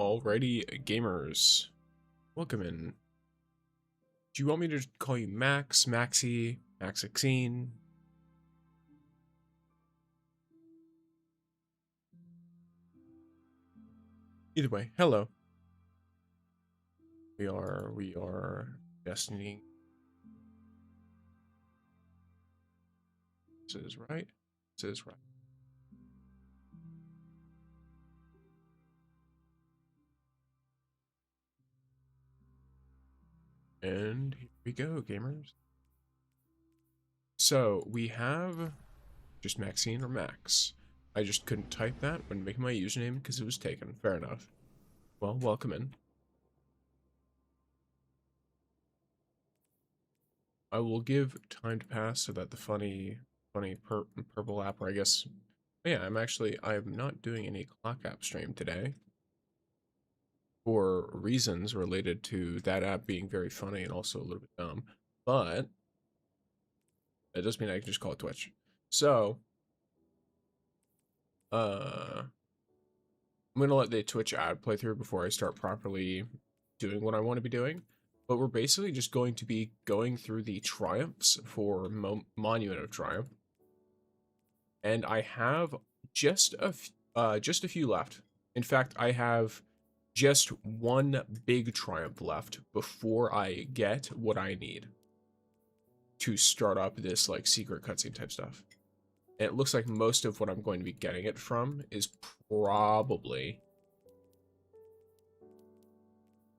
Alrighty, gamers. Welcome in. Do you want me to call you Max, Maxi, Maxixine? Either way, hello. We are Destiny. This is right. This is right. And here we go, gamers. So we have just Maxine or Max. I just couldn't type that when making my username because it was taken. Fair enough. Well, welcome in. I will give time to pass so that the funny purple app, or I guess, yeah, I'm not doing any clock app stream today for reasons related to that app being very funny and also a little bit dumb, but that does mean I can just call it Twitch. So, I'm gonna let the Twitch ad play through before I start properly doing what I want to be doing. But we're basically just going to be going through the triumphs for Monument of Triumph, and I have just a few left. In fact, I have just one big triumph left before I get what I need to start up this like secret cutscene type stuff. And it looks like most of what I'm going to be getting it from is probably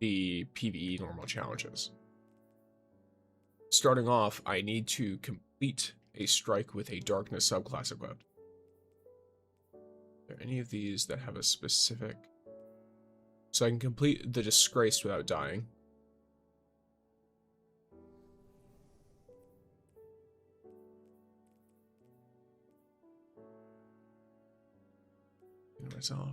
the PvE normal challenges. Starting off, I need to complete a strike with a darkness subclass equipped. Are there any of these that have a specific... So I can complete the disgraced without dying. Myself.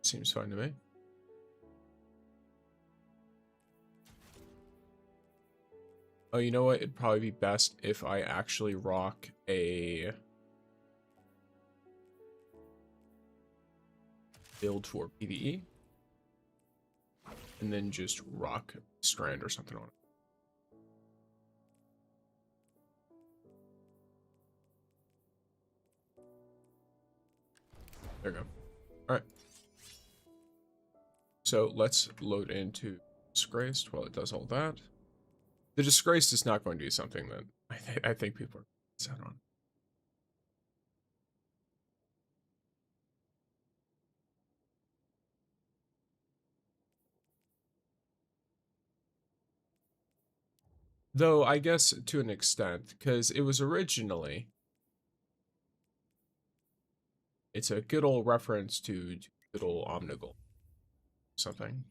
Seems fine to me. Oh, you know what? It'd probably be best if I actually rock a build for PvE and then just rock Strand or something on it. There we go. All right. So let's load into Disgraced while it does all that. The Disgraced is not going to be something that I think people are set on. Though I guess to an extent, because it was originally... It's a good old reference to good old Omnigul. Something.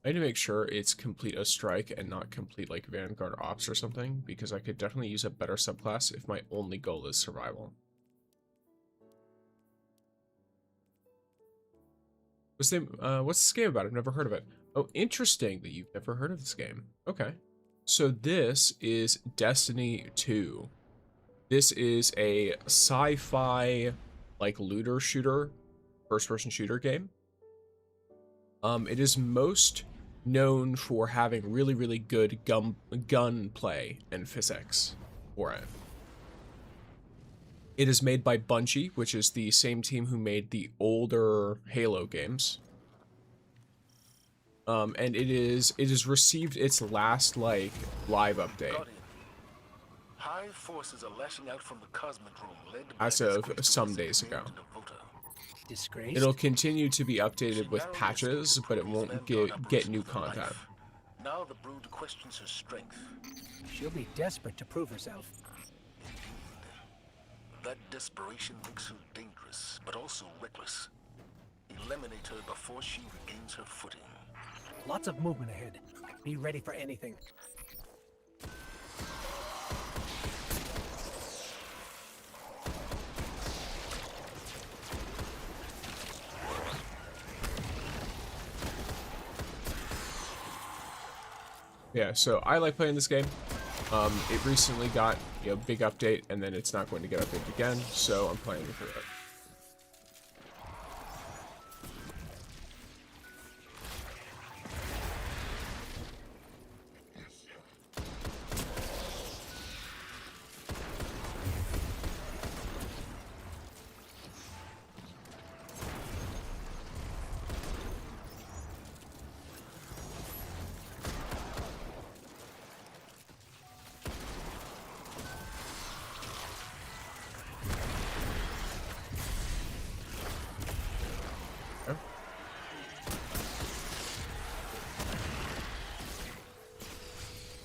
I need to make sure it's complete a strike and not complete like Vanguard Ops or something, because I could definitely use a better subclass if my only goal is survival. What's this game about? I've never heard of it. Oh, interesting that you've never heard of this game. Okay. So this is Destiny 2. This is a sci-fi like looter shooter, first-person shooter game. It is most known for having really good gunplay and physics for it. It is made by Bungie, which is the same team who made the older Halo games. And it has received its last like live update high forces are lashing out from the Cosmic Room, led as of some days ago. Disgraced? It'll continue to be updated with patches, but it won't get new content. Now the Brood questions her strength. She'll be desperate to prove herself. Indeed. That desperation makes her dangerous, but also reckless. Eliminate her before she regains her footing. Lots of movement ahead. Be ready for anything. Yeah, so I like playing this game. It recently got, big update, and then it's not going to get updated again, so I'm playing through it.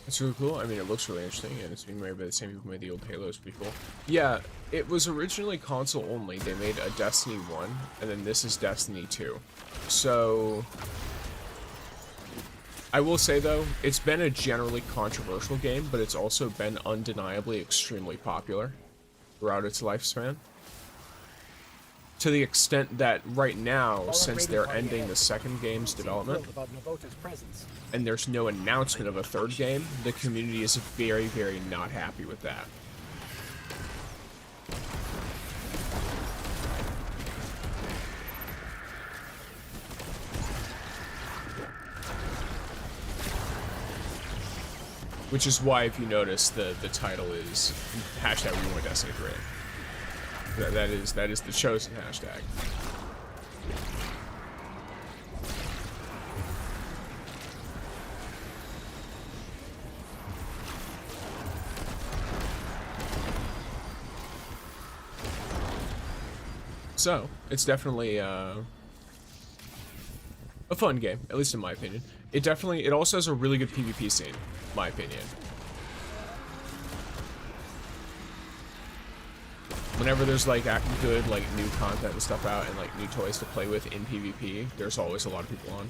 It's really cool. I mean, it looks really interesting, and it's being made by the same people who made the old Halos. Pretty cool. Yeah, it was originally console only. They made a Destiny 1, and then this is Destiny 2. So, I will say, though, it's been a generally controversial game, but it's also been undeniably extremely popular throughout its lifespan. To the extent that right now, since they're ending the second game's development, and there's no announcement of a third game, the community is very, very not happy with that. Which is why, if you notice, the title is hashtag We Want Destiny 3. That is the chosen hashtag. So, it's definitely a fun game, at least in my opinion. It also has a really good PvP scene, in my opinion. Whenever there's like good new content and stuff out and like new toys to play with in PvP, there's always a lot of people on.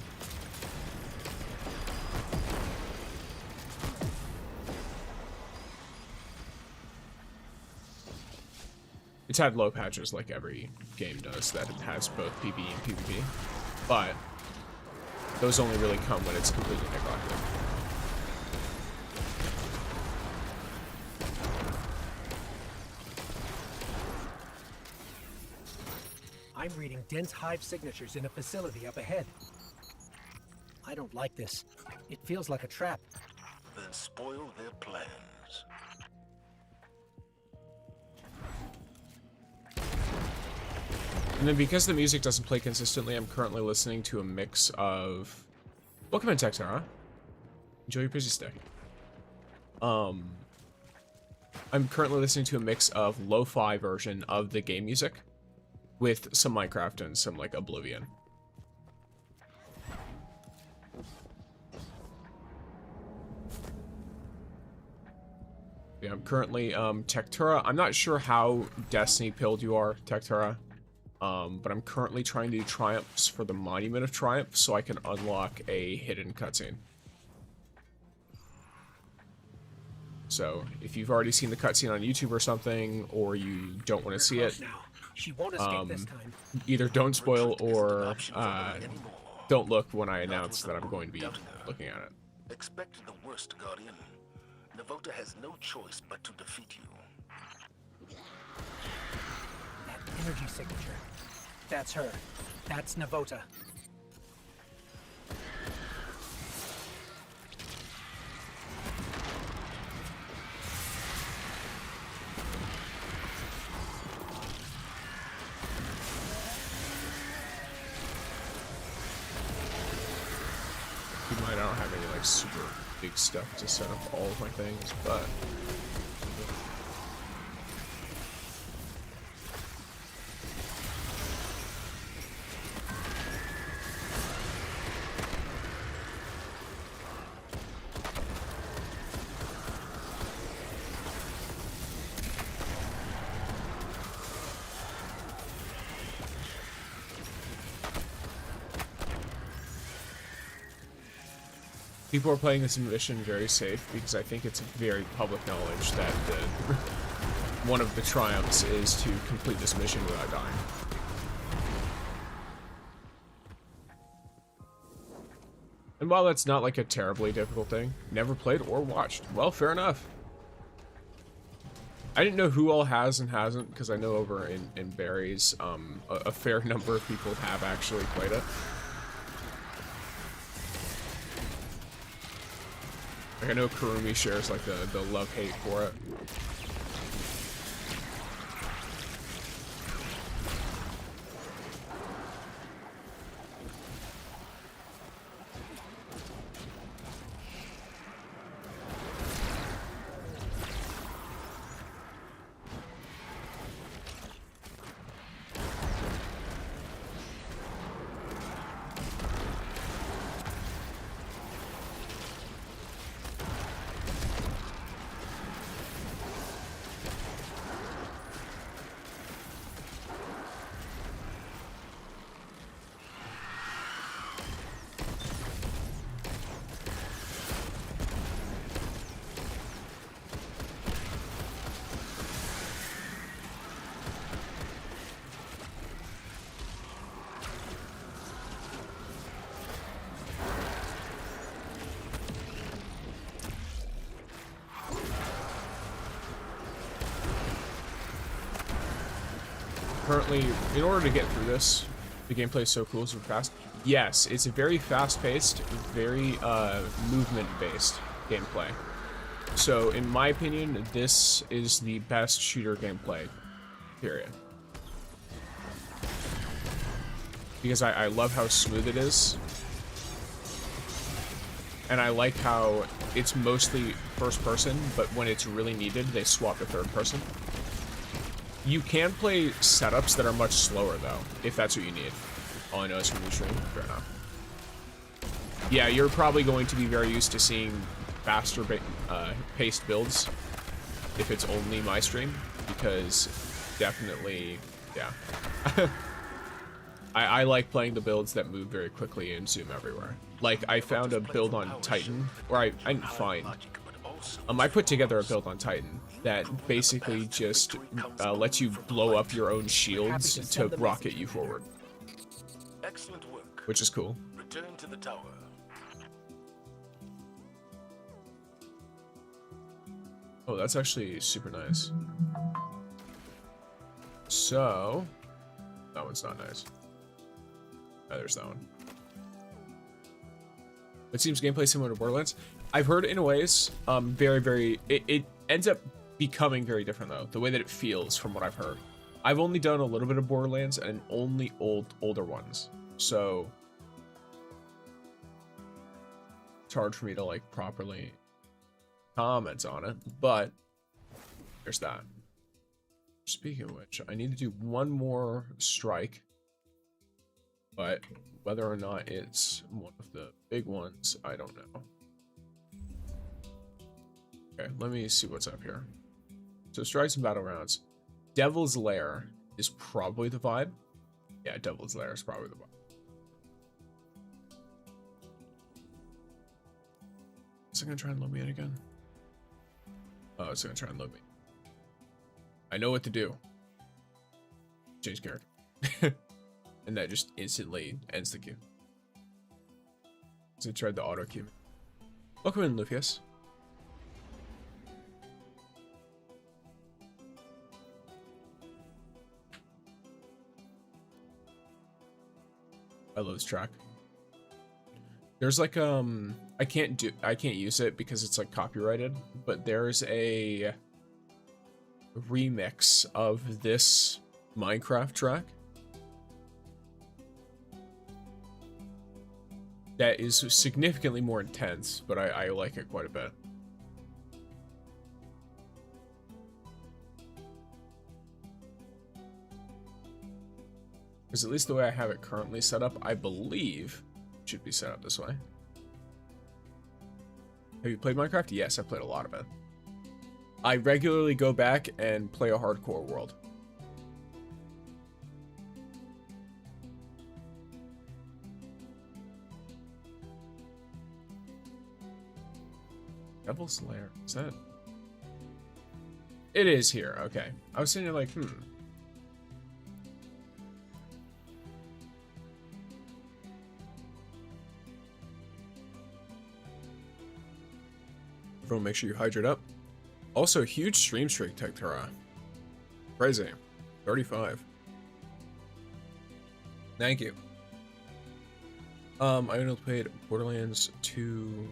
It's had low patches like every game does that has both PvE and PvP, but those only really come when it's completely neglected. I'm reading dense hive signatures in a facility up ahead. I don't like this. It feels like a trap. Then spoil their plans. And then because the music doesn't play consistently, I'm currently listening to a mix of... Welcome in, Texara. Enjoy your busy stay. I'm currently listening to a mix of lo-fi version of the game music with some Minecraft and some, like, Oblivion. Yeah, I'm currently, Tektura. I'm not sure how Destiny-pilled you are, Tektura. But I'm currently trying to do triumphs for the Monument of Triumph so I can unlock a hidden cutscene. So, if you've already seen the cutscene on YouTube or something, or you don't want to see it, She won't escape this time. either don't spoil or don't look when I announce that I'm going to be looking at it. Expect the worst, Guardian. Navota has no choice but to defeat you. That energy signature. That's her. That's Navota. I don't have any like super big stuff to set up all of my things, but people are playing this mission very safe because I think it's very public knowledge that one of the triumphs is to complete this mission without dying. And while that's not like a terribly difficult thing, never played or watched. Well, fair enough. I didn't know who all has and hasn't, because I know over in Barry's, a fair number of people have actually played it. Like, I know Kurumi shares like the love-hate for it. Currently, in order to get through this, the gameplay is so cool, super fast. Yes, it's a very fast-paced, very movement-based gameplay. So, in my opinion, this is the best shooter gameplay, period. Because I love how smooth it is. And I like how it's mostly first person, but when it's really needed, they swap to third person. You can play setups that are much slower, though, if that's what you need. All I know is from the stream. Fair enough. Yeah, you're probably going to be very used to seeing faster paced builds if it's only my stream, because definitely, yeah. I like playing the builds that move very quickly and zoom everywhere. Like, I found a build on Titan, or I didn't find. I put together a build on Titan that basically just lets you blow up your own shields to rocket you forward. Excellent work. Which is cool. Return to the tower. Oh, that's actually super nice. So, that one's not nice. Oh, there's that one. It seems gameplay similar to Borderlands. I've heard in ways, it ends up becoming very different though, the way that it feels from what I've heard. I've only done a little bit of Borderlands and only older ones, so it's hard for me to like properly comment on it, but there's that. Speaking of which, I need to do one more strike, but whether or not it's one of the big ones, I don't know. Okay, let me see what's up here. So strikes and battle rounds. Devil's Lair is probably the vibe. Yeah, Devil's Lair is probably the vibe. Is it gonna try and load me in again? Oh, it's gonna try and load me. I know what to do. Change character. And that just instantly ends the queue. So I tried the auto queue. Welcome in, Lufius. I love this track. There's like I can't use it because it's like copyrighted, but there's a remix of this Minecraft track that is significantly more intense, but I like it quite a bit. Because at least the way I have it currently set up, I believe it should be set up this way. Have you played Minecraft? Yes, I've played a lot of it. I regularly go back and play a hardcore world. Devil's Lair, is that? It is here, okay. I was sitting there like, Everyone make sure you hydrate up. Also, huge stream streak, Tektura. Crazy. 35. Thank you. I only played Borderlands 2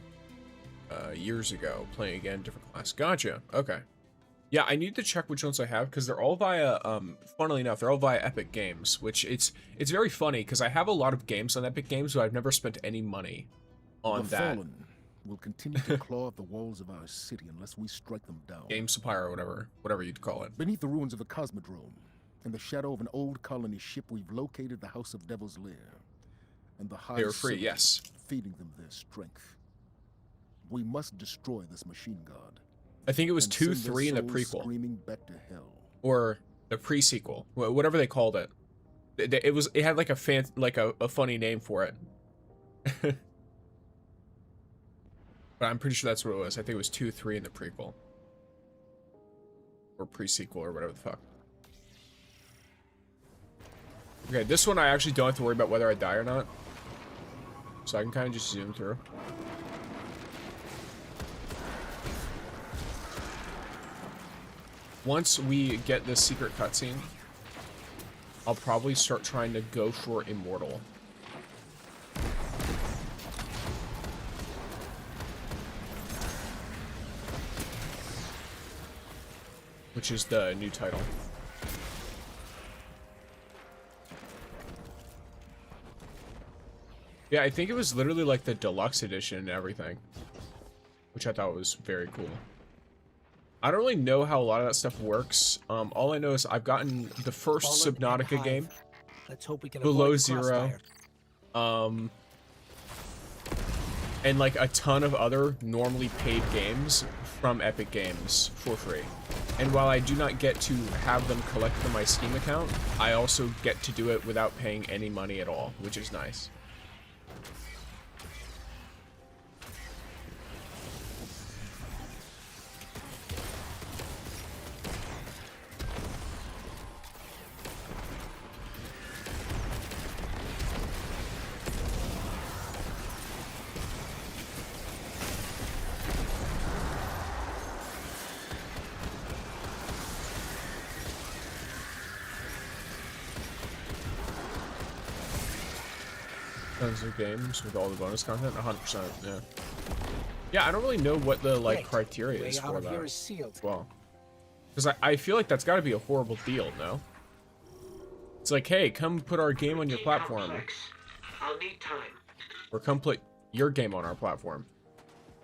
years ago. Playing again, different class. Gotcha. Okay. Yeah, I need to check which ones I have because they're all via, funnily enough, they're all via Epic Games, which it's very funny because I have a lot of games on Epic Games, but I've never spent any money on The that. Fallen will continue to claw at the walls of our city unless we strike them down. Game supply or whatever you'd call it. Beneath the ruins of the Cosmodrome, in the shadow of an old colony ship, we've located the House of Devil's Lair, and the High They were free, Serpent yes. feeding them their strength. We must destroy this machine god. I think it was and 2, send their 3 in the souls prequel. Screaming back to hell. Or the pre-sequel, whatever they called it. It had like a funny name for it. But I'm pretty sure that's what it was. I think it was 2, 3 in the prequel. Or pre-sequel or whatever the fuck. Okay, this one I actually don't have to worry about whether I die or not. So I can kind of just zoom through. Once we get this secret cutscene, I'll probably start trying to go for Immortal. Which is the new title. Yeah, I think it was literally like the deluxe edition and everything. Which I thought was very cool. I don't really know how a lot of that stuff works. All I know is I've gotten the first Subnautica game. Let's hope we can Below avoid Zero. crossfire. And like a ton of other normally paid games from Epic Games for free. And while I do not get to have them collect from my Steam account, I also get to do it without paying any money at all, which is nice. Tons of games with all the bonus content, 100%, yeah. Yeah, I don't really know what the, like, Great. criteria Way is out for of that here is sealed. as well. Because I feel like that's got to be a horrible deal, no? It's like, hey, come put our game on your platform. I'll need time. Or come put your game on our platform.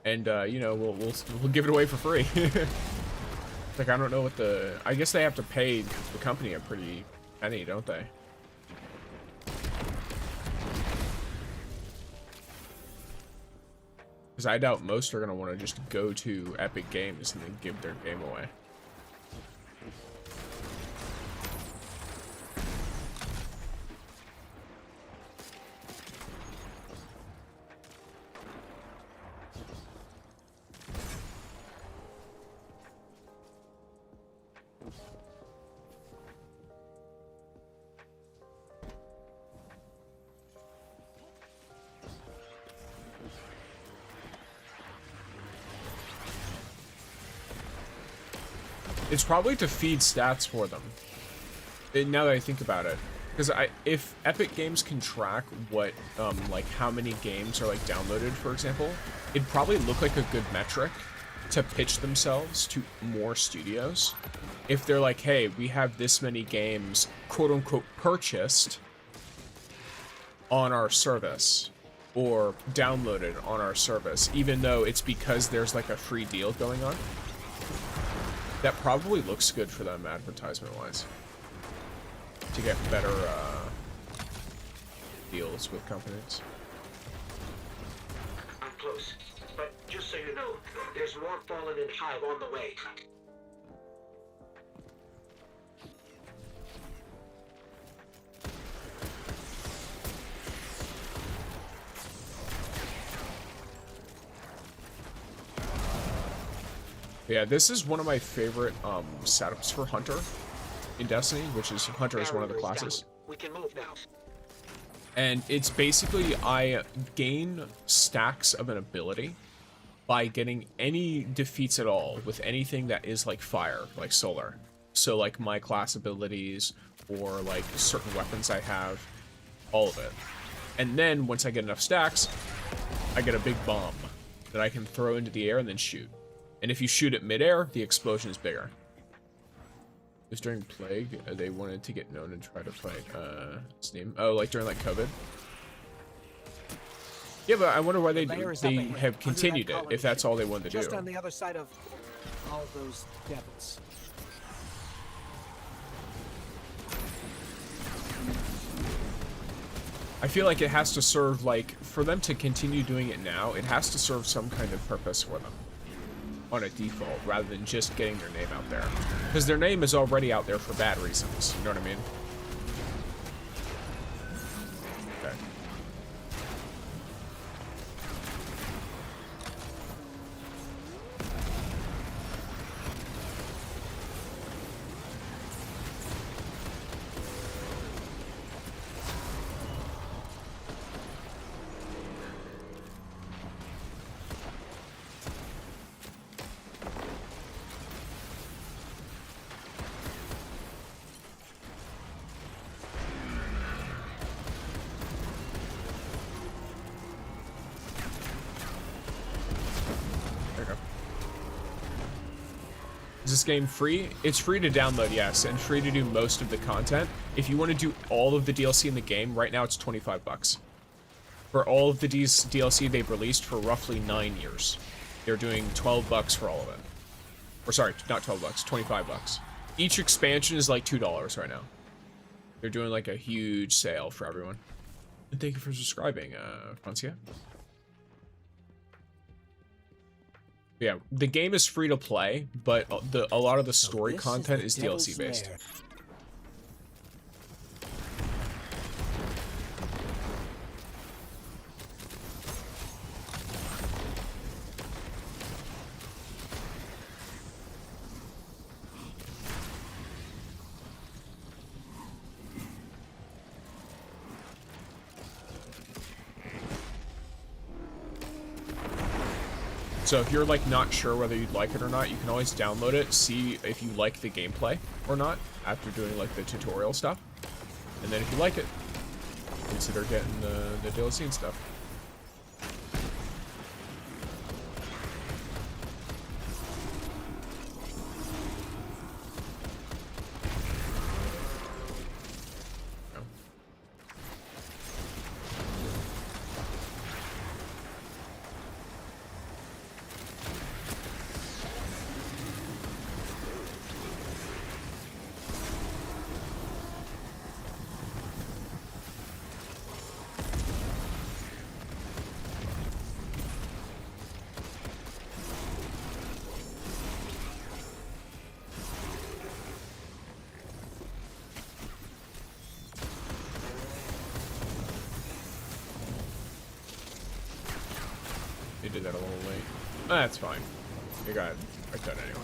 And, you know, we'll give it away for free. Like, I don't know what the... I guess they have to pay the company a pretty penny, don't they? Because I doubt most are going to want to just go to Epic Games and then give their game away. It's probably to feed stats for them. Now that I think about it, because if Epic Games can track what, like how many games are like downloaded, for example, it'd probably look like a good metric to pitch themselves to more studios. If they're like, hey, we have this many games, quote unquote, purchased on our service or downloaded on our service, even though it's because there's like a free deal going on. That probably looks good for them advertisement-wise. To get better deals with companies. I'm close. But just so you know, there's more Fallen and Hive on the way. Yeah, this is one of my favorite setups for Hunter in Destiny, which is Hunter is one of the classes. We can move now. And it's basically I gain stacks of an ability by getting any defeats at all with anything that is like fire, like solar. So like my class abilities or like certain weapons I have, all of it. And then once I get enough stacks, I get a big bomb that I can throw into the air and then shoot. And if you shoot it midair, the explosion is bigger. It was during Plague, they wanted to get known and try to fight Steam. Oh, like during like COVID? Yeah, but I wonder why they have continued it, if that's all they wanted to do. Just on the other side of all those devils. I feel like it has to serve, like, for them to continue doing it now, it has to serve some kind of purpose for them. On a default, rather than just getting their name out there. Because their name is already out there for bad reasons, you know what I mean? Okay. Is this game free? It's free to download, yes, and free to do most of the content. If you want to do all of the DLC in the game, right now it's 25 bucks. For all of the DLC they've released for roughly 9 years. They're doing 12 bucks for all of it. Or sorry, not 12 bucks, 25 bucks. Each expansion is like $2 right now. They're doing like a huge sale for everyone. And thank you for subscribing, Francia. Yeah, the game is free to play, but a lot of the story content is DLC based. So if you're like not sure whether you'd like it or not, you can always download it, see if you like the gameplay or not after doing like the tutorial stuff. And then if you like it, consider getting the DLC and stuff. They did that a little late. That's fine. You got it. I cut anyway.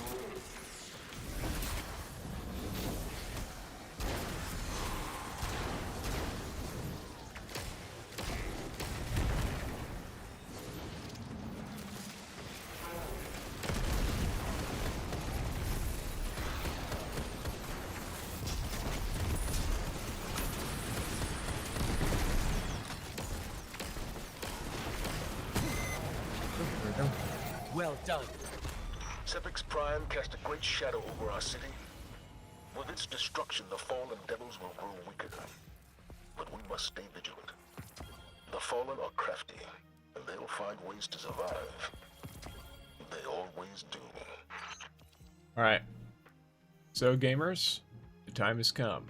Well done. Sepic's Prime cast a great shadow over our city. With its destruction, the fallen devils will grow weaker. But we must stay vigilant. The fallen are crafty, and they'll find ways to survive. They always do. Alright. So, gamers, the time has come.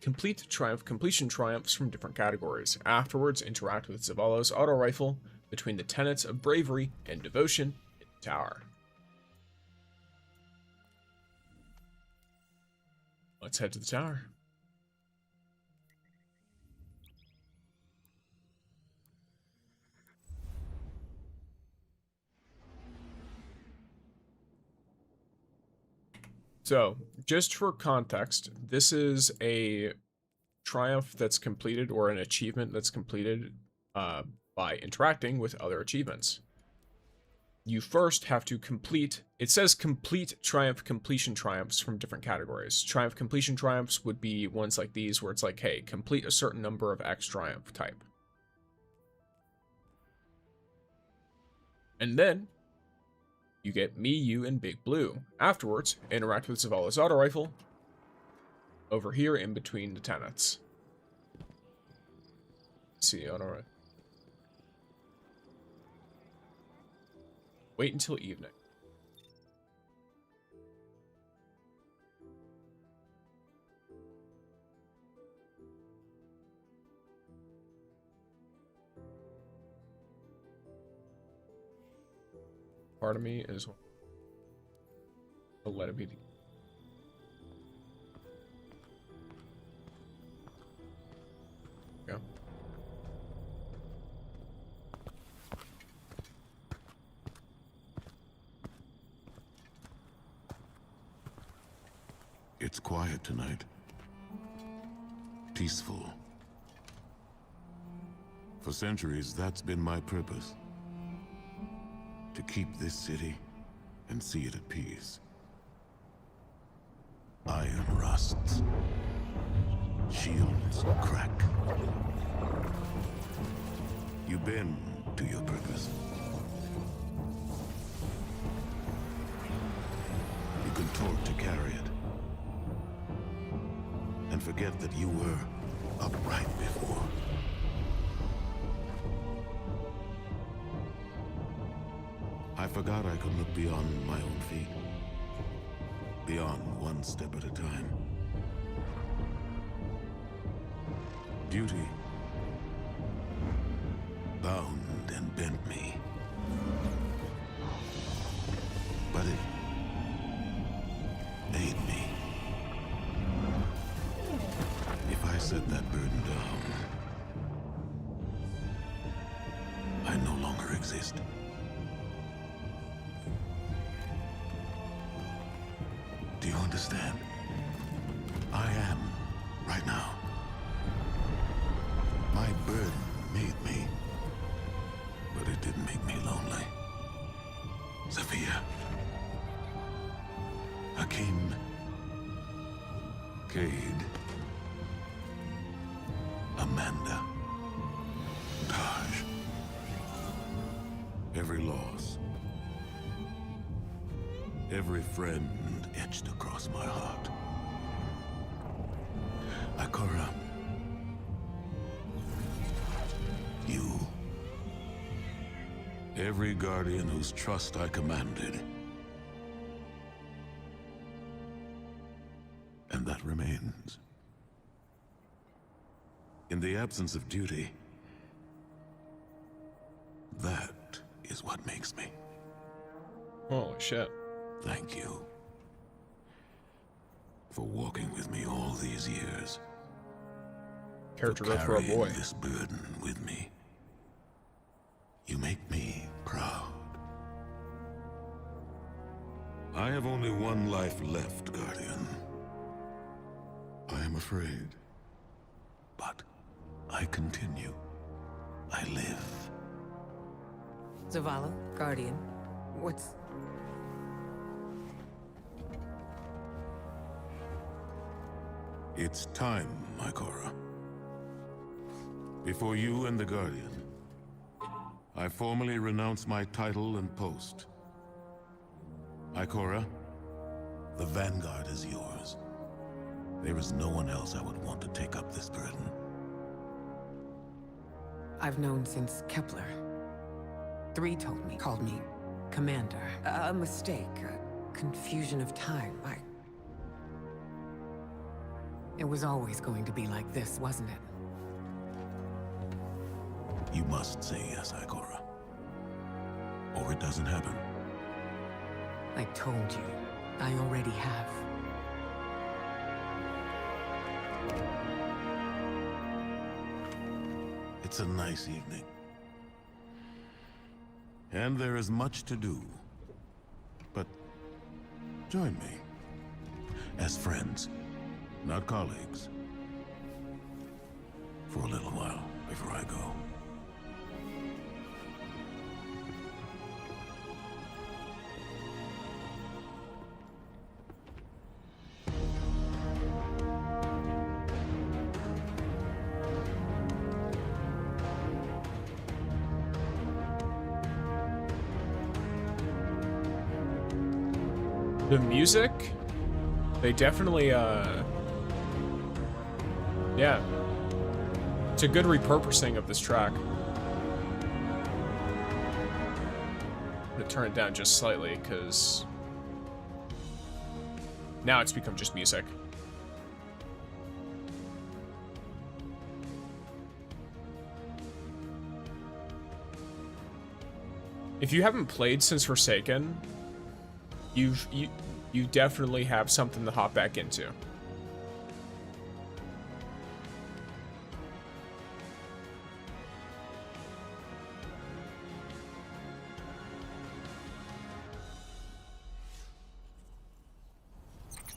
Completion triumphs from different categories. Afterwards, interact with Zavallo's auto rifle between the tenets of bravery and devotion in the tower. Let's head to the tower. So, just for context, this is a triumph that's completed or an achievement that's completed by interacting with other achievements. You first have to complete, it says complete triumph completion triumphs from different categories. Triumph completion triumphs would be ones like these where it's like, hey, complete a certain number of X triumph type. And then you get me, you, and Big Blue. Afterwards, interact with Zavala's auto rifle over here in between the tenants. See, auto rifle. Wait until evening. Part of me is to let it be. Yeah. It's quiet tonight. Peaceful. For centuries, that's been my purpose. To keep this city and see it at peace. Iron rusts. Shields crack. You bend to your purpose. You contort to carry it. And forget that you were upright before. I forgot I could look beyond my own feet. Beyond one step at a time. Duty bound and bent me. But it made me. If I set that burden down, I no longer exist. Do you understand? I am, right now. My burden made me, but it didn't make me lonely. Sophia. Hakim. Cade. Amanda. Taj. Every loss. Every friend etched across my heart. Ikora. You. Every guardian whose trust I commanded. And that remains. In the absence of duty, that is what makes me. Holy shit. Thank you for walking with me all these years. Character growth for a carrying boy. this burden with me. You make me proud. I have only one life left, Guardian. I am afraid. But I continue. I live. Zavala, Guardian, what's... It's time, Ikora. Before you and the Guardian, I formally renounce my title and post. Ikora, the Vanguard is yours. There is no one else I would want to take up this burden. I've known since Kepler. 3 called me Commander. A mistake, a confusion of time. It was always going to be like this, wasn't it? You must say yes, Ikora. Or it doesn't happen. I told you, I already have. It's a nice evening. And there is much to do. But join me. As friends, not colleagues. for a little while before I go. The music, they definitely, yeah. It's a good repurposing of this track. I'm gonna turn it down just slightly, because now it's become just music. If you haven't played since Forsaken, you definitely have something to hop back into.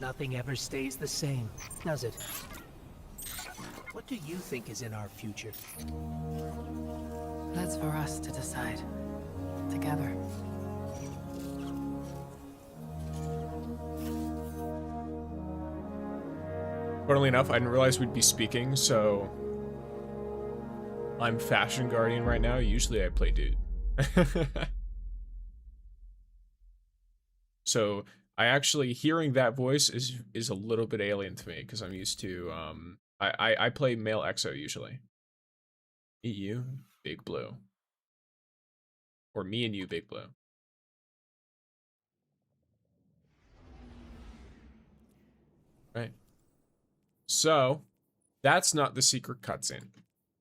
Nothing ever stays the same, does it? What do you think is in our future? That's for us to decide. Together. Funnily enough, I didn't realize we'd be speaking, so I'm Fashion Guardian right now. Usually I play Dude. So I actually, hearing that voice is a little bit alien to me, because I'm used to, I play male EXO usually. Meet you, Big Blue. Or me and you, Big Blue. Right. So, that's not the secret cutscene,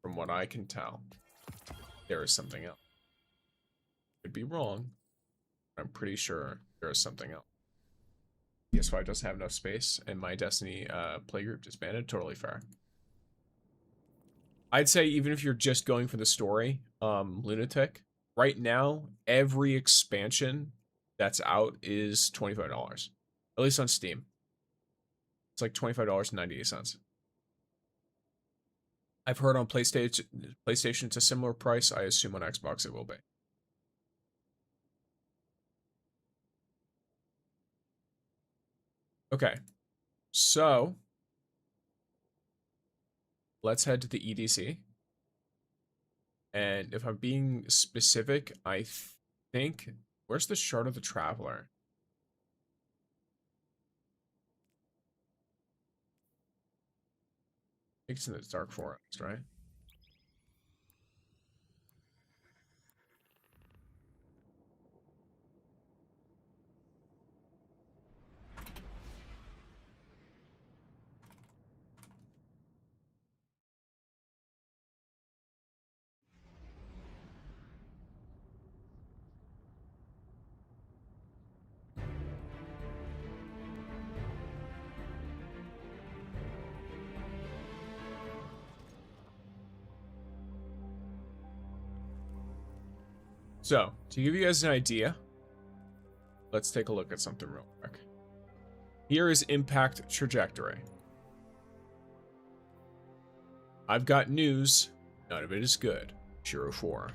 from what I can tell. There is something else. Could be wrong. I'm pretty sure there is something else. PS5 doesn't have enough space, and my Destiny playgroup disbanded. Totally fair. I'd say even if you're just going for the story, Lunatic, right now, every expansion that's out is $25. At least on Steam. It's like $25.98. I've heard on PlayStation it's a similar price. I assume on Xbox it will be. Okay, so let's head to the EDC. And if I'm being specific, I think, where's the Shard of the Traveler? I think it's in the Dark Forest, right? So, to give you guys an idea, let's take a look at something real quick. Here is Impact Trajectory. I've got news. None of it is good. Shiro 4.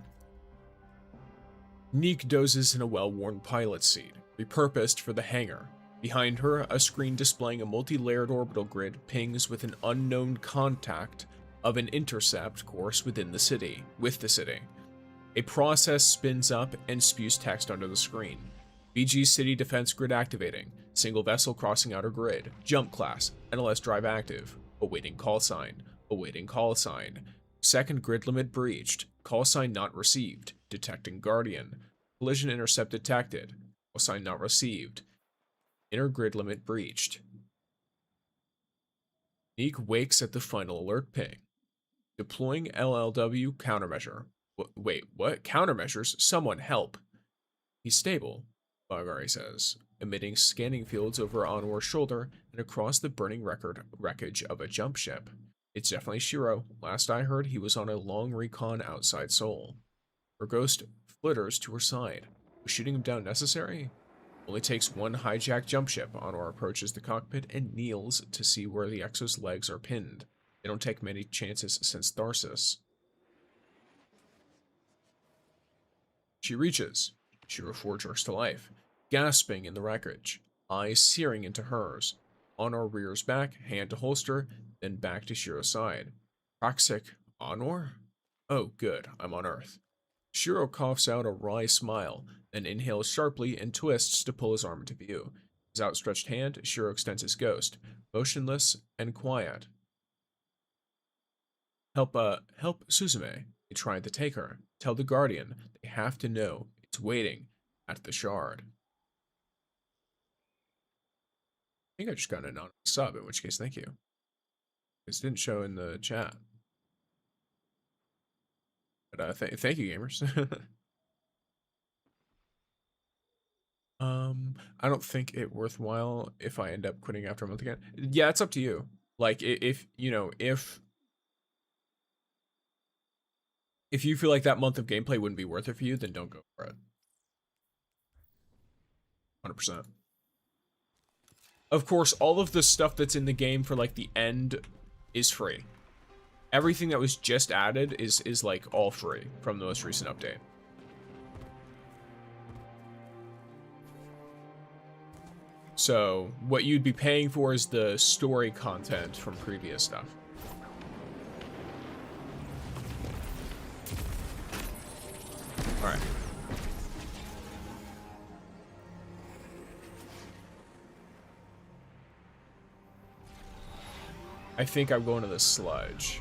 Neek dozes in a well-worn pilot seat, repurposed for the hangar. Behind her, a screen displaying a multi-layered orbital grid pings with an unknown contact of an intercept course within the city, A process spins up and spews text onto the screen. BG City Defense Grid activating. Single vessel crossing outer grid. Jump class. NLS drive active. Awaiting call sign. Awaiting call sign. Second grid limit breached. Call sign not received. Detecting Guardian. Collision intercept detected. Call sign not received. Inner grid limit breached. Neek wakes at the final alert ping. Deploying LLW countermeasure. Wait, what? Countermeasures? Someone help. He's stable, Bagari says, emitting scanning fields over Anwar's shoulder and across the burning wreckage of a jump ship. It's definitely Shiro. Last I heard, he was on a long recon outside Seoul. Her ghost flitters to her side. Was shooting him down necessary? Only takes one hijacked jump ship. Anwar approaches the cockpit and kneels to see where the Exo's legs are pinned. They don't take many chances since Tharsis. She reaches. Shiro Ford jerks to life, gasping in the wreckage, eyes searing into hers. Honor rears back, hand to holster, then back to Shiro's side. Toxic Honor? Oh, good, I'm on Earth. Shiro coughs out a wry smile, then inhales sharply and twists to pull his arm into view. His outstretched hand, Shiro extends his ghost, motionless and quiet. Help Suzume. They tried to take her. Tell the Guardian. They have to know. It's waiting at the shard. I think I just got an anonymous sub, in which case, thank you. This didn't show in the chat. But thank you, gamers. I don't think it worthwhile if I end up quitting after a month again. Yeah, it's up to you. Like, if you feel like that month of gameplay wouldn't be worth it for you, then don't go for it. 100%. Of course, all of the stuff that's in the game for like the end is free. Everything that was just added is like all free from the most recent update. So what you'd be paying for is the story content from previous stuff. All right. I think I'm going to the sludge.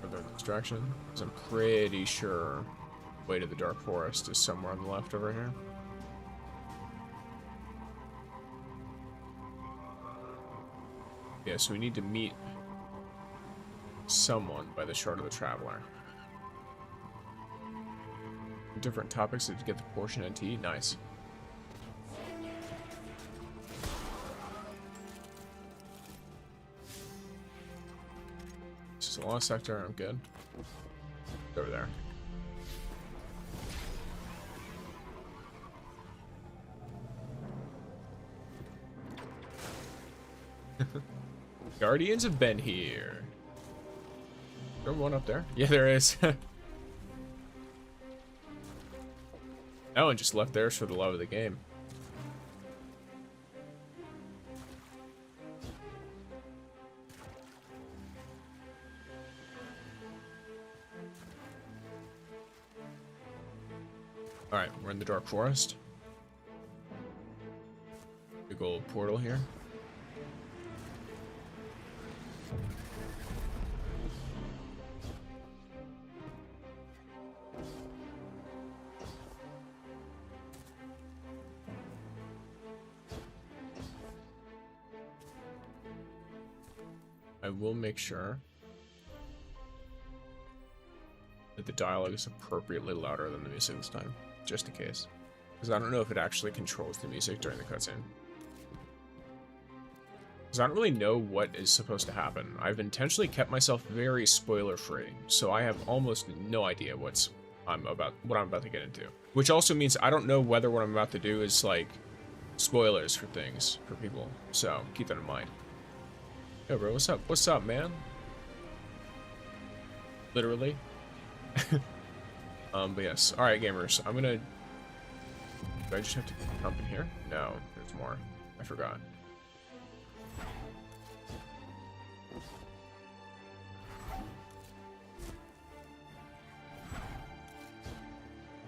Further distraction, because I'm pretty sure the way to the Dark Forest is somewhere on the left over here. Yeah, so we need to meet someone by the Shard of the Traveler. Different topics to get the portion NT. Nice. This is a lost sector. I'm good. Over there. Guardians have been here. Is there one up there? Yeah, there is. That one just left theirs for the love of the game. Alright, we're in the Dark Forest. Big old portal here. I will make sure that the dialogue is appropriately louder than the music this time, just in case. Because I don't know if it actually controls the music during the cutscene. Because I don't really know what is supposed to happen. I've intentionally kept myself very spoiler-free, so I have almost no idea what I'm about to get into. Which also means I don't know whether what I'm about to do is like spoilers for things for people. So keep that in mind. Yo, bro, what's up? What's up, man? Literally. But yes. Alright, gamers. I'm gonna... Do I just have to jump in here? No, there's more. I forgot.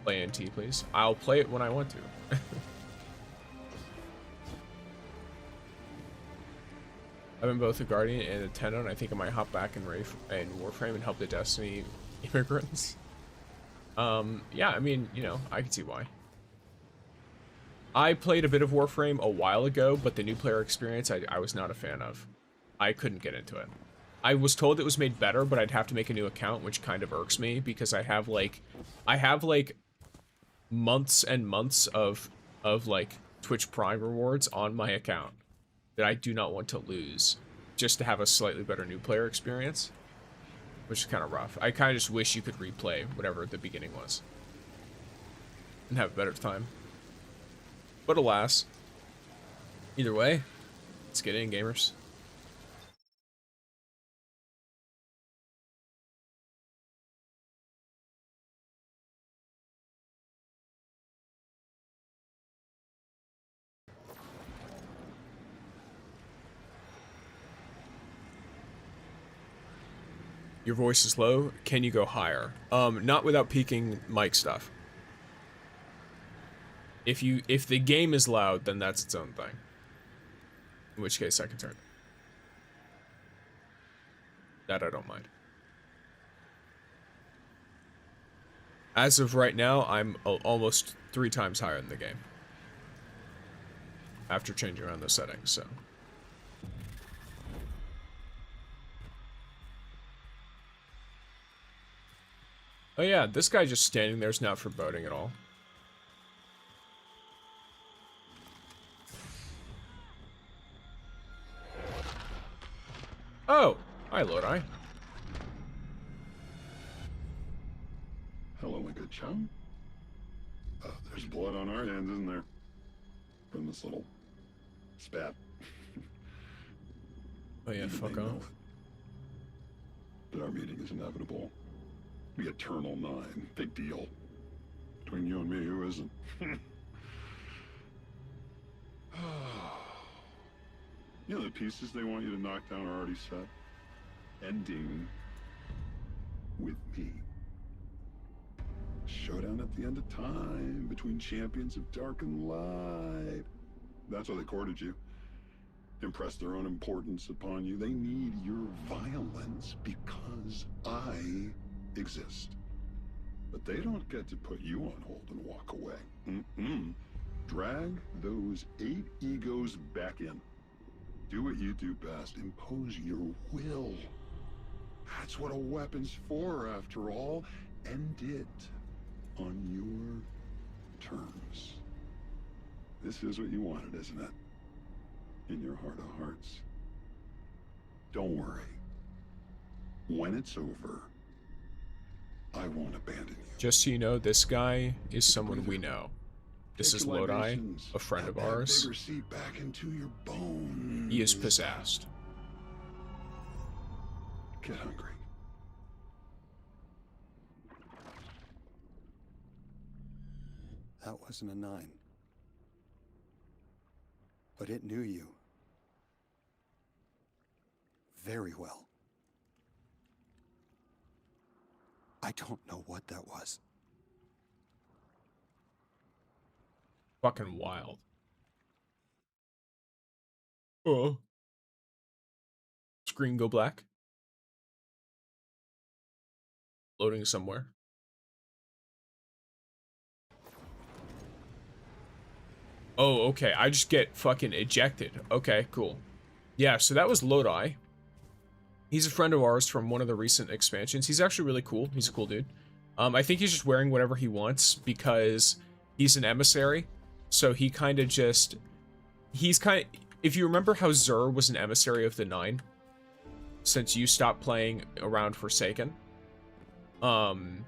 Play NT, please. I'll play it when I want to. I've been both a Guardian and a Tenno, and I think I might hop back in Warframe and help the Destiny immigrants. Yeah, I mean, you know, I can see why. I played a bit of Warframe a while ago, but the new player experience I was not a fan of. I couldn't get into it. I was told it was made better, but I'd have to make a new account, which kind of irks me because I have like months and months of like Twitch Prime rewards on my account that I do not want to lose just to have a slightly better new player experience, which is kind of rough. I kind of just wish you could replay whatever the beginning was and have a better time. But alas, either way, let's get in, gamers. Your voice is low. Can you go higher? Not without peaking mic stuff. If the game is loud, then that's its own thing. In which case I can turn it. That I don't mind. As of right now, I'm almost 3 times higher in the game. After changing around those settings, so. Oh yeah, this guy just standing there is not foreboding at all. Oh! Hi, Lodi. Hello, my good chum. There's blood on our hands, isn't there? From this little spat. Oh yeah, fuck off. But our meeting is inevitable. The Eternal Nine. Big deal. Between you and me, who isn't? You know, the pieces they want you to knock down are already set. Ending with me. Showdown at the end of time between champions of dark and light. That's why they courted you. Impress their own importance upon you. They need your violence because I exist. But they don't get to put you on hold and walk away. Drag those 8 egos back in. Do what you do best. Impose your will. That's what a weapon's for, after all. End it on your terms. This is what you wanted, isn't it? In your heart of hearts. Don't worry. When it's over, I won't abandon you. Just so you know, this guy is someone we know. This is Lodi, a friend of ours. Back into your bones. He is possessed. Get hungry. That wasn't a 9. But it knew you. Very well. I don't know what that was. Fucking wild. Oh. Screen go black. Loading somewhere. Oh, okay. I just get fucking ejected. Okay, cool. Yeah, so that was Lodi. He's a friend of ours from one of the recent expansions. He's actually really cool. He's a cool dude. I think he's just wearing whatever he wants because he's an emissary. So he kind of just... He's kind of... If you remember how Zur was an emissary of the 9, since you stopped playing around Forsaken, Lodi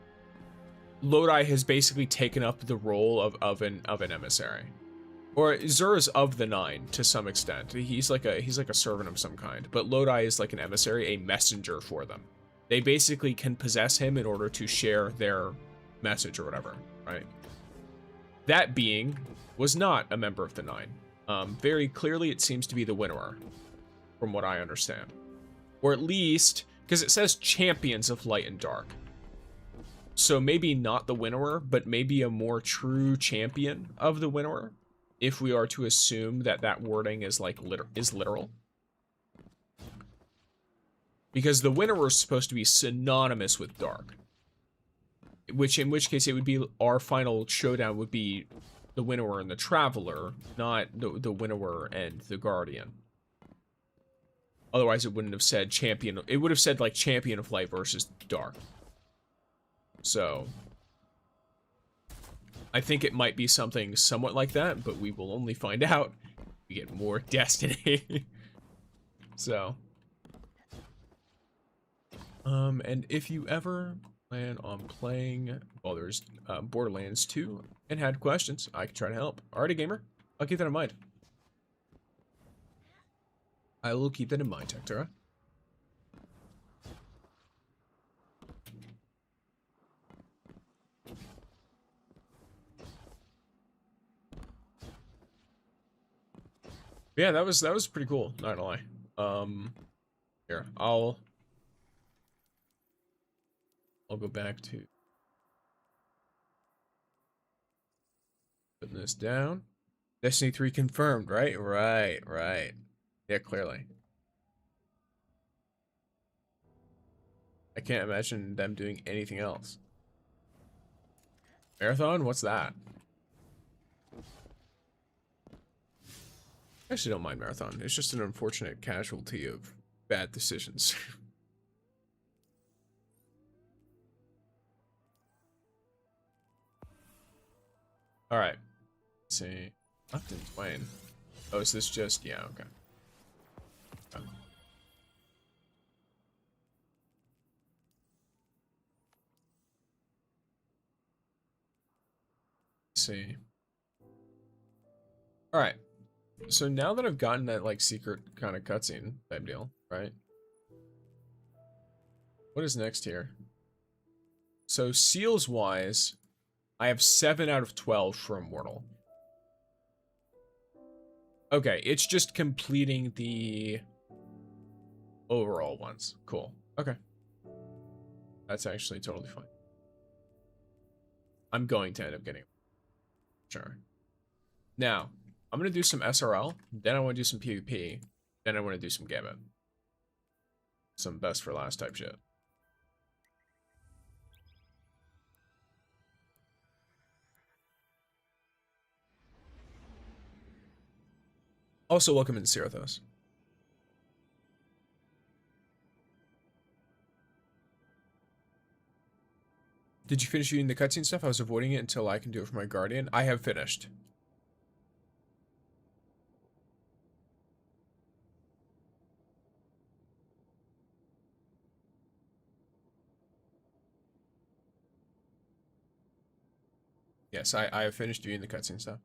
has basically taken up the role of an emissary. Or Zur is of the 9 to some extent. He's like a servant of some kind. But Lodi is like an emissary, a messenger for them. They basically can possess him in order to share their message or whatever, right? That being was not a member of the 9. Very clearly it seems to be the Winnower, from what I understand. Or at least, because it says champions of light and dark. So maybe not the Winnower, but maybe a more true champion of the Winnower. If we are to assume that that wording is like literal. Because the Winnower is supposed to be synonymous with dark. In which case it would be, our final showdown would be the Winnower and the Traveler, not the Winnower and the Guardian. Otherwise it wouldn't have said champion, it would have said like champion of light versus dark. So I think it might be something somewhat like that, but we will only find out if we get more Destiny. So and if you ever plan on playing Baldur's Borderlands 2 and had questions, I can try to help. Alrighty, gamer. I'll keep that in mind. I will keep that in mind, Tektura. Yeah, that was pretty cool, not gonna lie. Here, I'll go back to putting this down. Destiny 3 confirmed, right? Right. Yeah, clearly. I can't imagine them doing anything else. Marathon? What's that? I actually don't mind Marathon. It's just an unfortunate casualty of bad decisions. Alright. Let's see. Upton Twain. Oh, is this just... Yeah, okay. See. Alright. So now that I've gotten that, like, secret kind of cutscene type deal, right? What is next here? So, seals-wise, I have 7 out of 12 for Immortal. Okay, it's just completing the overall ones. Cool. Okay. That's actually totally fine. I'm going to end up getting... Sure. Now, I'm going to do some SRL, then I want to do some PvP, then I want to do some Gambit. Some best for last type shit. Also, welcome in Sirathos. Did you finish reading the cutscene stuff? I was avoiding it until I can do it for my Guardian. I have finished. Yes, I have finished doing the cutscene stuff.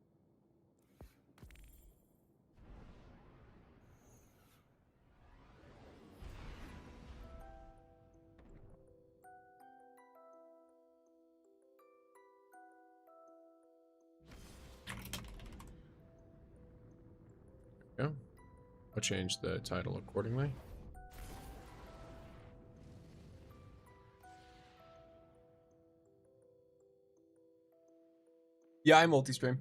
There we go. I'll change the title accordingly. Yeah, I multi-stream.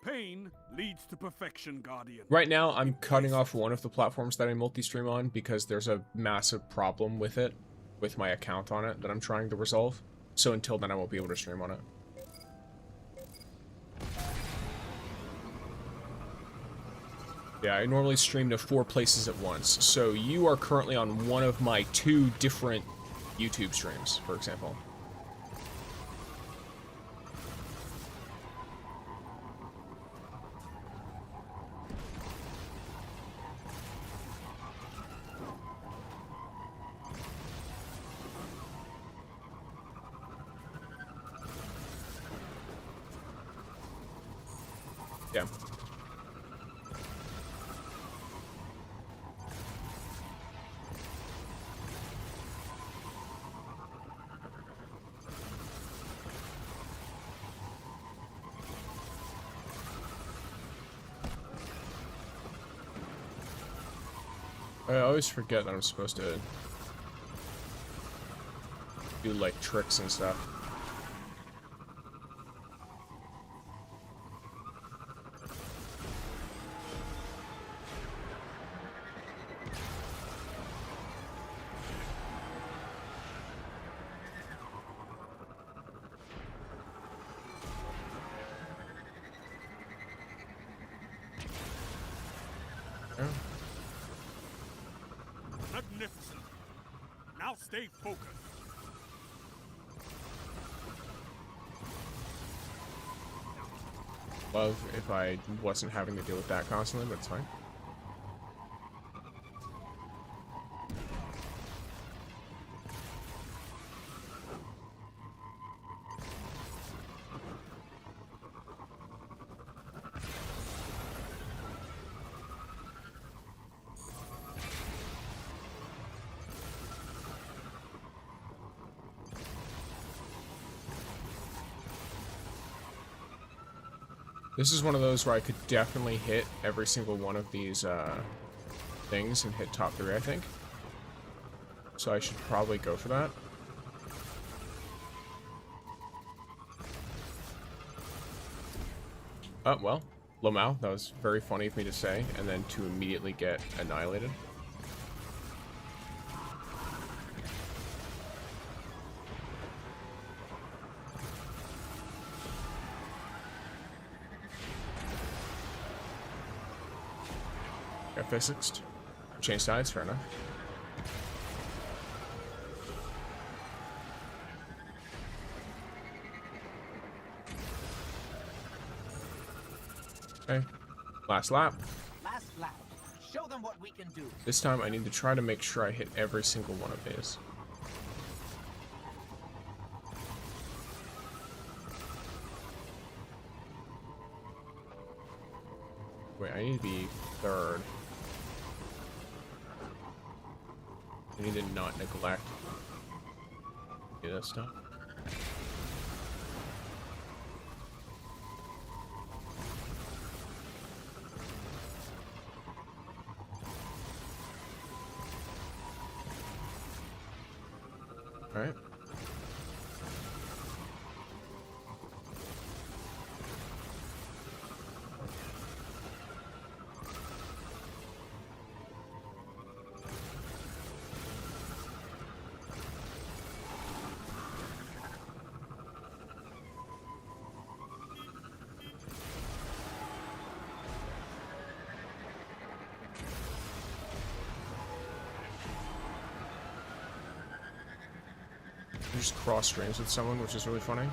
Pain leads to perfection, Guardian. Right now, I'm cutting off one of the platforms that I multi-stream on because there's a massive problem with it, with my account on it that I'm trying to resolve. So until then, I won't be able to stream on it. Yeah, I normally stream to 4 places at once. So you are currently on one of my 2 different YouTube streams, for example. Yeah. I always forget that I'm supposed to do like tricks and stuff. Magnificent. Now stay focused. Love if I wasn't having to deal with that constantly, but it's fine. This is one of those where I could definitely hit every single one of these things and hit top 3, I think. So I should probably go for that. Oh, well. Lomao, that was very funny of me to say, and then to immediately get annihilated. Got physicsed. Change sides, fair enough. Okay. Last lap. Last lap. Show them what we can do. This time I need to try to make sure I hit every single one of these. Wait, I need to be third. I need to not neglect this stuff. All right. I just cross streams with someone, which is really funny.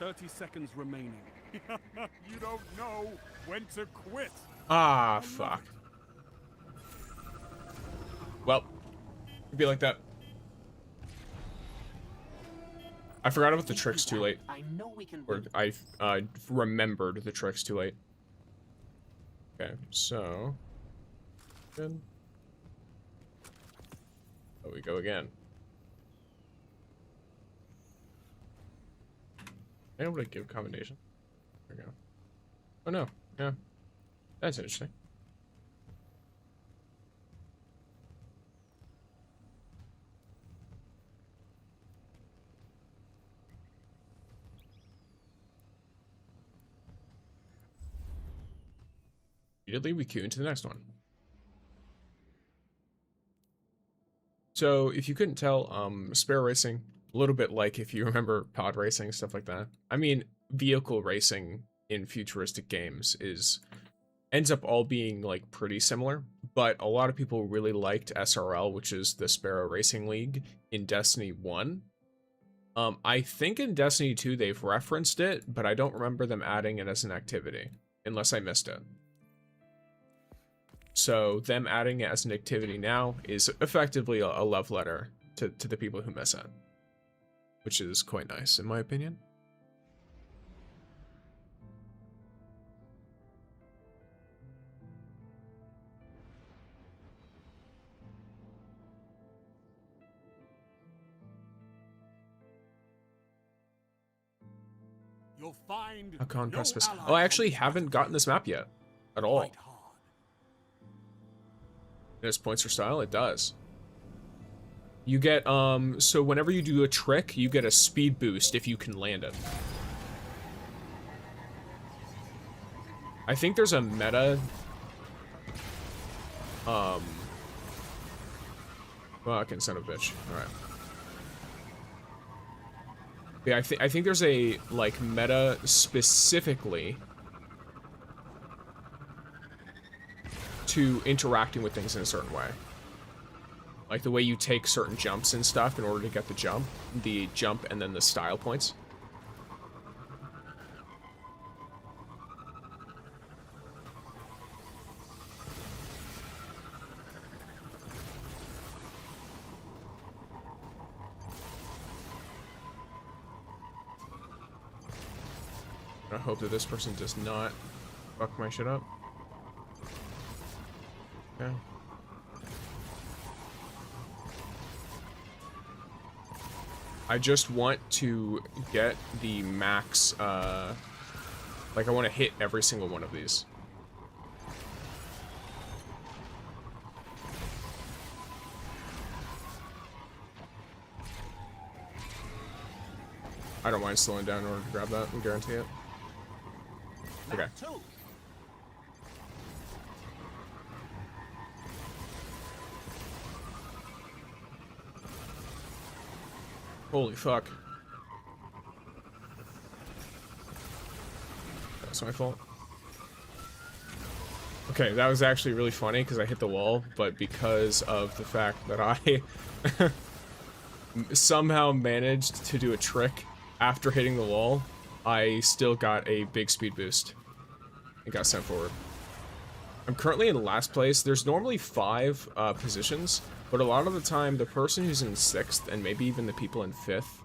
30 seconds remaining. You don't know when to quit. Ah, fuck. Well, it'd be like that. I forgot about the tricks too late. I know we can Or I remembered the tricks too late. Okay, so good. Oh, we go again. Am I able to give commendation? There we go. Oh no, yeah. That's interesting. Immediately we queue into the next one. So if you couldn't tell, Sparrow Racing, a little bit like if you remember pod racing, stuff like that. I mean, vehicle racing in futuristic games ends up all being like pretty similar, but a lot of people really liked SRL, which is the Sparrow Racing League in Destiny 1. I think in Destiny 2 they've referenced it, but I don't remember them adding it as an activity, unless I missed it. So them adding it as an activity now is effectively a love letter to the people who miss it, which is quite nice in my opinion. You'll find A con no precipice. allies Oh, I actually on haven't gotten this map yet at all. Fight hard. There's points for style, it does. You get, so whenever you do a trick, you get a speed boost if you can land it. I think there's a meta, fucking son of a bitch. Alright. Yeah, I think there's a, like, meta specifically to interacting with things in a certain way. Like the way you take certain jumps and stuff in order to get the jump and then the style points. I hope that this person does not fuck my shit up. Okay. I just want to get the max, like I want to hit every single one of these. I don't mind slowing down in order to grab that, I guarantee it. Okay. That too. Holy fuck. That's my fault. Okay, that was actually really funny because I hit the wall, but because of the fact that I somehow managed to do a trick after hitting the wall, I still got a big speed boost and got sent forward. I'm currently in last place. There's normally 5 positions, but a lot of the time the person who's in 6th and maybe even the people in 5th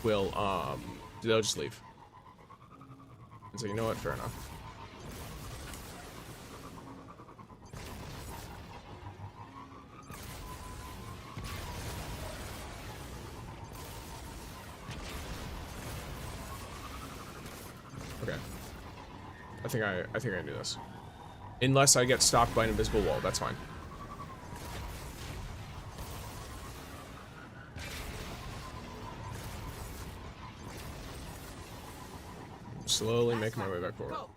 will they'll just leave. And so you know what, fair enough. Okay. I think I can do this. Unless I get stopped by an invisible wall, that's fine. Slowly making my way back forward. Go.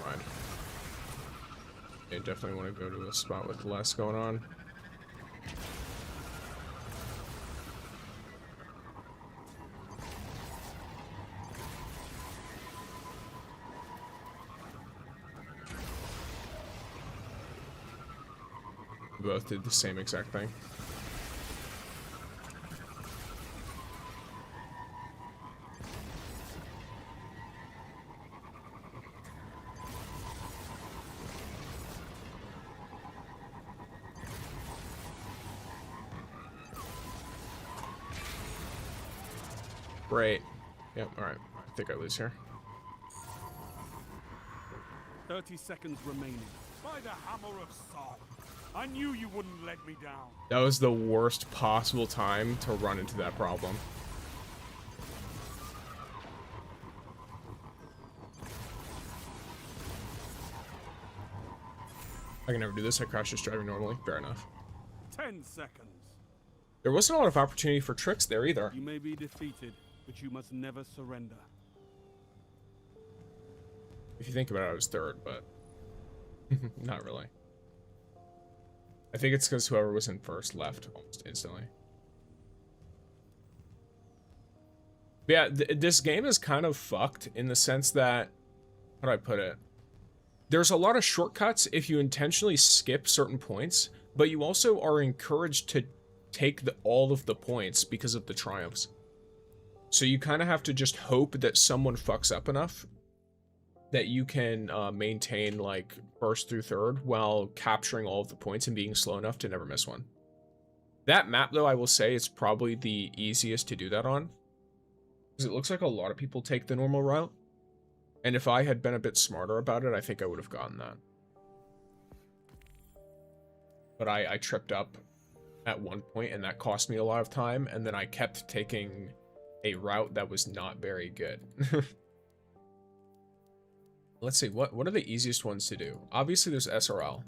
Fine. I definitely want to go to a spot with less going on. We both did the same exact thing. Great. Yep, alright. I think I lose here. 30 seconds remaining. By the hammer of Sol. I knew you wouldn't let me down. That was the worst possible time to run into that problem. I can never do this. I crash just driving normally. Fair enough. 10 seconds. There wasn't a lot of opportunity for tricks there either. You may be defeated, but you must never surrender. If you think about it, I was 3rd, but not really. I think it's because whoever was in 1st left almost instantly. But yeah, this game is kind of fucked in the sense that, how do I put it? There's a lot of shortcuts if you intentionally skip certain points, but you also are encouraged to take all of the points because of the triumphs. So you kind of have to just hope that someone fucks up enough that you can maintain like 1st through 3rd while capturing all of the points and being slow enough to never miss one. That map, though, I will say is probably the easiest to do that on, because it looks like a lot of people take the normal route. And if I had been a bit smarter about it, I think I would have gotten that. But I tripped up at one point, and that cost me a lot of time, and then I kept taking a route that was not very good. Let's see, what are the easiest ones to do? Obviously, there's SRL,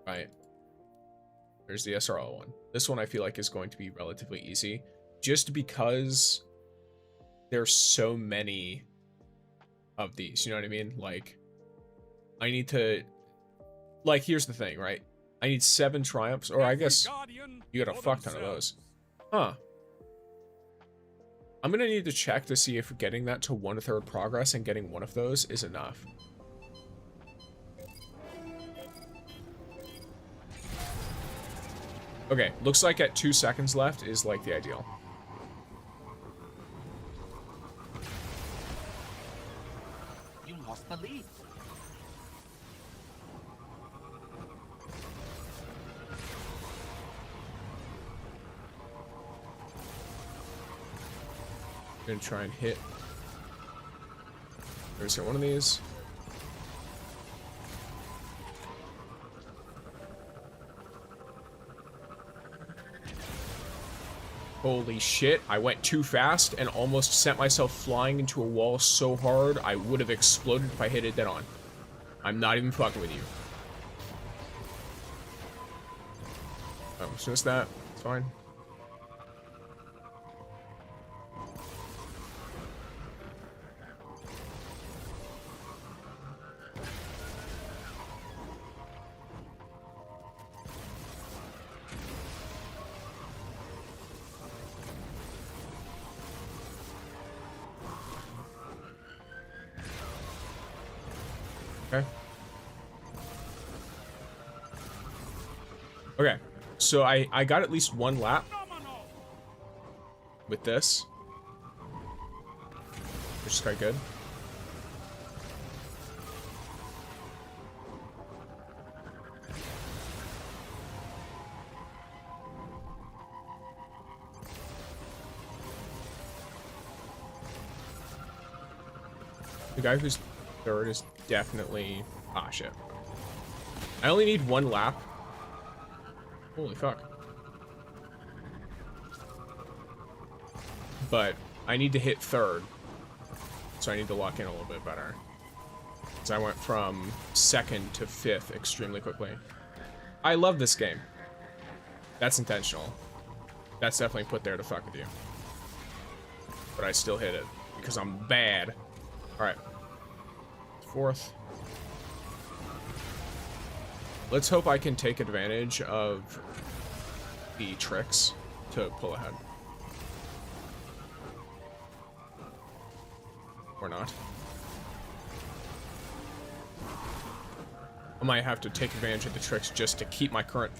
right? There's the SRL one. This one I feel like is going to be relatively easy, just because there's so many of these, you know what I mean? Like, I need to, like, here's the thing, right? I need 7 triumphs, or I guess you got a fuck ton of those. Huh. I'm gonna need to check to see if getting that to 1/3 progress and getting one of those is enough. Okay, looks like at 2 seconds left is like the ideal. You lost the lead. I'm gonna try and hit. There's one of these. Holy shit, I went too fast and almost sent myself flying into a wall so hard I would have exploded if I hit it dead on. I'm not even fucking with you. Oh, it's just that. It's fine. Okay. Okay. So I got at least one lap with this, which is quite good. The guy who's third is definitely... Ah, shit. I only need one lap. Holy fuck. But I need to hit third. So I need to lock in a little bit better. So I went from second to fifth extremely quickly. I love this game. That's intentional. That's definitely put there to fuck with you. But I still hit it because I'm bad. Alright. Fourth. Let's hope I can take advantage of the tricks to pull ahead. Or not. I might have to take advantage of the tricks just to keep my current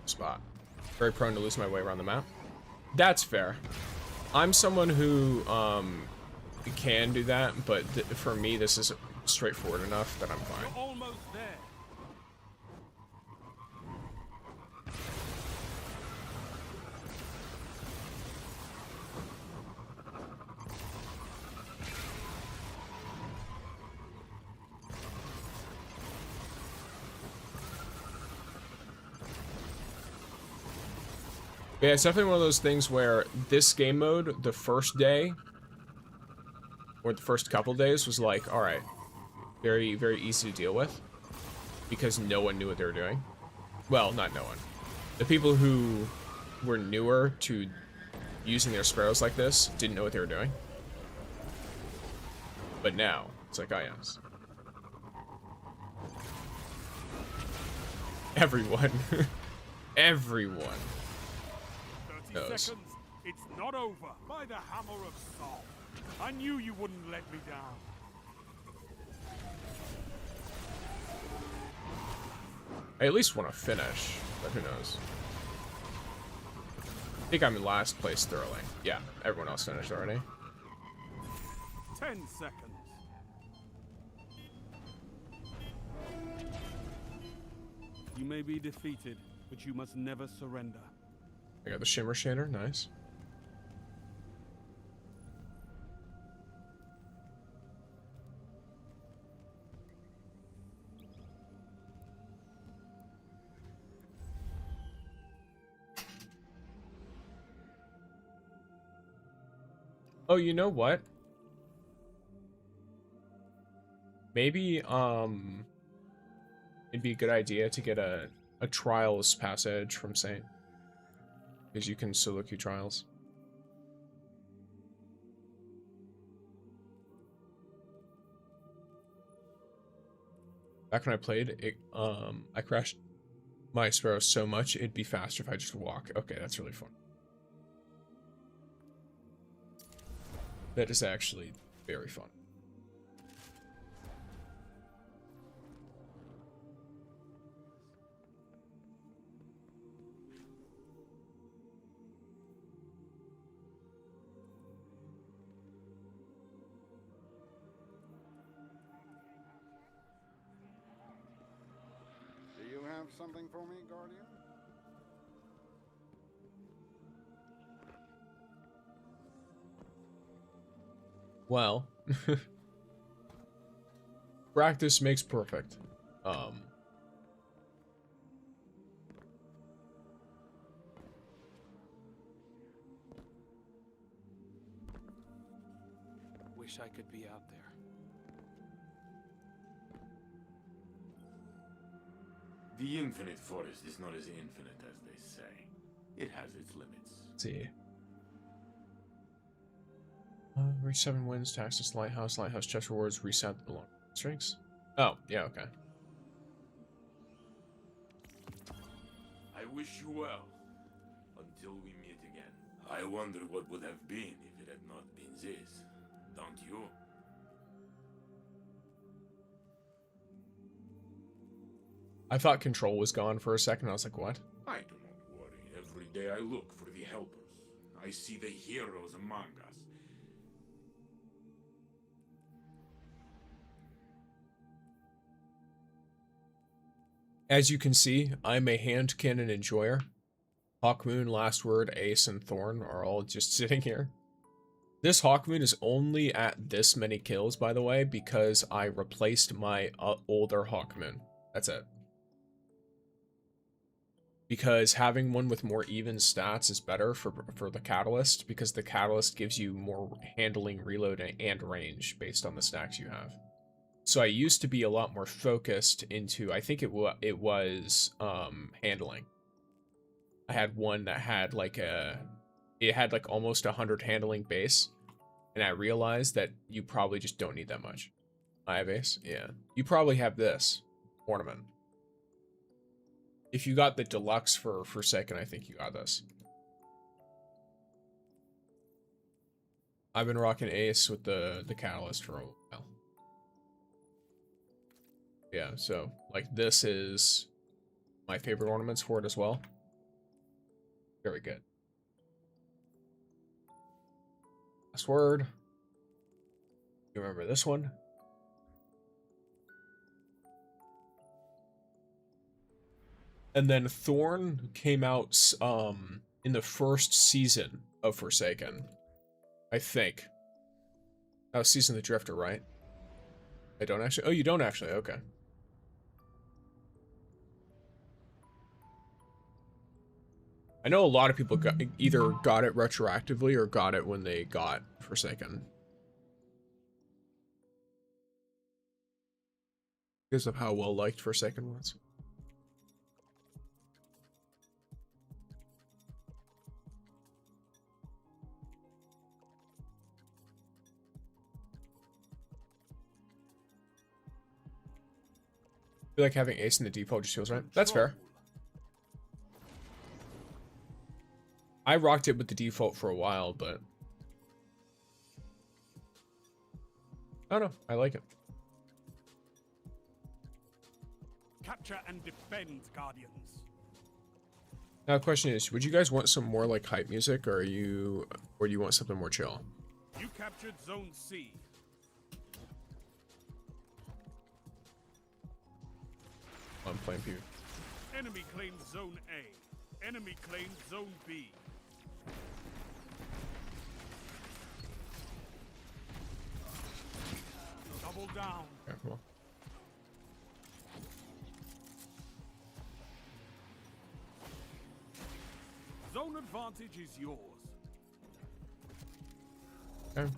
spot. Very prone to lose my way around the map. That's fair. I'm someone who can do that, but for me this is straightforward enough that I'm fine. You're almost there. Yeah, it's definitely one of those things where this game mode, the first day, or the first couple days, was like, alright, very, very easy to deal with, because no one knew what they were doing. Well, not no one. The people who were newer to using their sparrows like this didn't know what they were doing. But now, it's like, oh yes. Everyone. Everyone. 30 seconds. It's not over. By the hammer of Sol. I knew you wouldn't let me down. I at least want to finish, but who knows. I think I'm in last place thoroughly. Yeah, everyone else finished already. 10 seconds. You may be defeated, but you must never surrender. I got the shimmer shader, nice. Oh, you know what? Maybe, it'd be a good idea to get a trials passage from Saint. Because you can solo queue trials. Back when I played, I crashed my sparrow so much, it'd be faster if I just walk. Okay, that's really fun. That is actually very fun. Do you have something for me, Guardian? Well, practice makes perfect. Wish I could be out there. The infinite forest is not as infinite as they say. It has its limits. Let's see. Reach 7 wins, taxes, lighthouse, lighthouse chest rewards, reset the belong strings. Oh, yeah, okay. I wish you well. Until we meet again. I wonder what would have been if it had not been this. Don't you? I thought control was gone for a second. I was like, what? I do not worry. Every day I look for the helpers. I see the heroes among us. As you can see, I'm a hand cannon enjoyer. Hawkmoon, Last Word, Ace, and Thorn are all just sitting here. This Hawkmoon is only at this many kills, by the way, because I replaced my older Hawkmoon. That's it. Because having one with more even stats is better for the Catalyst, because the Catalyst gives you more handling, reload, and range based on the stacks you have. So I used to be a lot more focused into, I think it was handling. I had one that had like it had like almost 100 handling base, and I realized that you probably just don't need that much. I have Ace, yeah. You probably have this ornament. If you got the deluxe for Forsaken, I think you got this. I've been rocking Ace with the Catalyst for a while. Yeah, so like this is my favorite ornaments for it as well. Very good. Last Word. You remember this one? And then Thorn came out in the first season of Forsaken. I think. That was Season of the Drifter, right? I don't actually. Oh, you don't actually. Okay. I know a lot of people either got it retroactively or got it when they got Forsaken. Because of how well liked Forsaken was. I feel like having Ace in the default just feels right. That's fair. I rocked it with the default for a while, but I don't know. I like it. Capture and defend, Guardians. Now the question is, would you guys want some more like hype music, or do you want something more chill? You captured Zone C. I'm playing PvP. Enemy claimed Zone A. Enemy claimed Zone B. Double down. Okay, well. Zone advantage is yours. Okay.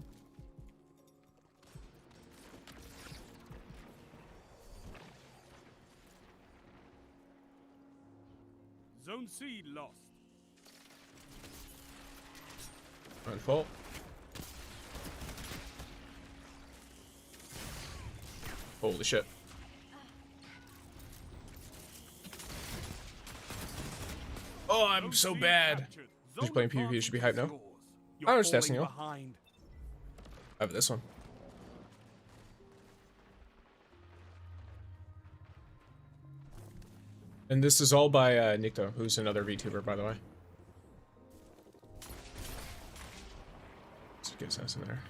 Zone C lost. Unfold. Holy shit. Oh, I'm so bad. Just playing PvP, you should be hyped now. I understand, Senor. I have this one. And this is all by Nikto, who's another VTuber, by the way. Let's get us in there.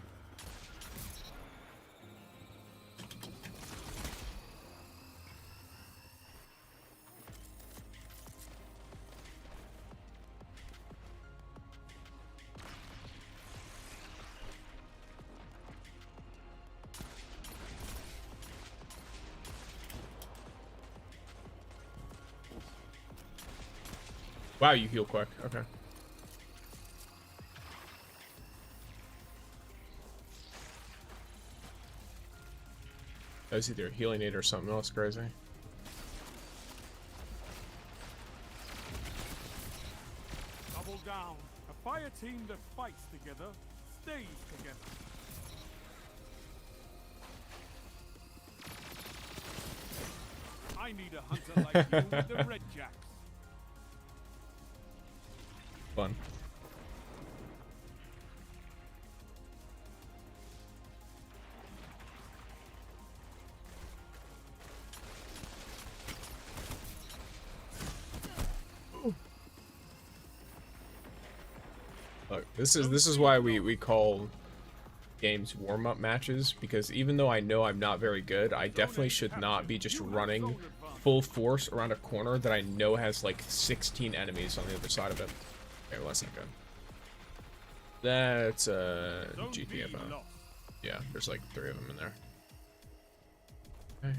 Wow, you heal quick. Okay. That was either a healing aid or something else crazy. team that fights together stays together. I need a hunter like you with the red jacks. Fun. Look, this is why we call games warm-up matches, because even though I know I'm not very good, I definitely should not be just running full force around a corner that I know has like 16 enemies on the other side of it. Okay, well, that's not good. That's GTFO. Yeah, there's like 3 of them in there. Okay.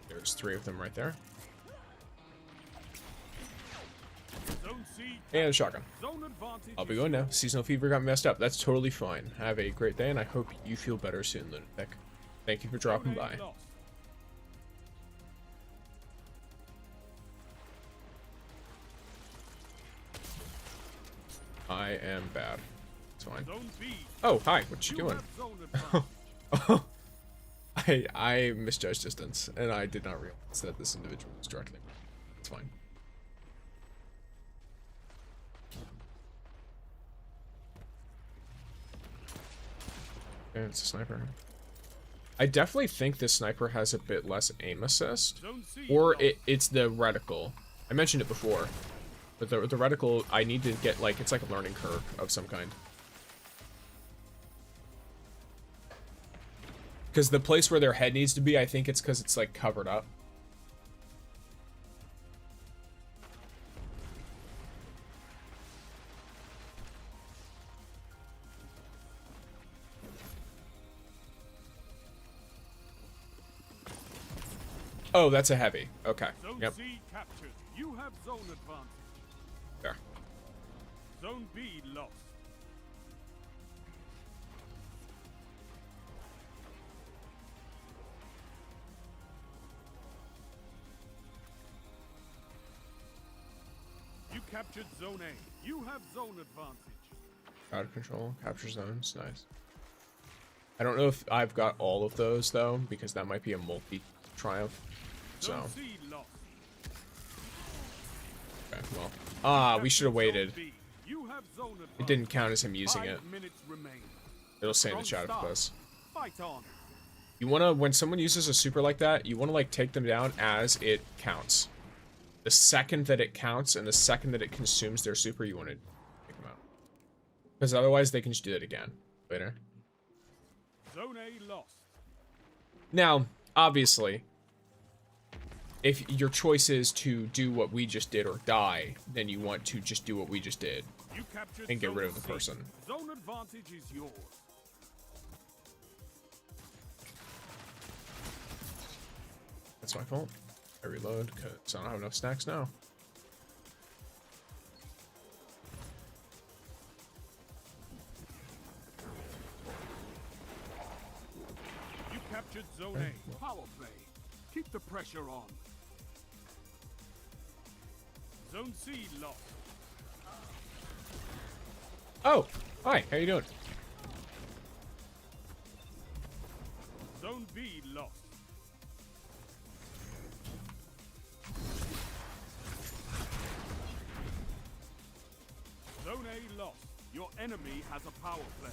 There's 3 of them right there. And a shotgun. I'll be going now. Seasonal fever got messed up. That's totally fine. Have a great day, and I hope you feel better soon, Lunatic. Thank you for dropping by. I am bad. It's fine. Oh, hi. What you doing? I misjudged distance, and I did not realize that this individual was directly. It's fine. Okay, it's a sniper. I definitely think this sniper has a bit less aim assist, or it's the reticle. I mentioned it before, but the reticle, I need to get, like, it's like a learning curve of some kind. Because the place where their head needs to be, I think it's because it's, like, covered up. Oh, that's a heavy. Okay. Zone Yep. C captured. You have zone advantage. There. Zone B lost. You captured zone A. You have zone advantage. Crowd control, capture zones, nice. I don't know if I've got all of those though, because that might be a multi-triumph. So. Zone C lost. Okay, well. We should have waited. You have zone advantage. It didn't count as him using it. 5 minutes remain. It'll say in the chat if it does. Fight on. You wanna, when someone uses a super like that, you wanna like take them down as it counts. The second that it counts and the second that it consumes their super, you wanna take them out. Because otherwise they can just do it again later. Zone A lost. Now, obviously, if your choice is to do what we just did or die, then you want to just do what we just did and get rid of the person. Zone advantage is yours. That's my fault. I reload because I don't have enough snacks now. You captured zone A. Power play. Keep the pressure on. Zone C lost. Oh, hi. How you doing? Zone B lost. Zone A lost. Your enemy has a power play.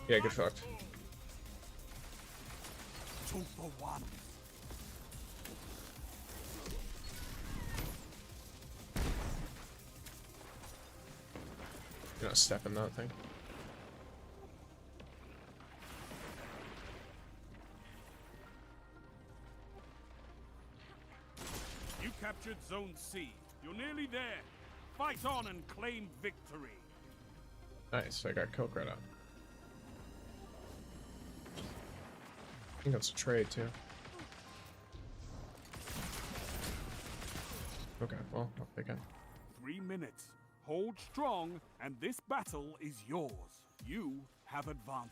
Yeah, get fucked. 2 for 1. You're not stepping that thing. You captured Zone C. You're nearly there. Fight on and claim victory. Nice, I got coke right out. I think that's a trade too. Okay, well, I'll take it. 3 minutes. Hold strong, and this battle is yours. You have advantage.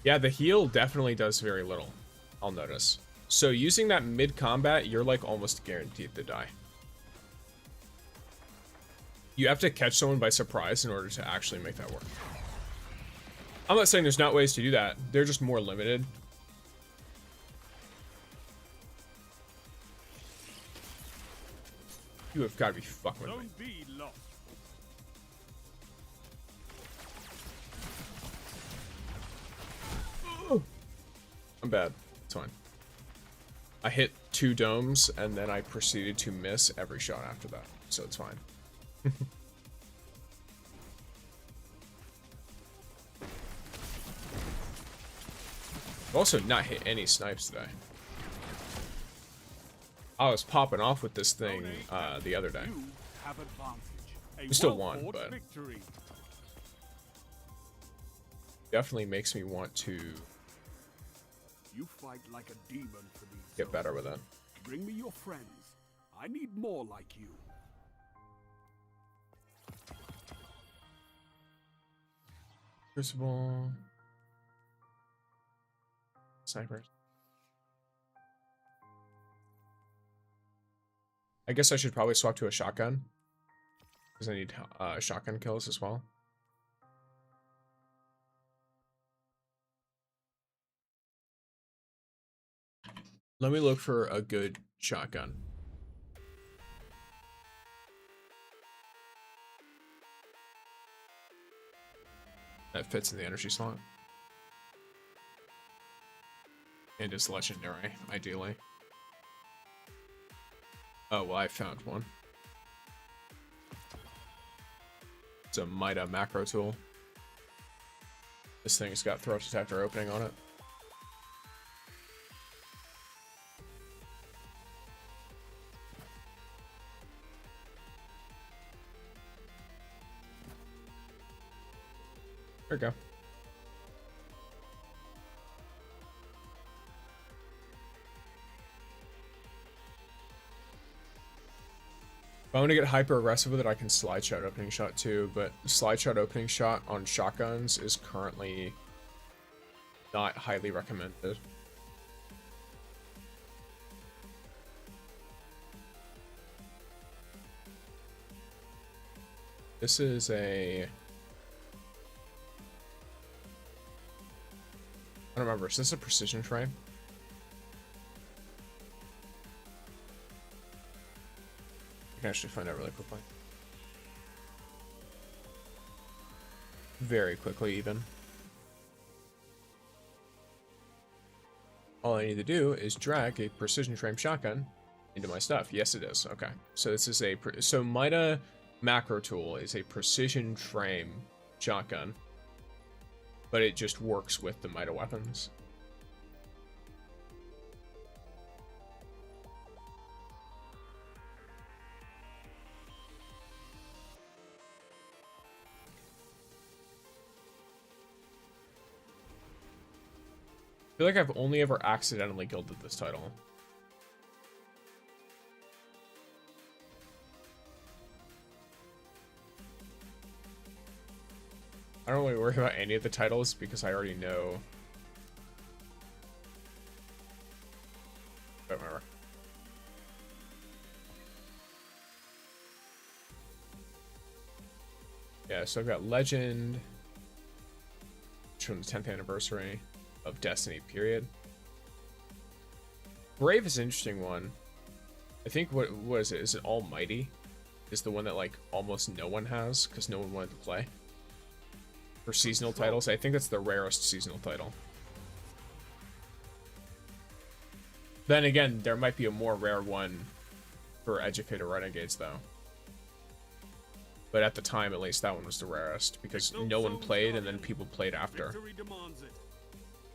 Yeah, the heal definitely does very little, I'll notice. So using that mid-combat, you're like almost guaranteed to die. You have to catch someone by surprise in order to actually make that work. I'm not saying there's not ways to do that. They're just more limited. You have got to be fucking with me. Don't be lost. I'm bad. It's fine. I hit 2 domes, and then I proceeded to miss every shot after that. So it's fine. I've also not hit any snipes today. I was popping off with this thing the other day. You have advantage. We still won, but victory. definitely makes me want to You fight like a demon for these get better with it. Bring me your friends. I need more like you. Crucible. Snipers. I guess I should probably swap to a shotgun. Because I need shotgun kills as well. Let me look for a good shotgun. That fits in the energy slot. And is legendary, ideally. Oh, well, I found one. It's a Mida macro tool. This thing's got throat detector opening on it. There we go. If I want to get hyper aggressive with it, I can slide shot opening shot too, but slide shot opening shot on shotguns is currently not highly recommended. This is a... I don't remember, is this a precision frame? I can actually find out really quickly. Very quickly, even. All I need to do is drag a precision frame shotgun into my stuff. Yes, it is. Okay. So this is a... So Mida macro tool is a precision frame shotgun. But it just works with the Mida weapons. I feel like I've only ever accidentally gilded this title. I don't really worry about any of the titles because I already know. Don't remember. Yeah, so I've got Legend from the 10th anniversary of Destiny, period. Brave is an interesting one. I think, what is it? Is it Almighty? Is the one that, like, almost no one has because no one wanted to play? For seasonal titles, I think that's the rarest seasonal title. Then again, there might be a more rare one for Educator Renegades, though. But at the time, at least, that one was the rarest because no one played and then people played after.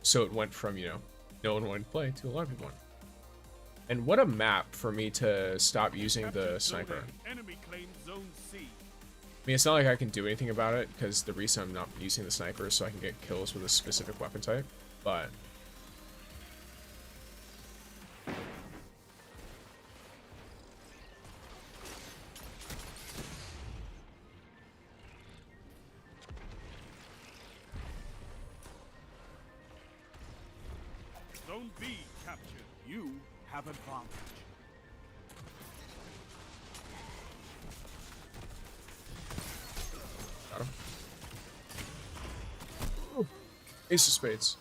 So it went from, you know, no one wanted to play to a lot of people. And what a map for me to stop using the sniper. I mean, it's not like I can do anything about it, because the reason I'm not using the sniper is so I can get kills with a specific weapon type, but... Zone B captured. You have advantage. Got him. Ooh. Ace of spades.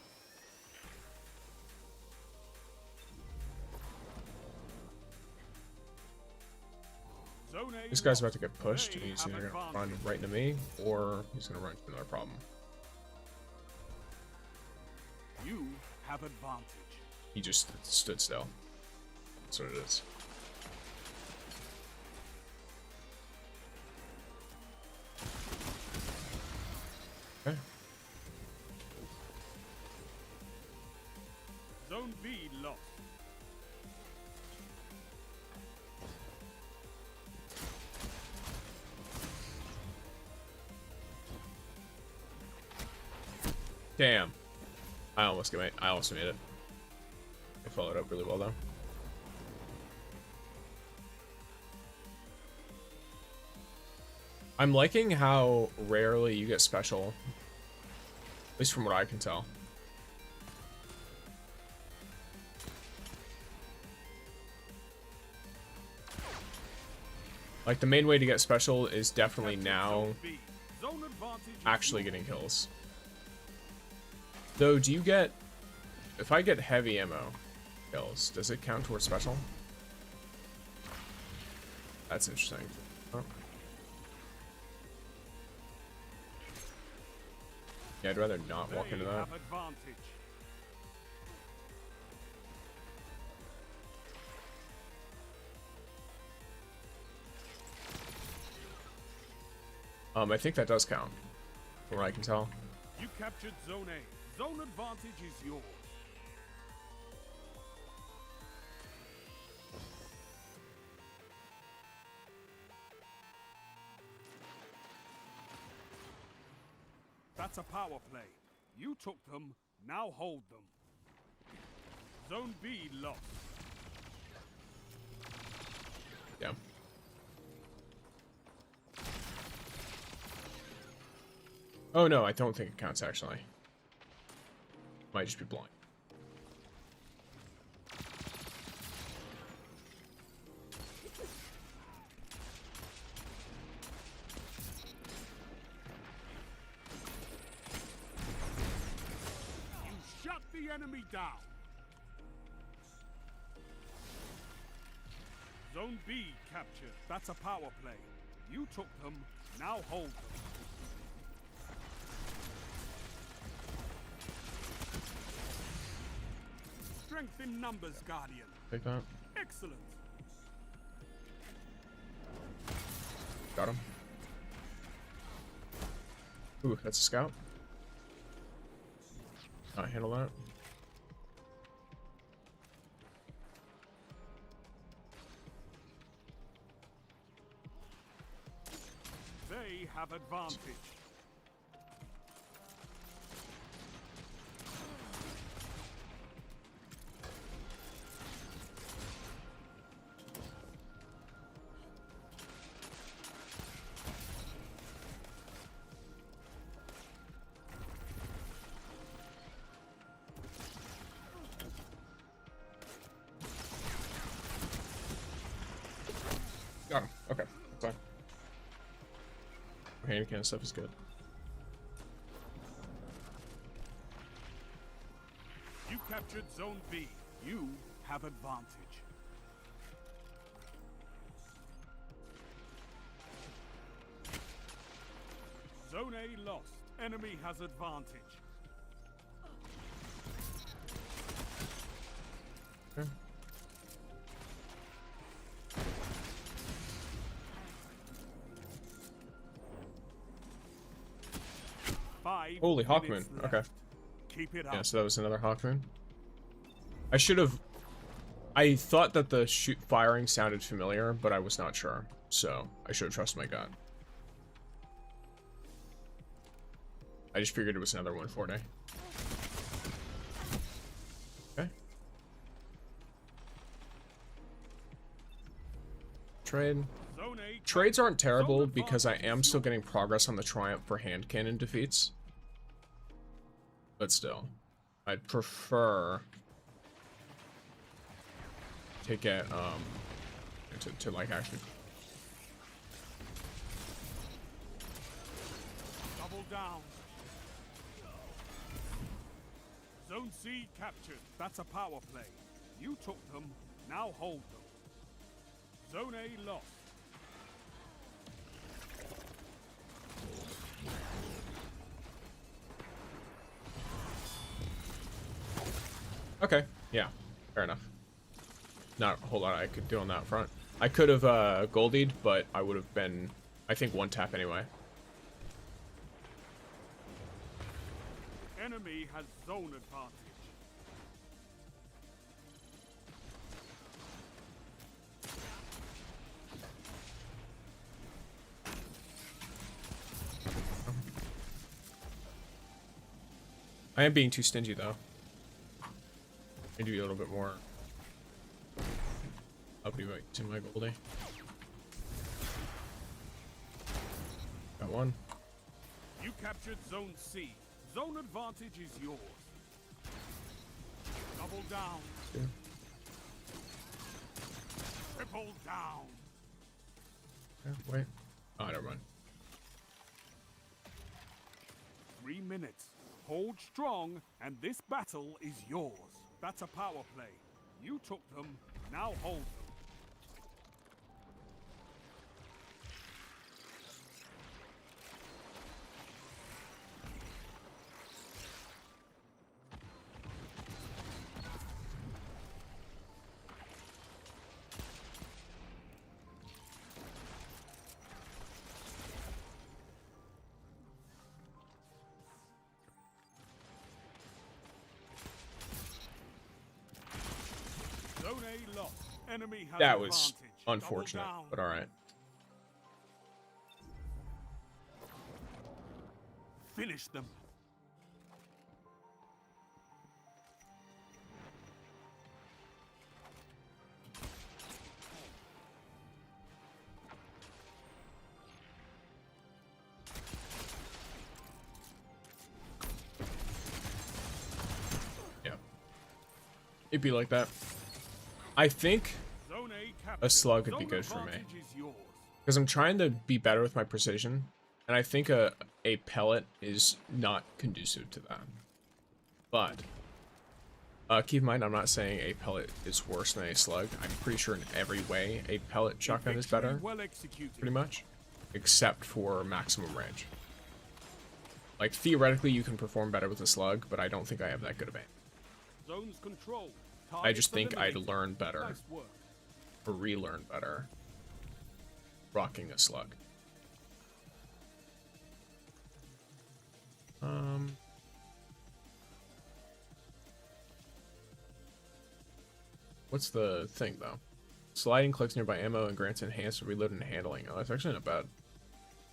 Zone A This guy's lost. about to get pushed, and They he's have either gonna advantage. run right into me, or he's gonna run into another problem. You have advantage. He just stood still. That's what it is. Okay. Zone B lost. Damn. I almost made it. I followed up really well though. I'm liking how rarely you get special. At least from what I can tell. Like, the main way to get special is definitely now Zone B. Zone advantage is actually yours. getting kills. Though, do you get... If I get heavy ammo kills, does it count towards special? That's interesting. Oh. Yeah, I'd rather not walk into They that. have advantage. I think that does count, from what I can tell. You captured Zone A. Zone advantage is yours. That's a power play. You took them, now hold them. Zone B lost. Yeah. Oh no, I don't think it counts actually. Might just be blind. You shut the enemy down. Zone B captured. That's a power play. You took them, now hold them. Strength in numbers, Guardian. Take that. Excellent. Got him. Ooh, that's a scout. Not handle that. They have advantage. Got him. Okay, that's fine. Hand cannon stuff is good. You captured Zone B. You have advantage. Zone A lost. Enemy has advantage. Okay. Five Holy Hawk minutes Moon. left. Okay. Keep it up. Yeah, so that was another Hawk Moon. I should have... I thought that the firing sounded familiar, but I was not sure. So, I should have trusted my gut. I just figured it was another 140. Okay. Trade. Zone A Trades aren't terrible Zone because I advantage am is still yours. getting progress on the Triumph for hand cannon defeats. But still, I'd prefer to get to like actually. Double down. Zone C captured. That's a power play. You took them, now hold them. Zone A lost. Okay, yeah, fair enough. Not a whole lot I could do on that front. I could have goldied, but I would have been, I think, one tap anyway. Enemy has zone advantage. I am being too stingy though. Need to be a little bit more uppity to my goldie. Got one. You captured Zone C. Zone advantage is yours. Double down. Two. Triple down. Yeah, wait. Oh, never mind. 3 minutes. Hold strong, and this battle is yours. That's a power play. You took them, now hold them. Zone A lost. Enemy has That was advantage. unfortunate, Double down. but all right. Finish them. Yeah. It'd be like that. I think Zone A captured. a slug would be Zone good for me. advantage is yours. Because I'm trying to be better with my precision, and I think a pellet is not conducive to that. But keep in mind, I'm not saying a pellet is worse than a slug. I'm pretty sure in every way a pellet shotgun is better, Well executed. pretty much, except for maximum range. Like theoretically, you can perform better with a slug, but I don't think I have that good of aim. Zones controlled. I just Targets think I'd eliminated. learn better, Nice work. or relearn better, rocking a slug. What's the thing though? Sliding clicks nearby ammo and grants enhanced reload and handling. Oh, that's actually not bad.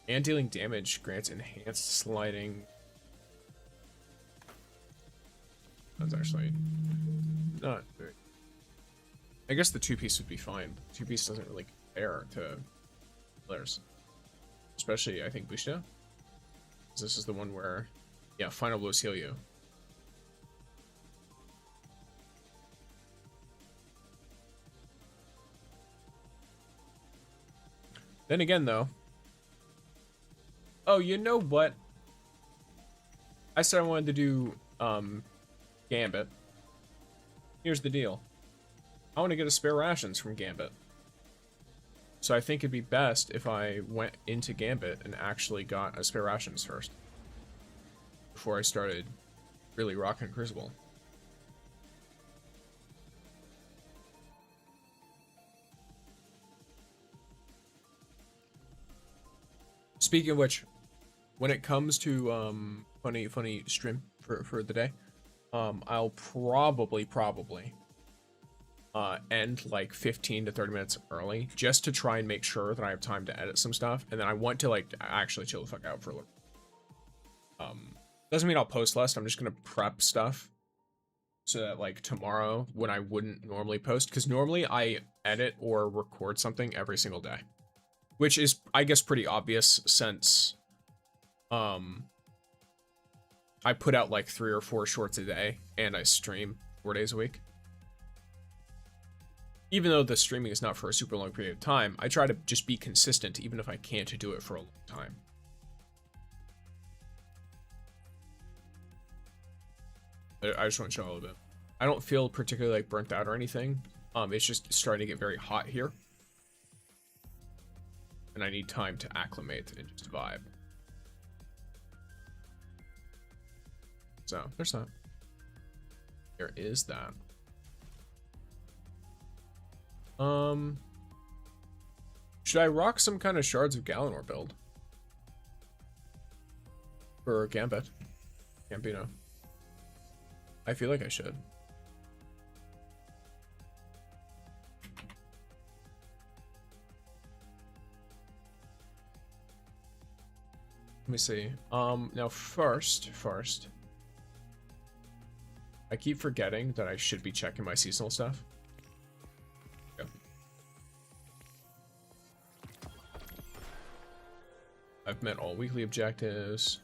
And dealing damage grants enhanced sliding. That's actually not very. I guess the two-piece would be fine. Two-piece doesn't really compare to players. Especially, I think, Bushida. This is the one where, yeah, final blows heal you. Then again, though. Oh, you know what? I said I wanted to do, Gambit. Here's the deal. I want to get a spare rations from Gambit. So I think it'd be best if I went into Gambit and actually got a spare rations first. Before I started really rocking Crucible. Speaking of which, when it comes to funny stream for the day, I'll probably end like 15 to 30 minutes early just to try and make sure that I have time to edit some stuff, and then I want to like actually chill the fuck out for a little. Doesn't mean I'll post less. I'm just gonna prep stuff so that like tomorrow when I wouldn't normally post, because normally I edit or record something every single day, which is I guess pretty obvious since I put out like 3 or 4 shorts a day and I stream 4 days a week. even though the streaming is not for a super long period of time, I try to just be consistent, even if I can't do it for a long time. I just want to show a little bit. I don't feel particularly like burnt out or anything. It's just starting to get very hot here. And I need time to acclimate and just vibe. So, there's that. There is that. Should I rock some kind of Shards of Galanor build? For Gambit? Gambino. I feel like I should. Let me see. Now first, I keep forgetting that I should be checking my seasonal stuff. Okay. I've met all weekly objectives.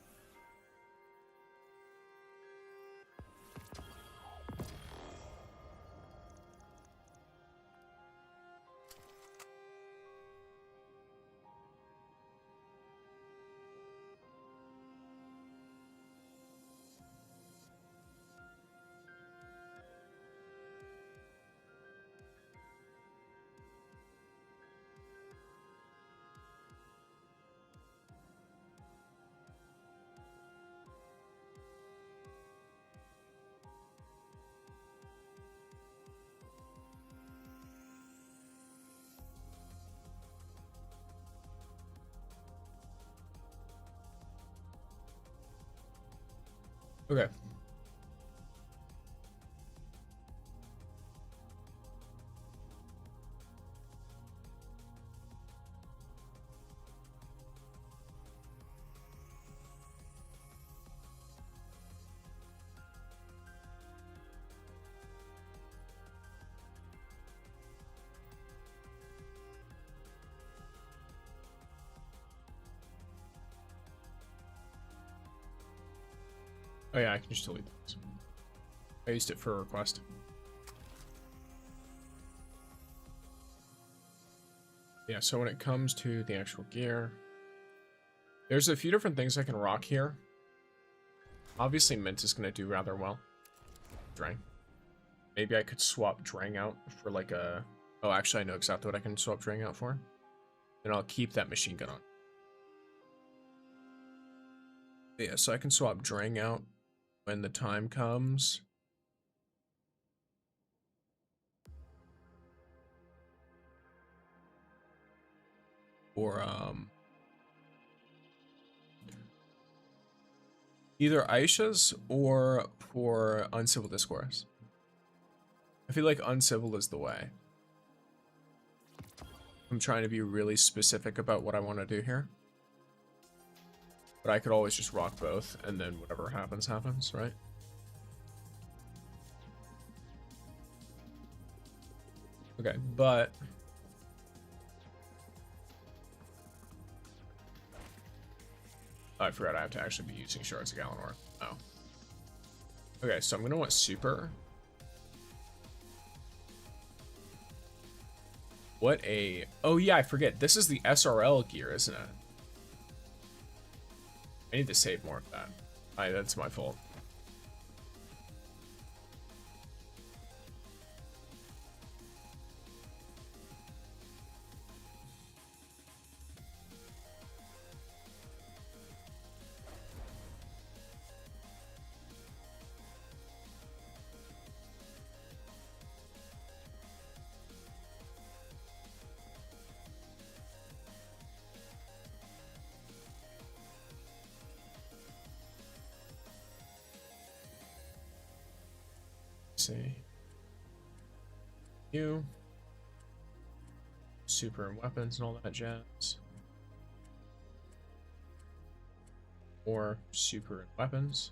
Okay. Oh yeah, I can just delete this. I used it for a request. Yeah, so when it comes to the actual gear, there's a few different things I can rock here. Obviously, Mint is going to do rather well. Drang. Maybe I could swap Drang out for like a... Oh, actually, I know exactly what I can swap Drang out for. And I'll keep that machine gun on. Yeah, so I can swap Drang out when the time comes. Or, either Aisha's or for Uncivil Discourse. I feel like Uncivil is the way. I'm trying to be really specific about what I want to do here. But I could always just rock both, and then whatever happens, happens, right? Okay, but... Oh, I forgot I have to actually be using Shards of Galanor. Oh. Okay, so I'm going to want Super. What a... Oh yeah, I forget. This is the SRL gear, isn't it? I need to save more of that. That's my fault. See. You. Super and weapons and all that jazz. Or super and weapons.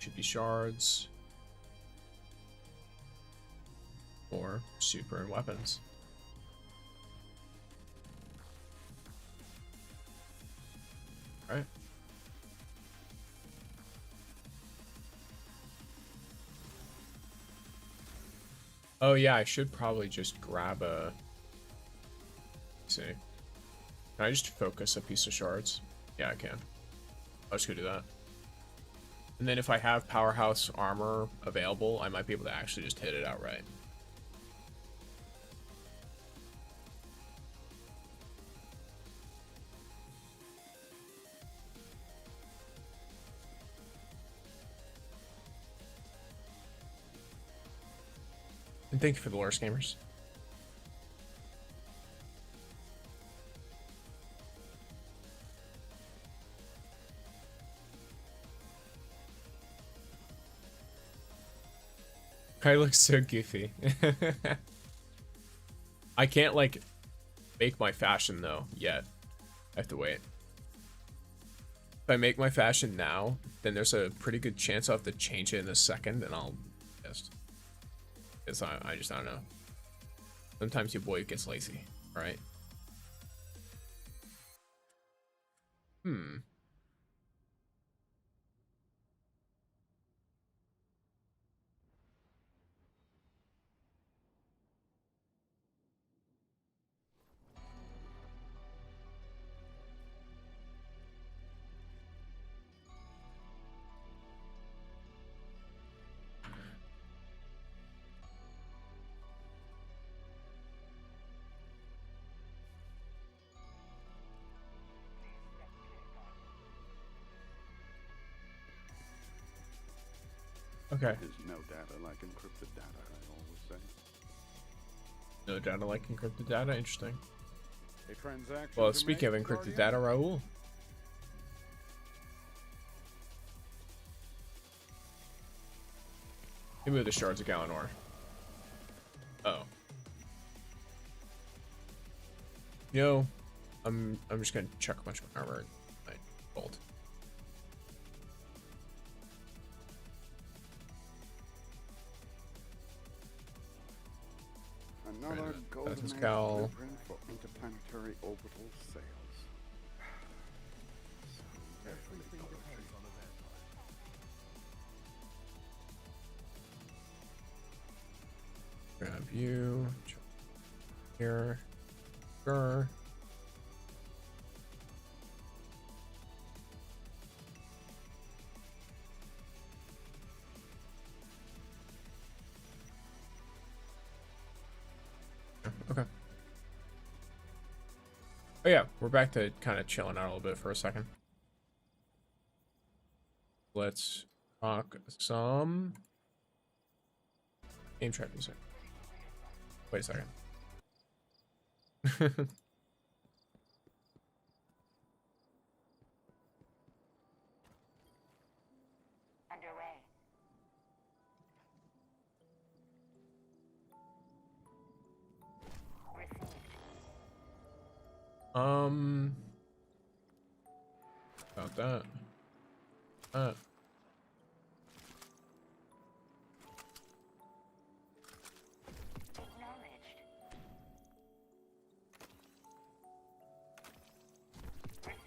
Should be shards. Or super and weapons. Alright. Oh yeah, I should probably just grab a... Let's see. Can I just focus a piece of shards? Yeah, I can. I'll just go do that. And then if I have powerhouse armor available, I might be able to actually just hit it outright. And thank you for the lore, gamers. I look so goofy. I can't, like, make my fashion, though, yet. I have to wait. If I make my fashion now, then there's a pretty good chance I'll have to change it in a second, and I'll just... Because I just, I don't know. Sometimes your boy gets lazy, right? Okay. There's no data like encrypted data, I always say. No data like encrypted data? Interesting. A transaction Well, to speaking of make, encrypted Guardian? data, Raul. Give me the shards of Galanor. Oh. You know, I'm just gonna chuck a bunch of armor in my bolt. Another Right, golden that's age Cal. blueprint for interplanetary orbital sails. So carefully published. Grab you. Here. Sure. Okay. Oh yeah, we're back to kind of chilling out a little bit for a second. Let's talk some game track music. Wait a second. Underway. Received. About that. Acknowledged. Received.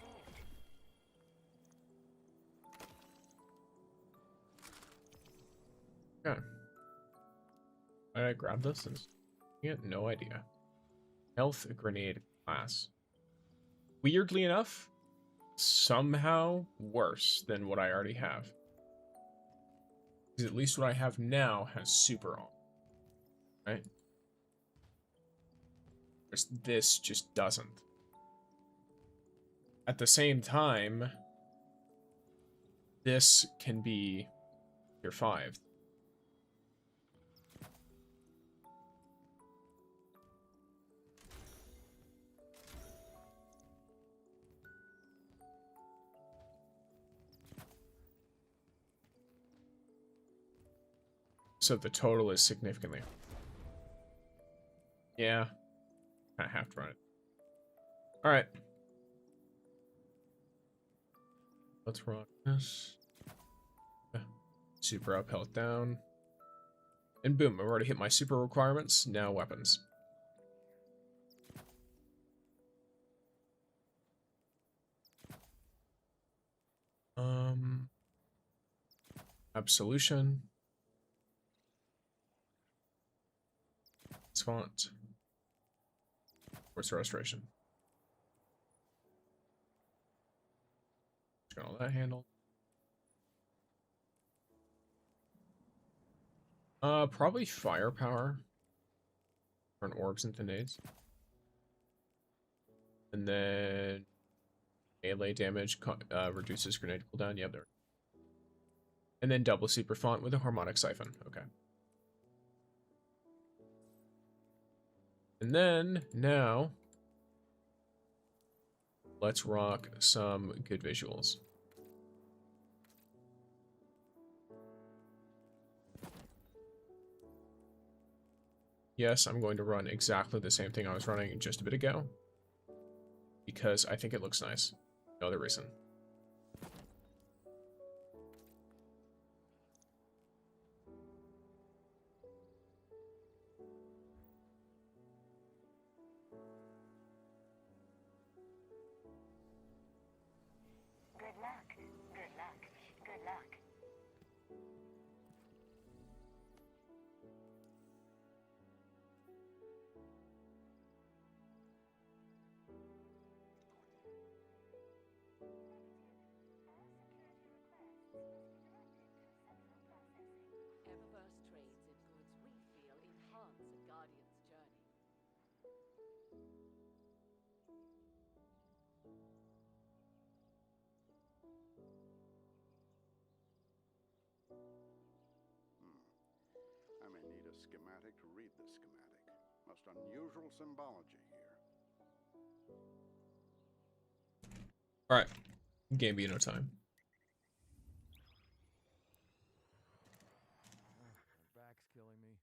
Okay. Why did I grab this? I have no idea. Health grenade class. Weirdly enough, somehow worse than what I already have. Because at least what I have now has super on. Right? Whereas this just doesn't. At the same time, this can be tier 5. So the total is significantly. Yeah. I have to run it. Alright. Let's run this. Super up, health down. And boom, I've already hit my super requirements. Now weapons. Absolution. Font. Where's the restoration? Got all that handled. Probably firepower. Turn orbs into nades. And then melee damage reduces grenade cooldown. Yeah, there. And then double super font with a harmonic siphon. Okay. And then, now, let's rock some good visuals. Yes, I'm going to run exactly the same thing I was running just a bit ago, because I think it looks nice. No other reason. Good luck. Good luck. Good luck. Eververse trades in goods we feel enhance a Guardian's journey. I may need a schematic to read the schematic. Most unusual symbology here. Alright. Gambino time. My back's killing me.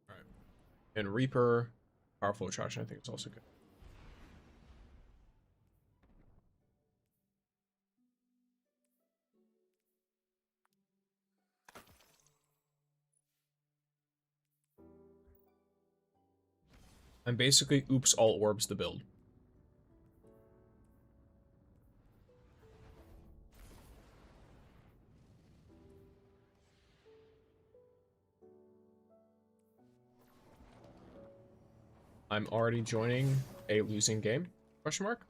Alright. And Reaper, powerful attraction, I think it's also good. I'm basically oops all orbs the build. I'm already joining a losing game? Question mark?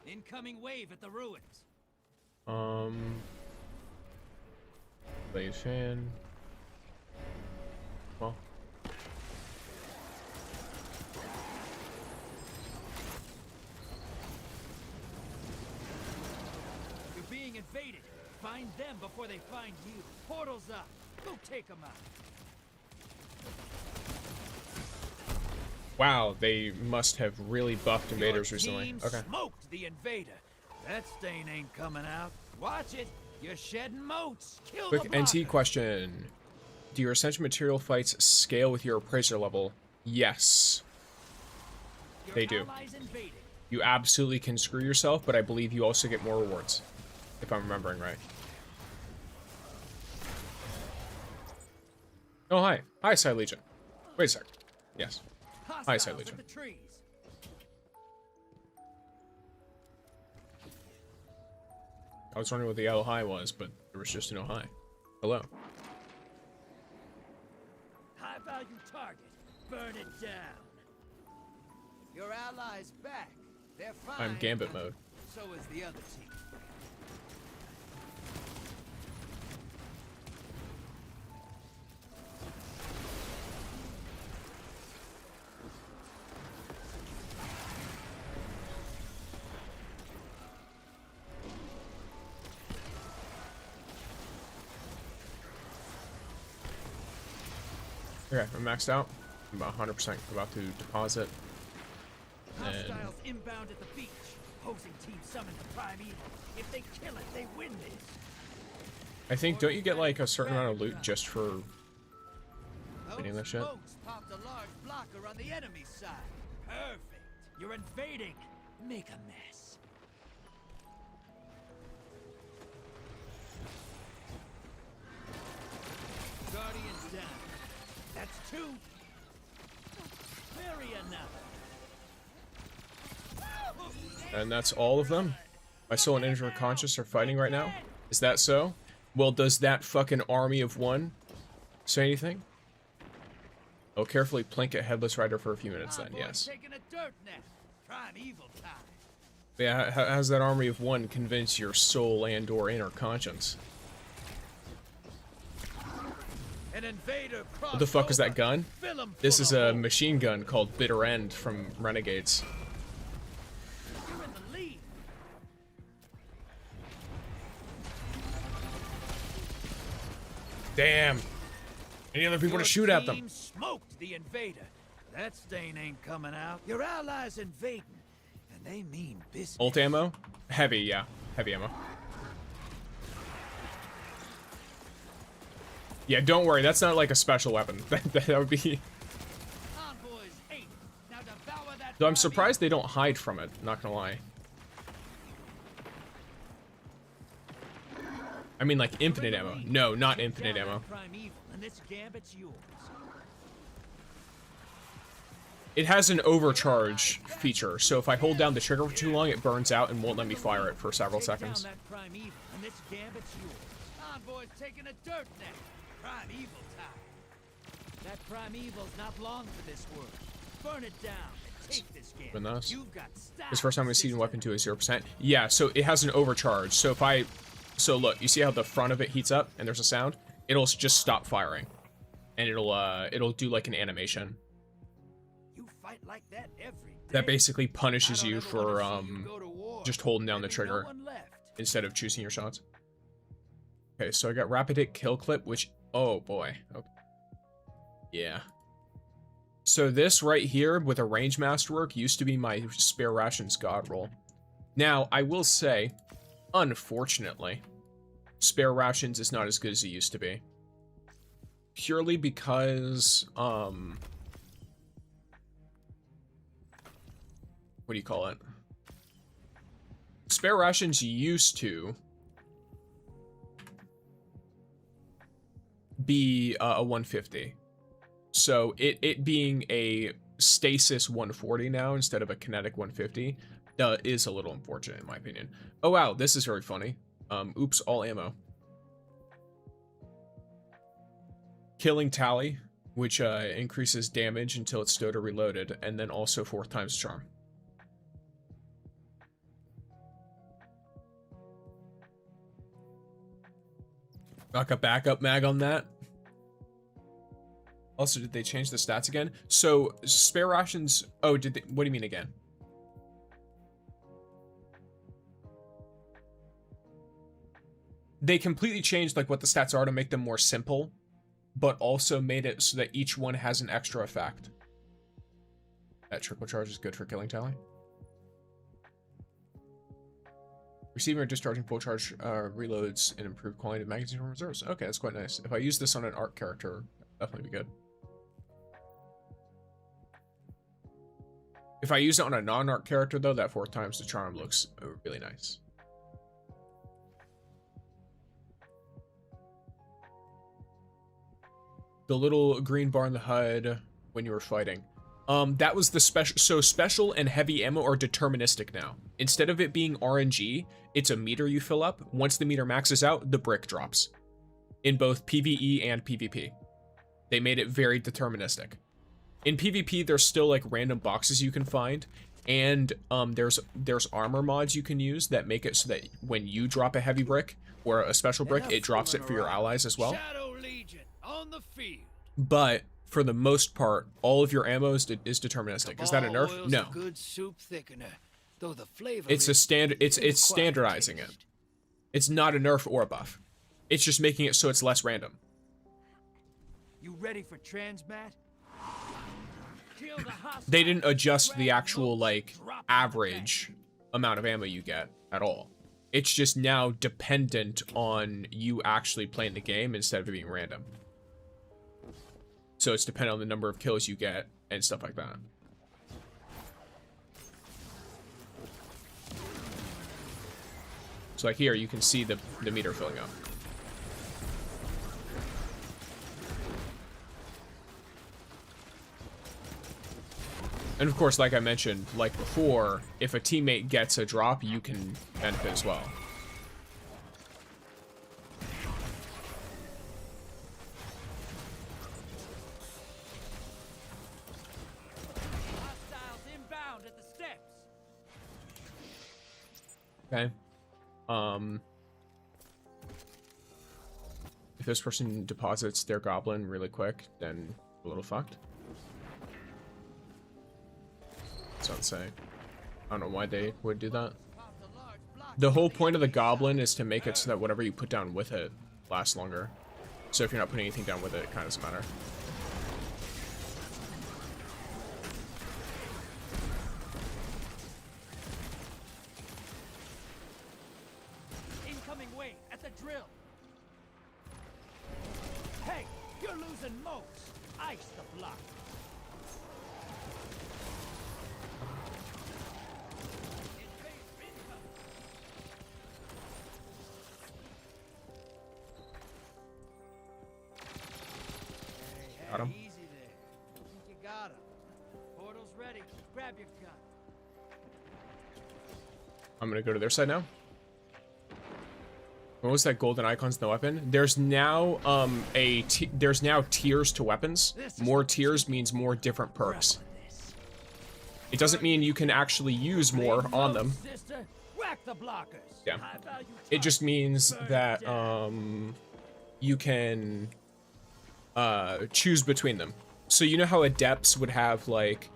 Incoming wave at the ruins. Blade fan. Well. You're being invaded. Find them before they find you. Portal's up. Go take them out. Wow, they must have really buffed invaders recently. Okay. Smoked the invader. That stain ain't coming out. Watch it. You're shedding moats. Kill Quick the NT question. Do your essential material fights scale with your appraiser level? Yes. They do. You absolutely can screw yourself, but I believe you also get more rewards. If I'm remembering right. Oh, hi. Hi, Side Legion. Wait a sec. Yes. Hi, Side Legion. I was wondering what the oh hi was, but there was just an oh hi. Hello. High value target. Burn it down. Your allies back. They're fine. I'm Gambit mode. So is the other team. Okay, I'm maxed out. I'm about 100% about to deposit. Hostiles inbound at the beach. Opposing team summon the prime evil. If they kill it, they win this. I think, don't you get like a certain amount of loot just for reading that shit. Smokes popped a large blocker on the enemy side. Perfect. You're invading. Make a mess. Guardians down. That's 2. Very enough. And that's all of them. My soul and energy conscious are fighting right now. Is that so? Well, does that fucking army of one say anything? Oh, carefully plink a headless rider for a few minutes then, yes. Yeah, how does that army of one convince your soul and or inner conscience? What the fuck is that gun? This is a machine gun called Bitter End from Renegades. Damn. Any other people to shoot at them? Smoked the invader. That stain ain't coming out. Your allies invading, and they mean business. Ult ammo? Heavy, yeah. Heavy ammo. Yeah, don't worry. That's not like a special weapon. that would be... So I'm surprised they don't hide from it, not gonna lie. I mean, like, infinite ammo. No, not infinite ammo. It has an overcharge feature, so if I hold down the trigger for too long, it burns out and won't let me fire it for several seconds. That primeval's not long for this world. Burn it down. Take this game. This first time we've seen weapon 2 is 0%. Yeah, so it has an overcharge. So if I... So look, you see how the front of it heats up and there's a sound? It'll just stop firing. And it'll do like an animation. You fight like that every day. That basically punishes you for just holding down the trigger instead of choosing your shots. Okay, so I got rapid hit kill clip, which, oh boy. Okay. Yeah. So this right here with a range masterwork used to be my spare rations god roll. Now, I will say, unfortunately, spare rations is not as good as it used to be. Purely because, what do you call it? Spare rations used to be a 150. So it being a stasis 140 now instead of a kinetic 150 is a little unfortunate in my opinion. Oh wow, this is very funny. Oops, all ammo. Killing tally, which increases damage until it's stowed or reloaded, and then also 4 times charm. Got a backup mag on that. Also, did they change the stats again? So, spare rations... Oh, did they... What do you mean again? They completely changed, like, what the stats are to make them more simple, but also made it so that each one has an extra effect. That triple charge is good for killing tally. Receiving or discharging full charge reloads and improved quality of magazine from reserves. Okay, that's quite nice. If I use this on an arc character, definitely be good. If I use it on a non-arc character, though, that 4 times the charm looks really nice. The little green bar in the HUD when you were fighting. That was the special. So special and heavy ammo are deterministic now. Instead of it being RNG, it's a meter you fill up. Once the meter maxes out, the brick drops. In both PvE and PvP. They made it very deterministic. In PvP, there's still like random boxes you can find, and there's armor mods you can use that make it so that when you drop a heavy brick or a special brick, it drops it for your allies as well. Shadow Legion on the field. But for the most part, all of your ammo is deterministic. Is that a nerf? No. Good soup thickener, though the flavor it's a standard. It's standardizing it. It's not a nerf or a buff. It's just making it so it's less random. You ready for transmat? They didn't adjust the actual like average amount of ammo you get at all. It's just now dependent on you actually playing the game instead of it being random. So it's dependent on the number of kills you get and stuff like that. So like here, you can see the meter filling up. And of course, like I mentioned, like before, if a teammate gets a drop, you can benefit as well. Hostiles inbound at the steps. Okay. If this person deposits their goblin really quick, then a little fucked. That's what I'm saying. I don't know why they would do that. The whole point of the goblin is to make it so that whatever you put down with it lasts longer. So if you're not putting anything down with it, it kind of doesn't matter. Incoming wave at the drill. Hey, you're losing motes. Ice the block. Got him. Easy there. I think you got him. Portal's ready. Grab your gun. I'm gonna go to their side now. What was that golden icons in the weapon? There's now there's now tiers to weapons. More tiers means more different perks. It doesn't mean you can actually use more on them. Yeah. It just means that you can choose between them. So you know how adepts would have like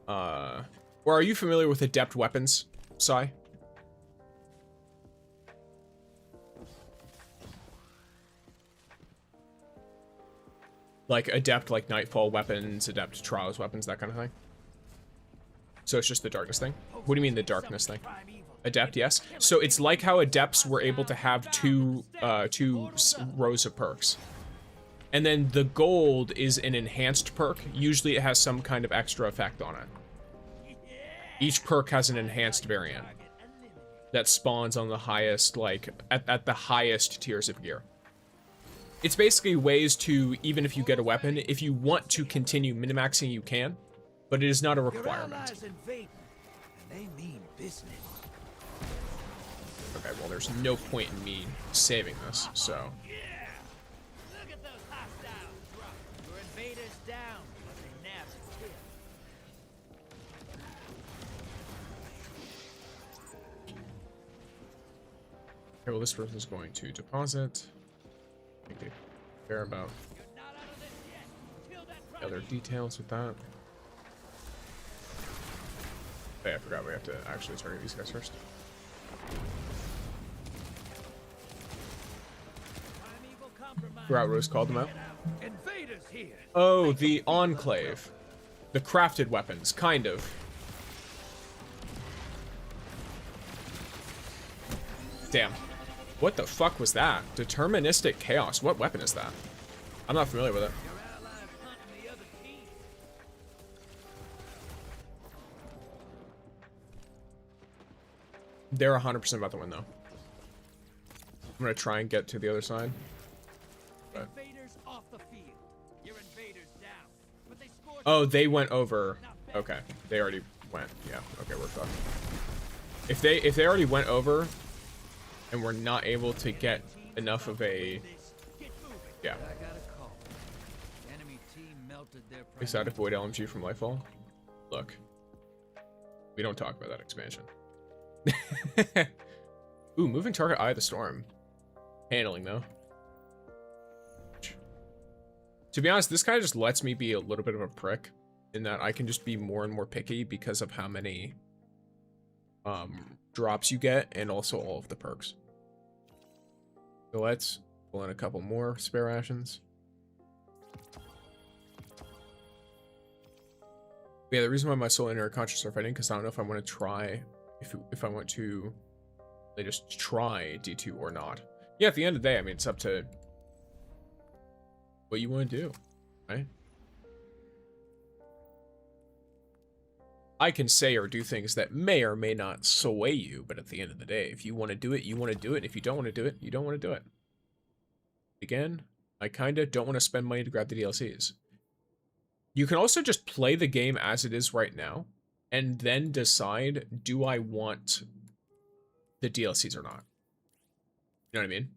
or are you familiar with adept weapons, Sai? Like adept, like Nightfall weapons, adept Trials weapons, that kind of thing. So it's just the darkness thing? What do you mean the darkness thing? Adept, yes. So it's like how adepts were able to have two rows of perks. And then the gold is an enhanced perk. Usually it has some kind of extra effect on it. Each perk has an enhanced variant that spawns on the highest, like, at the highest tiers of gear. It's basically ways to, even if you get a weapon, if you want to continue min-maxing, you can, but it is not a requirement. Okay, well, there's no point in me saving this, so. Look at those hostiles drop. Your invaders down, but they never kill. Okay, well, this person's going to deposit. I think they care about other details with that. Hey, I forgot we have to actually target these guys first. Forgot Rose called them out. Oh, the Enclave. The crafted weapons, kind of. Damn. What the fuck was that? Deterministic Chaos. What weapon is that? I'm not familiar with it. They're 100% about to win, though. I'm gonna try and get to the other side. But... Oh, they went over. Okay, they already went. Yeah. Okay, we're fucked. If they already went over, and we're not able to get enough of a, yeah. Excited Void LMG from Lightfall. Look, we don't talk about that expansion. Ooh, moving target Eye of the Storm. Handling though. To be honest, this kind of just lets me be a little bit of a prick in that I can just be more and more picky because of how many drops you get and also all of the perks. So let's pull in a couple more spare rations. Yeah, the reason why my soul and inner conscious are fighting because I don't know if I want to try if I want to they just try D2 or not. Yeah, at the end of the day, I mean, it's up to what you want to do. right? I can say or do things that may or may not sway you, but at the end of the day, if you want to do it, you want to do it. If you don't want to do it, you don't want to do it. Again, I kind of don't want to spend money to grab the DLCs. You can also just play the game as it is right now, and then decide, do I want the DLCs or not? You know what I mean?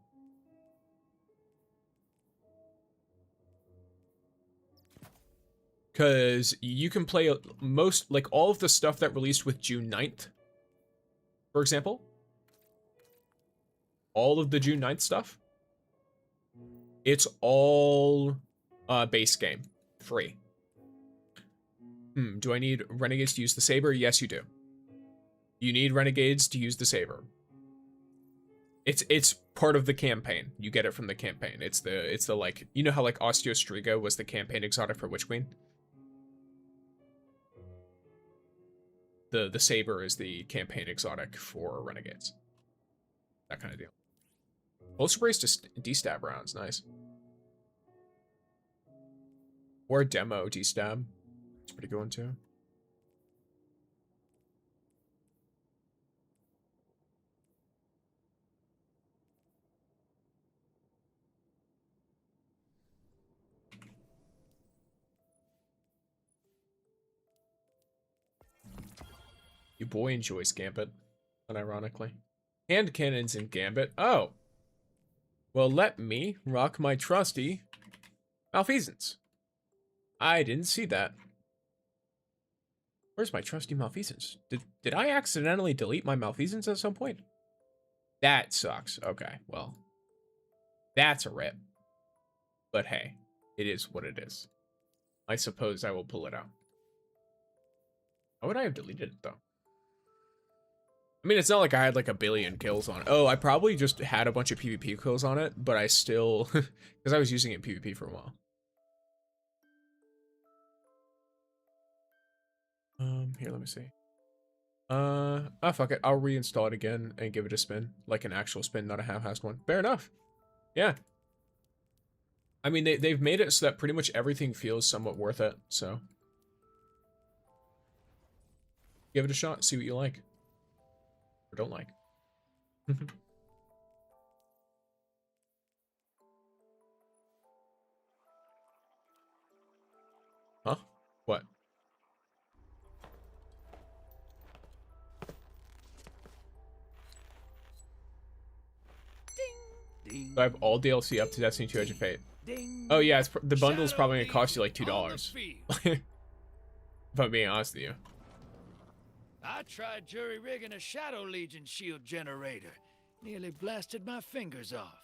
Because you can play most, like, all of the stuff that released with June 9th, for example. All of the June 9th stuff. It's all base game. Free. Do I need Renegades to use the saber? Yes, you do. You need Renegades to use the saber. It's part of the campaign. You get it from the campaign. It's the like, you know how like Osteo was the campaign exotic for Witch Queen? The saber is the campaign exotic for Renegades. That kind of deal. Pulse brace to D-stab rounds, nice. Or a demo D-stab. It's a pretty good one too. Your boy enjoys Gambit, unironically. Hand cannons in Gambit. Oh. Well, let me rock my trusty malfeasance. I didn't see that. Where's my trusty malfeasance? Did I accidentally delete my malfeasance at some point? That sucks. Okay, well. That's a rip. But hey, it is what it is. I suppose I will pull it out. How would I have deleted it, though? I mean, it's not like I had like a billion kills on it. Oh, I probably just had a bunch of PvP kills on it, but I still... because I was using it in PvP for a while. Here, let me see. Oh, fuck it. I'll reinstall it again and give it a spin. Like an actual spin, not a half-assed one. Fair enough. Yeah. I mean, they've made it so that pretty much everything feels somewhat worth it, so... give it a shot, see what you like. Or don't like. Huh? What? Ding. So I have all DLC up to Destiny 2 Edge of Fate. Ding. Oh yeah, the bundle is probably gonna cost you like $2. If I'm being honest with you. I tried jury-rigging a Shadow Legion shield generator. Nearly blasted my fingers off.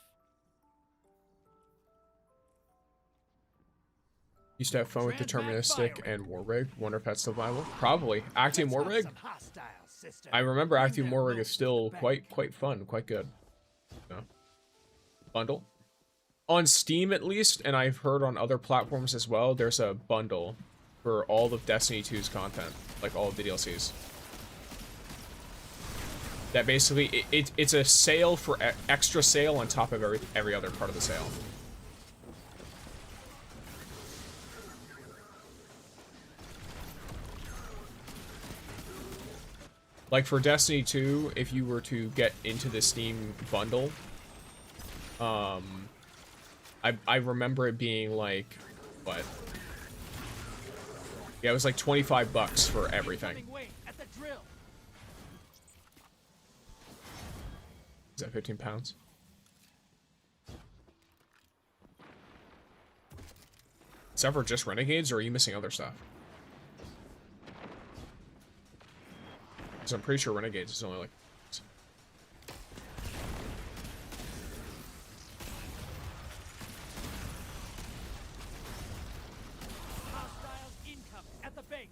Used to have fun with Deterministic and War Rig. Wonder if that's still viable. Probably. Actium War Rig? I remember Actium War Rig is still quite fun, quite good. So. Bundle. On Steam at least, and I've heard on other platforms as well, there's a bundle for all of Destiny 2's content. Like all of the DLCs. That basically, it's a sale for extra sale on top of every other part of the sale. Like for Destiny 2, if you were to get into the Steam bundle, I remember it being like, what? Yeah, it was like $25 for everything. Is that 15 pounds? Is that for just Renegades, or are you missing other stuff? Because I'm pretty sure Renegades is only like... Hostiles incoming at the base.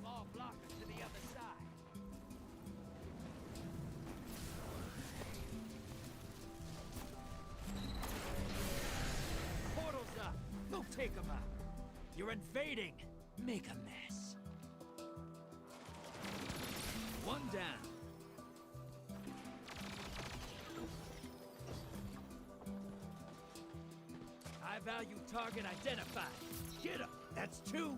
Small block take them out. You're invading. Make a mess. One down. High value target identified. Get him. That's 2.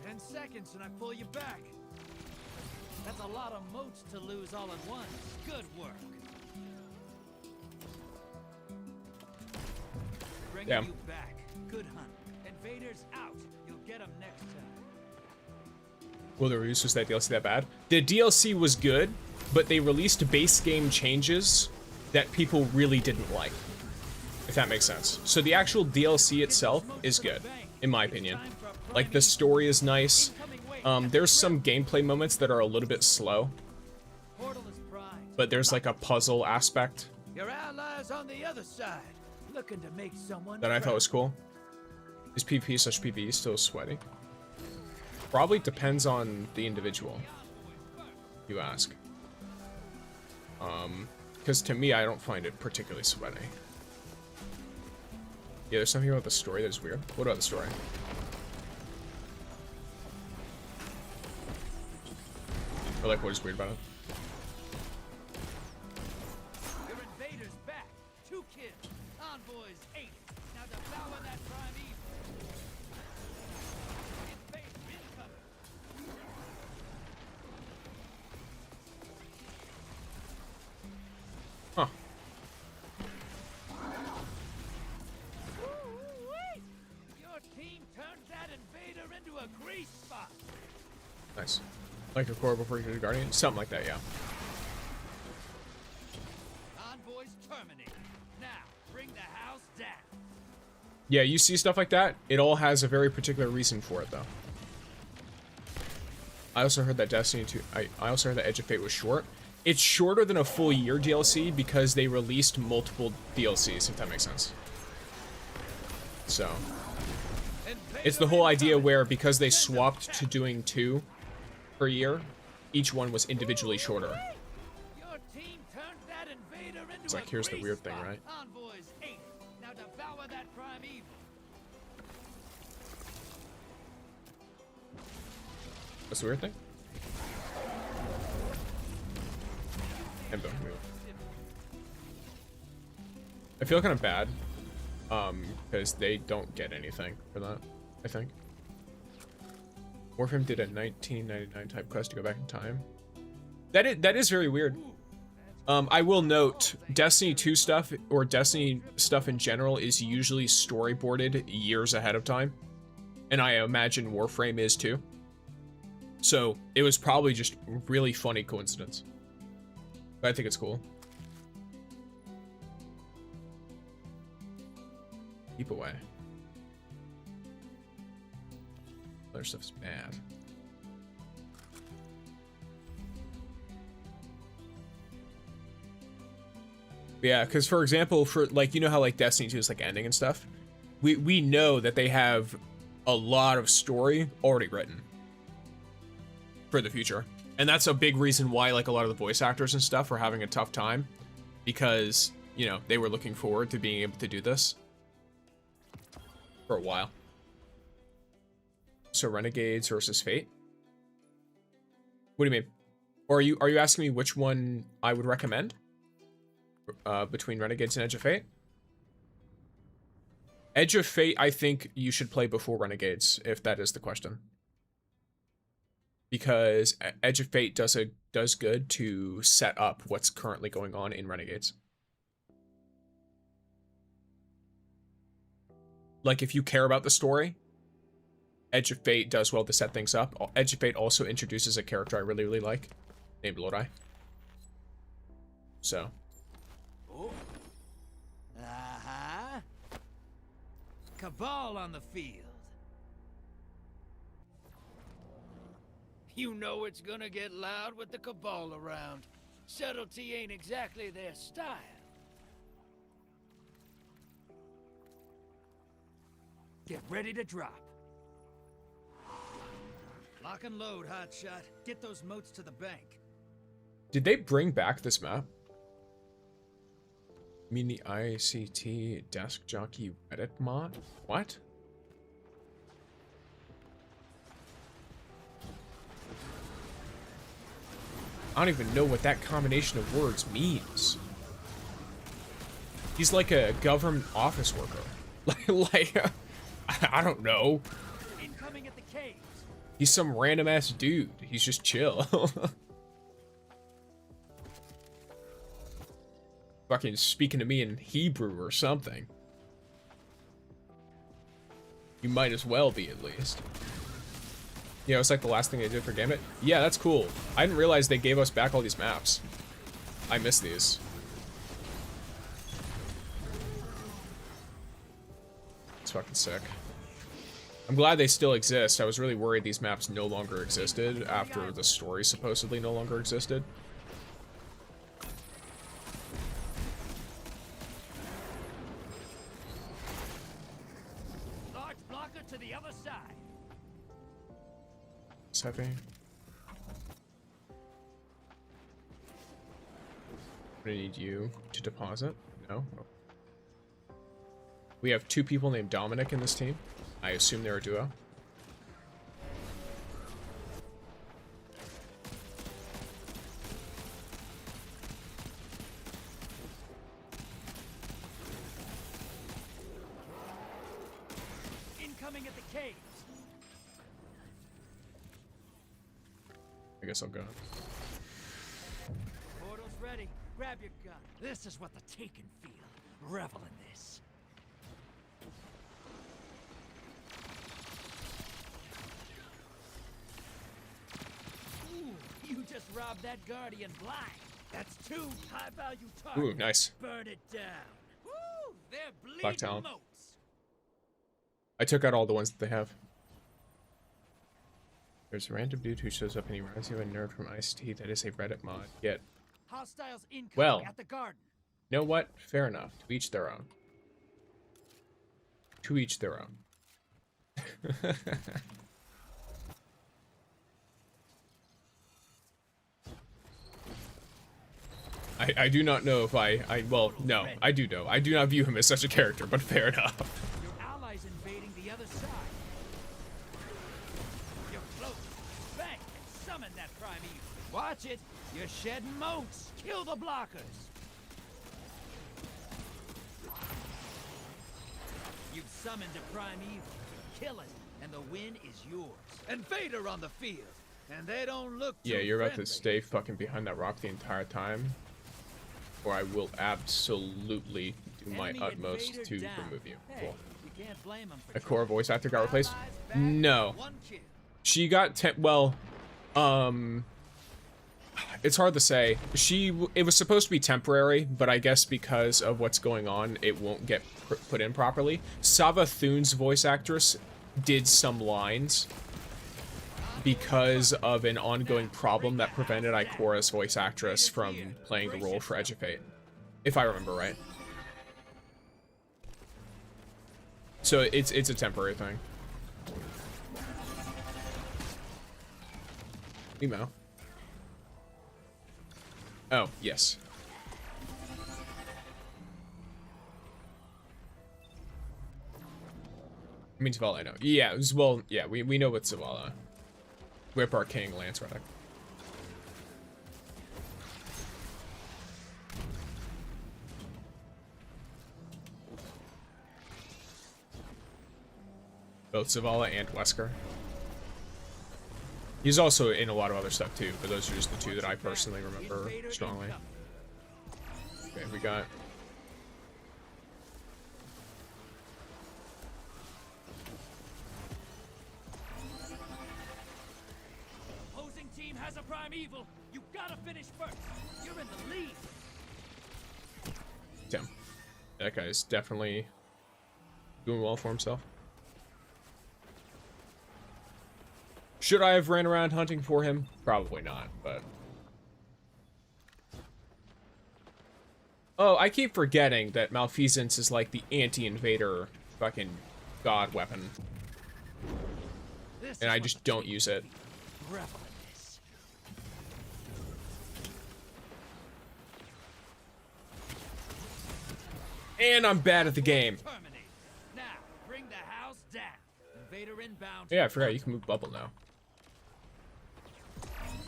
10 seconds and I pull you back. That's a lot of motes to lose all at once. Good work. Bringing you back. Good hunt. Invaders out. You'll get them next time. Well, the release was that DLC that bad? The DLC was good, but they released base game changes that people really didn't like. If that makes sense. So the actual DLC itself is good, in my opinion. Like, the story is nice. There's some gameplay moments that are a little bit slow. But there's like a puzzle aspect. Your allies on the other side, looking to make someone That I thought was cool. Is PvP/PvE still sweaty? Probably depends on the individual, you ask. Because to me, I don't find it particularly sweaty. Yeah, there's something about the story that is weird. What about the story? Or like, what is weird about it? Your invaders back. 2 kills. Envoys 8. Now devour that prime evil. Invader incoming. Huh. Your team turned that invader into a grease spot. Nice. Like a core before you get a guardian? Something like that, yeah. Envoys terminated. Now, bring the house down. Yeah, you see stuff like that, it all has a very particular reason for it, though. I also heard that Destiny 2... I also heard that Edge of Fate was short. It's shorter than a full year DLC because they released multiple DLCs, if that makes sense. So... it's the whole idea where, because they swapped to doing 2 per year, each one was individually shorter. It's like, here's the weird thing, right? Envoys 8. Now devour that prime evil. What's the weird thing? And boom, move. I feel kind of bad, because they don't get anything for that, I think. Warframe did a 1999 type quest to go back in time. That is very weird. I will note, Destiny 2 stuff, or Destiny stuff in general, is usually storyboarded years ahead of time. And I imagine Warframe is too. So, it was probably just really funny coincidence. But I think it's cool. Keep away. Other stuff's bad. Yeah, because for example, for like, you know how like Destiny 2 is like ending and stuff? We know that they have a lot of story already written for the future. And that's a big reason why like a lot of the voice actors and stuff are having a tough time, because, you know, they were looking forward to being able to do this for a while. So Renegades versus Fate? What do you mean? Or are you asking me which one I would recommend? Between Renegades and Edge of Fate? Edge of Fate, I think you should play before Renegades, if that is the question. Because Edge of Fate does good to set up what's currently going on in Renegades. Like, if you care about the story, Edge of Fate does well to set things up. Edge of Fate also introduces a character I really, really like, named Lodi. So. Uh-huh. Cabal on the field. You know it's gonna get loud with the Cabal around. Subtlety ain't exactly their style. Get ready to drop. Lock and load, hotshot. Get those motes to the bank. Did they bring back this map? You mean the ICT desk jockey Reddit mod? What? I don't even know what that combination of words means. He's like a government office worker. I don't know. Incoming at the caves. He's some random ass dude. He's just chill. Fucking speaking to me in Hebrew or something. You might as well be, at least. Yeah, it's like the last thing they did for Gambit. Yeah, that's cool. I didn't realize they gave us back all these maps. I miss these. It's fucking sick. I'm glad they still exist. I was really worried these maps no longer existed after the story supposedly no longer existed. Large blocker to the other side. It's heavy. I'm gonna need you to deposit. No. We have 2 people named Dominic in this team. I assume they're a duo. Incoming at the caves. I guess I'll go. Portal's ready. Grab your gun. This is what the Taken feel. Revel in this. Ooh, you just robbed that Guardian blind. That's 2 high-value targets. Ooh, nice. Burn it down. Woo! They're Black bleeding talent. motes. I took out all the ones that they have. There's a random dude who shows up and he reminds you of a nerd from ICT that is a Reddit mod. Yet, Hostiles incoming well, at the garden. you know what? Fair enough. To each their own. To each their own. I do not know if well, no, I do know. I do not view him as such a character, but fair enough. Your allies invading the other side. You're close. Bang and summon that primeval. Watch it. You're shedding motes. Kill the blockers. You've summoned a primeval. Kill it, and the win is yours. And Vader on the field. And they don't look too Yeah, you're about friendly. to stay fucking behind that rock the entire time, or I will absolutely do my Enemy utmost invader to down. remove you. Hey, Cool. you can't blame 'em for A core voice actor got replaced? allies back, No. 1 kill. She got well, it's hard to say. It was supposed to be temporary, but I guess because of what's going on, it won't get put in properly. Sava Thune's voice actress did some lines because of an ongoing problem that prevented Ikora's voice actress from playing the role for Edge of Fate, if I remember right. So it's a temporary thing. Email. Oh, yes. I mean Zavala, I know. Yeah, well, yeah, we know what Zavala. Whip our king, Lance Reddick. Both Zavala and Wesker. He's also in a lot of other stuff too, but those are just the 2 that I personally remember strongly. Okay, we got... Opposing team has a primeval. You gotta finish first. You're in the lead. Damn. That guy's definitely doing well for himself. Should I have ran around hunting for him? Probably not, but... Oh, I keep forgetting that Malfeasance is like the anti-invader fucking god weapon. And I just don't use it. Revel in this. And I'm bad at the game. Now, bring the house down. Invader inbound. Yeah, I forgot you can move bubble now.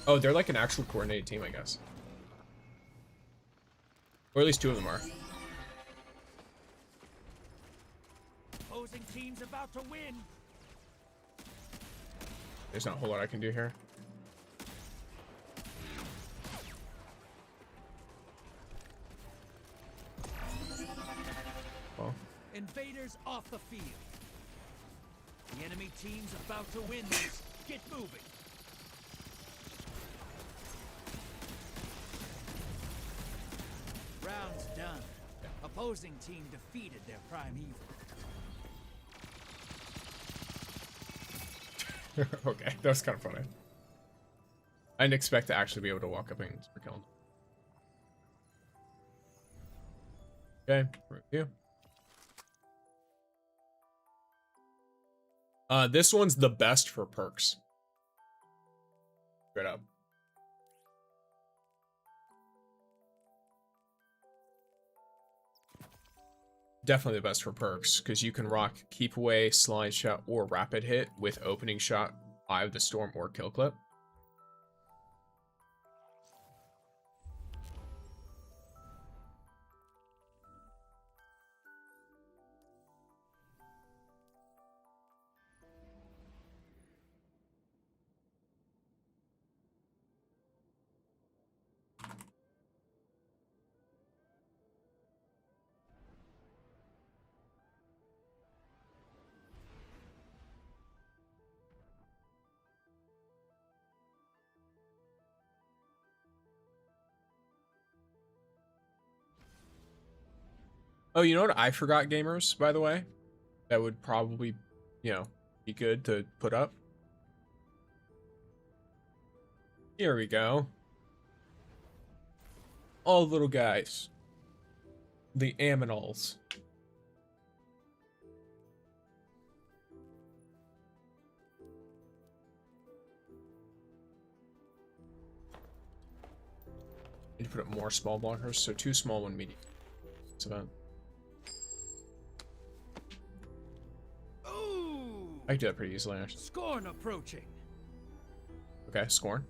Oh, they're like an actual coordinated team, I guess. Or at least two of them are. Opposing team's about to win. There's not a whole lot I can do here. Well. Invaders off the field. The enemy team's about to win this. Get moving. Round's done. Opposing team defeated their prime evil. Okay, that was kind of funny. I didn't expect to actually be able to walk up and kill him. Okay, review. This one's the best for perks. Straight up. Definitely the best for perks, because you can rock Keep Away, Slide Shot, or Rapid Hit with Opening Shot, Eye of the Storm, or Kill Clip. Oh, you know what I forgot, gamers, by the way? That would probably, you know, be good to put up. Here we go. All little guys. The Aminals. Need to put up more small blockers, so 2 small, 1 medium. That's about. I can do that pretty easily, actually. Scorn approaching. Okay, Scorn.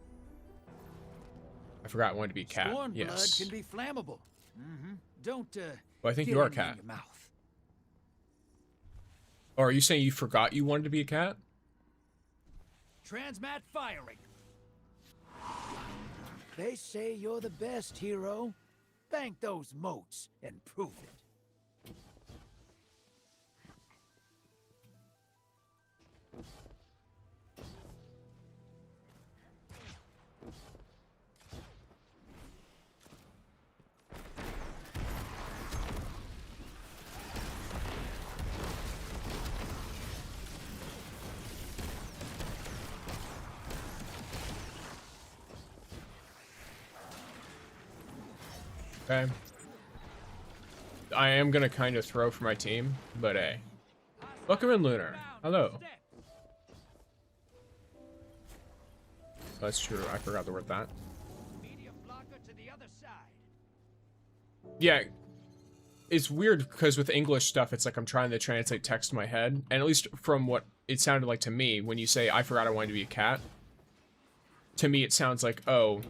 I forgot I wanted to be a cat. Scorn yes. blood can be flammable. Don't, Well, I think get you are a it in cat. your mouth. Or are you saying you forgot you wanted to be a cat? Transmat firing. They say you're the best, hero. Thank those moats and prove it. Okay. I am gonna kind of throw for my team, but hey. Welcome in, Lunar. Hello. That's true. I forgot the word that. Yeah. It's weird because with English stuff, it's like I'm trying to translate text in my head. And at least from what it sounded like to me, when you say, I forgot I wanted to be a cat. To me, it sounds like, oh,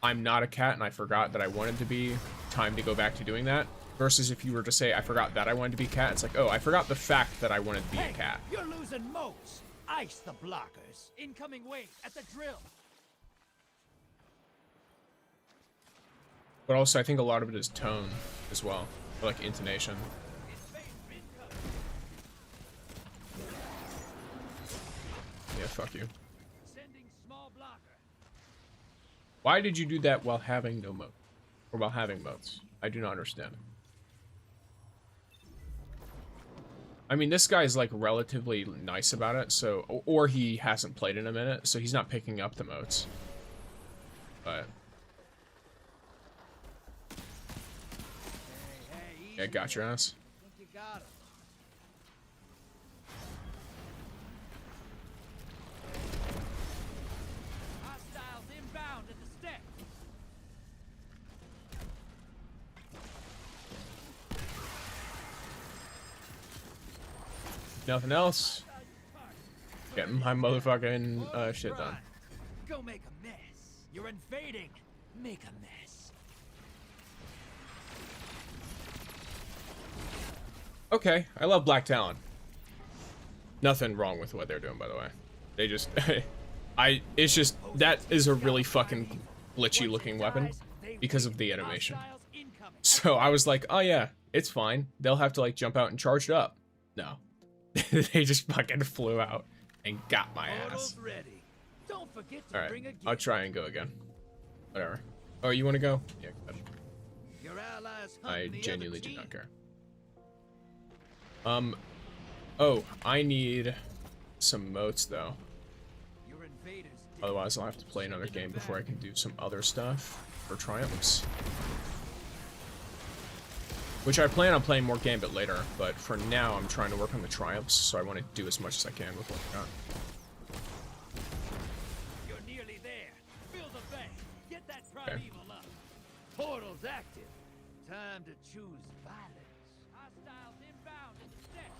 I'm not a cat and I forgot that I wanted to be. Time to go back to doing that. Versus if you were to say, I forgot that I wanted to be a cat. It's like, oh, I forgot the fact that I wanted to be a cat. You're losing moats. Ice the blockers. Incoming wave at the drill. But also, I think a lot of it is tone as well. Or like intonation. Yeah, fuck you. Why did you do that while having no moat? Or while having moats? I do not understand. I mean, this guy's like relatively nice about it, so... Or he hasn't played in a minute, so he's not picking up the moats. But... Yeah, got your ass. You got him. Hostiles inbound at the step. Nothing else. Getting my motherfucking shit done. Go make a mess. You're invading. Make a mess. Okay, I love Black Talon. Nothing wrong with what they're doing, by the way. They just, it's just, that is a really fucking glitchy looking weapon because of the animation. So I was like, oh yeah, it's fine. They'll have to like jump out and charge it up. No. They just fucking flew out and got my ass. Alright, I'll try and go again. Whatever. Oh, you want to go? Yeah, good. I genuinely do not care. Oh, I need some motes though. Otherwise, I'll have to play another game before I can do some other stuff for triumphs. Which I plan on playing more Gambit later, but for now I'm trying to work on the triumphs, so I want to do as much as I can with what I got. You're nearly there. Fill the bank. Get that primeval up. Portal's active. Time to choose violence. Hostiles inbound in the set.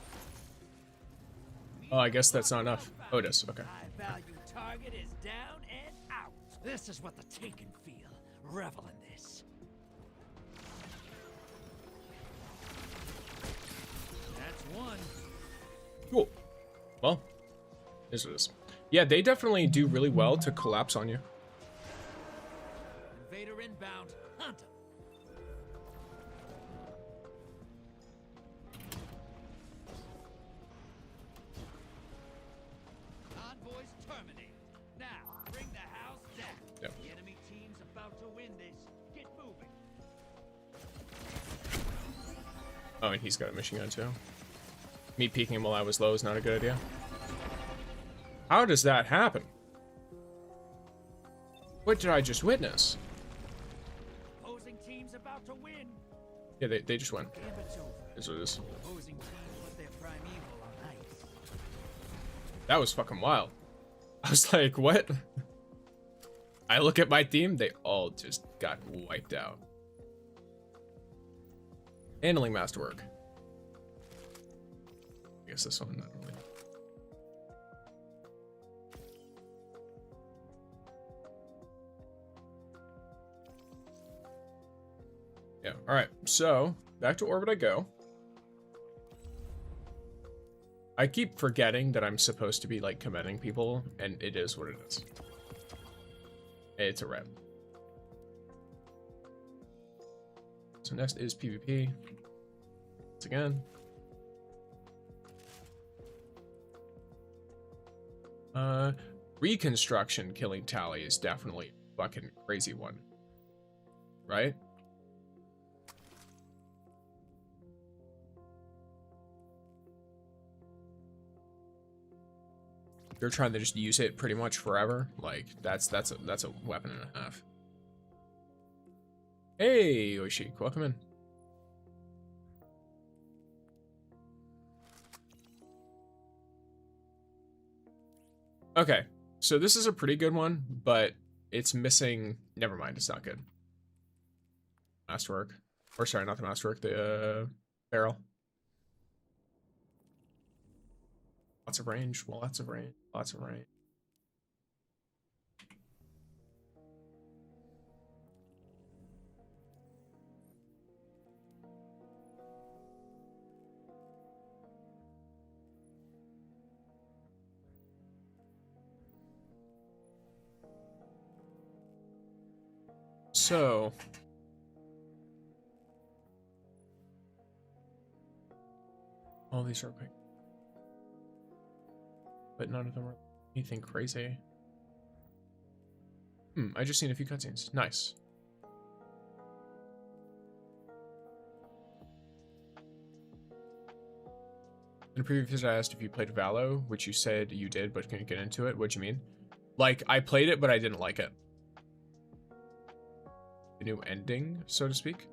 Oh, I guess that's not enough. Oh, it is. Okay. High value target is down and out. This is what the Taken feel. Revel in this. That's one. Cool. Well, this is. Yeah, they definitely do really well to collapse on you. Invader inbound. Hunt him. Convoys terminated. Now, bring the house down. Yep. The enemy team's about to win this. Get moving. Oh, and he's got a machine gun too. Me peeking him while I was low is not a good idea. How does that happen? What did I just witness? Opposing team's about to win. Yeah, they just won. Is what it is. Opposing team put their primeval on ice. That was fucking wild. I was like, what? I look at my team, they all just got wiped out. Handling masterwork. I guess this one, not really. Yeah, alright, so back to orbit I go. I keep forgetting that I'm supposed to be like commending people, and it is what it is. It's a rep. So next is PvP. Once again. Reconstruction killing tally is definitely a fucking crazy one. Right? You're trying to just use it pretty much forever. Like that's a weapon and a half. Hey, Oishik, welcome in. Okay, so this is a pretty good one, but it's missing. Never mind, it's not good. Masterwork, or sorry, not the masterwork. The barrel. Lots of range. Well, lots of range. Lots of range. So, all these are quick, but none of them are anything crazy. I just seen a few cutscenes. Nice. In a previous video, I asked if you played Valo, which you said you did, but couldn't get into it. What'd you mean? Like, I played it, but I didn't like it. The new ending, so to speak.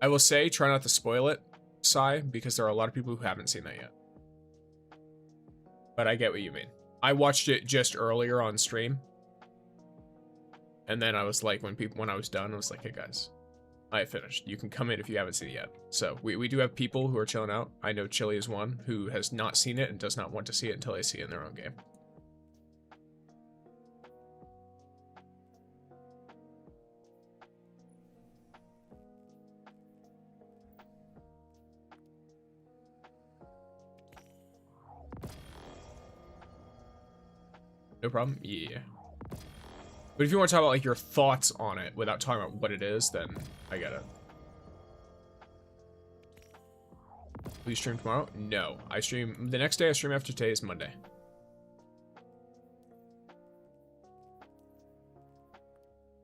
I will say, try not to spoil it, Sai, because there are a lot of people who haven't seen that yet. But I get what you mean. I watched it just earlier on stream. And then I was like, when I was done, I was like, hey guys, I finished. You can come in if you haven't seen it yet. So we do have people who are chilling out. I know Chili is one who has not seen it and does not want to see it until they see it in their own game. No problem? Yeah. But if you want to talk about like your thoughts on it without talking about what it is, then I get it. Will you stream tomorrow? No. I stream the next day. I stream after today is Monday.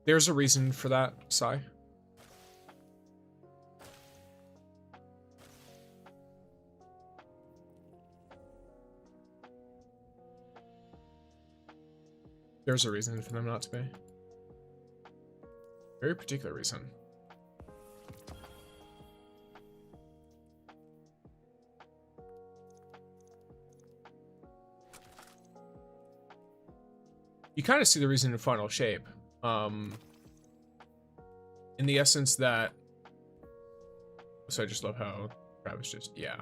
There's a reason for that, Sai. There's a reason for them not to be. Very particular reason. You kind of see the reason in Final Shape. In the essence that... So I just love how Travis just... Yeah.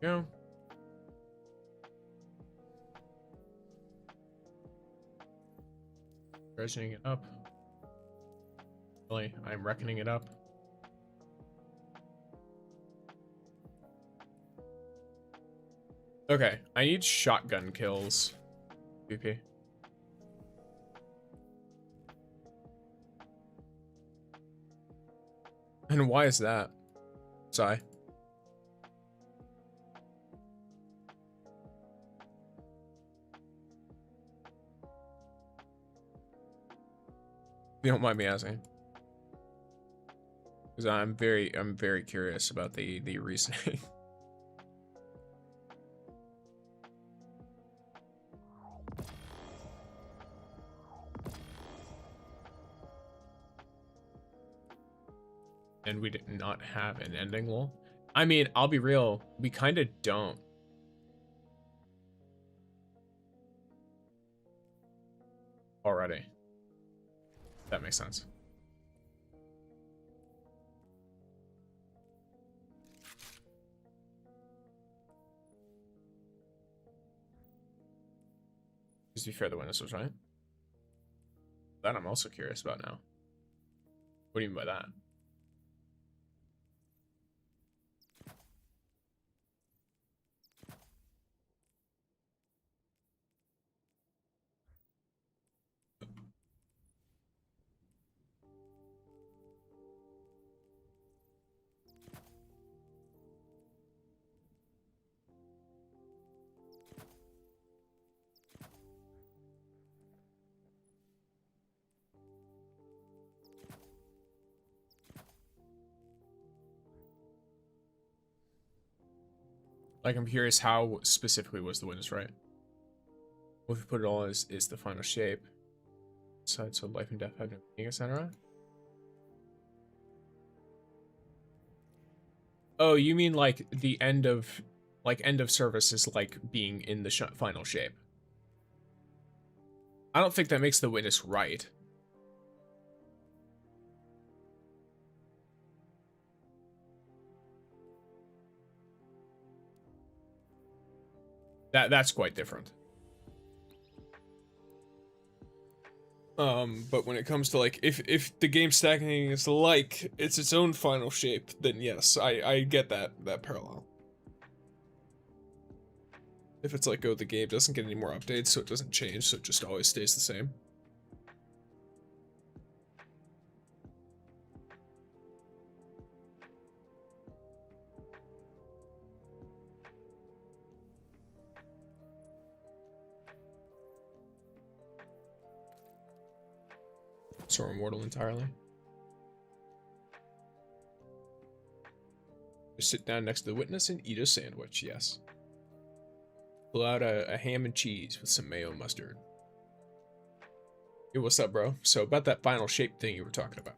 Go. Dredging it up. Really, I'm reckoning it up. Okay, I need shotgun kills. VP. And why is that? Sigh. You don't mind me asking, because I'm very curious about the reasoning. And we did not have an ending lol. I mean, I'll be real, we kind of don't. Already. That makes sense. Just to be fair, the witness was right. That I'm also curious about now. What do you mean by that? Like, I'm curious how specifically was the witness right? Well, if you put it all as is the final shape. So life and death have no meaning, etc. Oh, you mean like the end of service is like being in the final shape. I don't think that makes the witness right. That's quite different. But when it comes to like, if the game stacking is like it's its own final shape, then yes, I get that parallel. If it's like, oh, the game doesn't get any more updates, so it doesn't change, so it just always stays the same. So we're immortal entirely. Just sit down next to the witness and eat a sandwich, yes. Pull out a ham and cheese with some mayo and mustard. Hey, what's up, bro? So about that final shape thing you were talking about.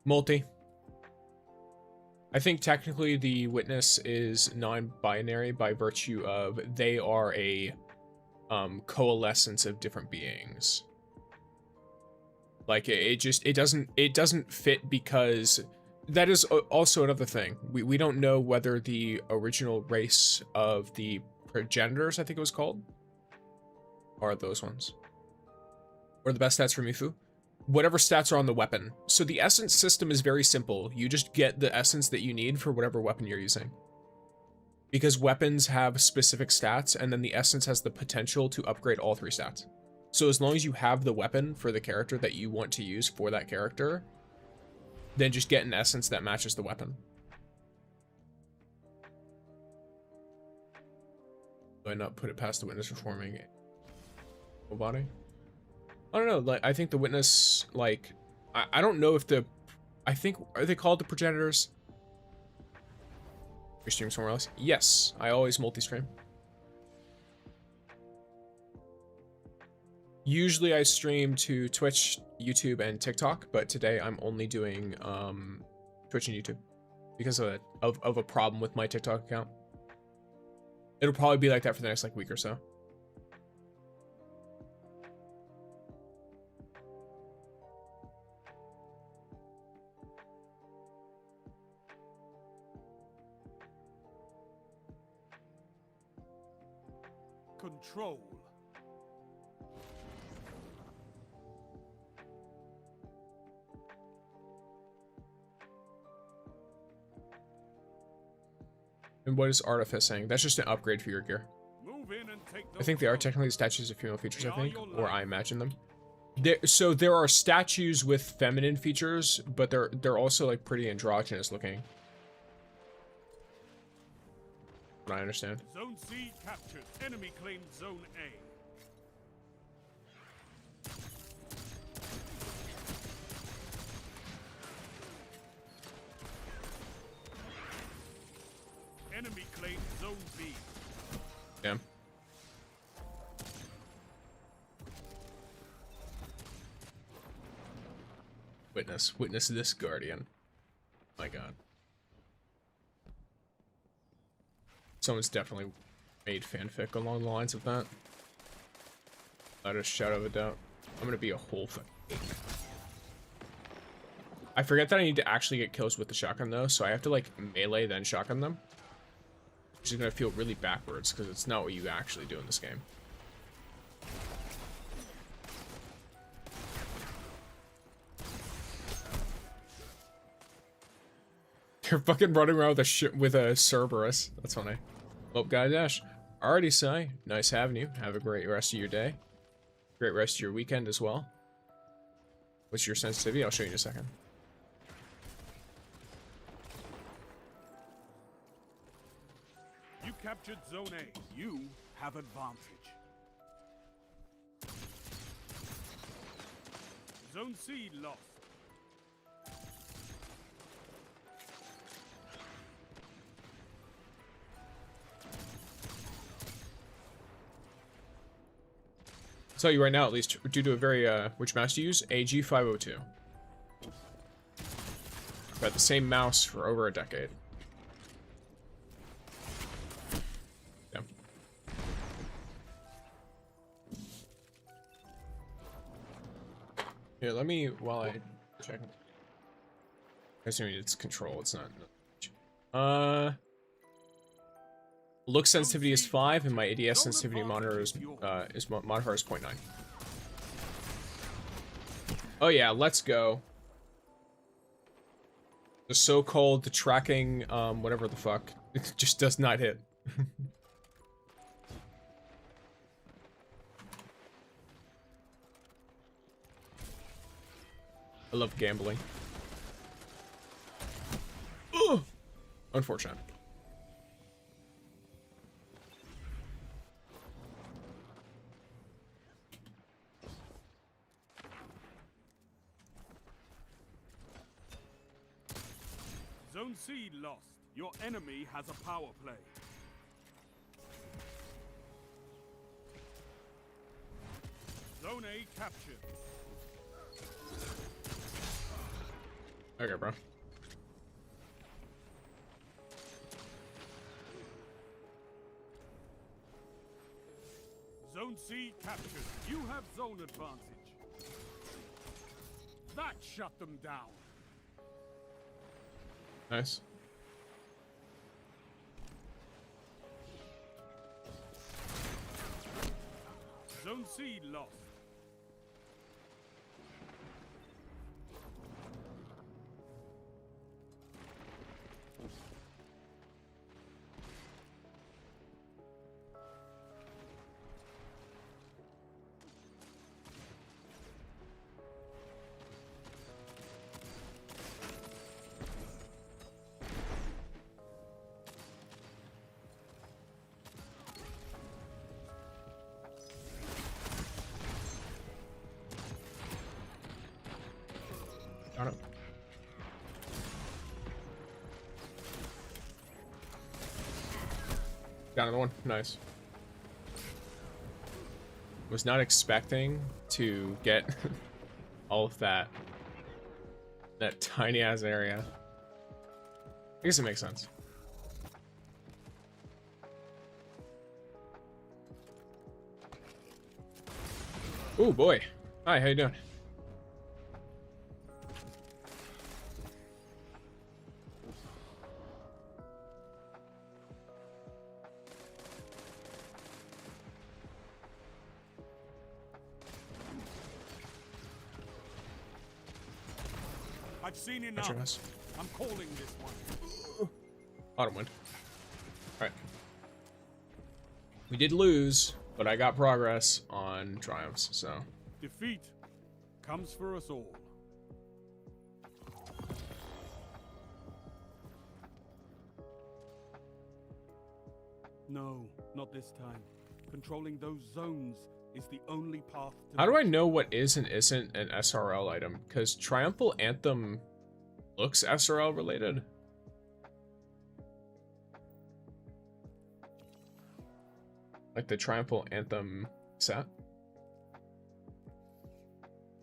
Multi. I think technically the witness is non-binary by virtue of they are a coalescence of different beings. Like it doesn't fit because that is also another thing. We don't know whether the original race of the progenitors, I think it was called, are those ones. Or the best stats for Mifu. Whatever stats are on the weapon. So the essence system is very simple. You just get the essence that you need for whatever weapon you're using. Because weapons have specific stats, and then the essence has the potential to upgrade all 3 stats. So as long as you have the weapon for the character that you want to use for that character, then just get an essence that matches the weapon. Do I not put it past the witness performing a body? I don't know, like, I think the witness, like, I don't know if are they called the progenitors? You stream somewhere else? Yes, I always multi-stream. Usually I stream to Twitch, YouTube, and TikTok, but today I'm only doing Twitch and YouTube because of a problem with my TikTok account. It'll probably be like that for the next, like, week or so. Control. And what is artificing? That's just an upgrade for your gear. Move in and take I think they are technically statues of female features, I think, or I imagine them. So there are statues with feminine features, but they're also like pretty androgynous looking. I understand. Zone C captured. Enemy claimed Zone A. Enemy claimed Zone B. Damn. Witness this guardian. My God. Someone's definitely made fanfic along the lines of that. Without a shadow of a doubt. I'm gonna be a whole fucking. I forget that I need to actually get kills with the shotgun though, so I have to like melee then shotgun them. Which is gonna feel really backwards because it's not what you actually do in this game. You're fucking running around with a Cerberus. That's funny. Oh, guy dash. Alrighty, Sai. Nice having you. Have a great rest of your day. Great rest of your weekend as well. What's your sensitivity? I'll show you in a second. You captured Zone A. You have advantage. Zone C lost. I'll tell you right now, at least, due to a very, which mouse do you use? A G502. I've had the same mouse for over a decade. Yeah. Here, let me, while I check. I assume it's control, it's not. Look sensitivity is 5, and my ADS sensitivity monitor is modifier is 0.9. Oh yeah, let's go. The so-called tracking, whatever the fuck, it just does not hit. I love gambling. Ugh! Unfortunate. Zone C lost. Your enemy has a power play. Zone A captured. Okay, bro. Zone C captured. You have zone advantage. That shut them down. Nice. Zone C lost. Got it. Got another one. Nice. Was not expecting to get all of that. That tiny ass area. I guess it makes sense. Oh boy. Hi, how you doing? I've seen enough. Nice. I'm calling this one. Autumn wind. Alright. We did lose, but I got progress on triumphs, so. Defeat comes for us all. No, not this time. Controlling those zones is the only path to... How do I know what is and isn't an SRL item? Because Triumphal Anthem looks SRL related. Like the Triumphal Anthem set.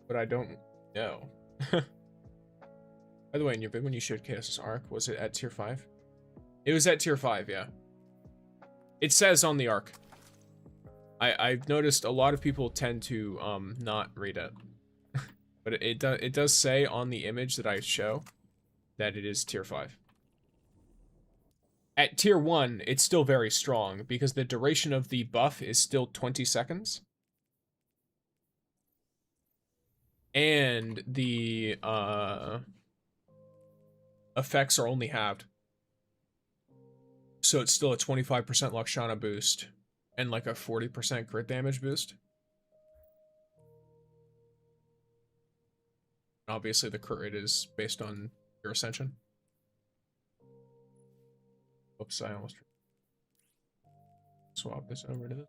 But I don't know. By the way, in your vid when you showed Chaos' Arc, was it at tier 5? It was at tier 5, yeah. It says on the arc. I've noticed a lot of people tend to not read it. But it does say on the image that I show that it is tier 5. At tier 1, it's still very strong because the duration of the buff is still 20 seconds. And the effects are only halved. So it's still a 25% Lakshana boost and like a 40% crit damage boost. Obviously the crit rate is based on your ascension. Oops, I almost swap this over to this.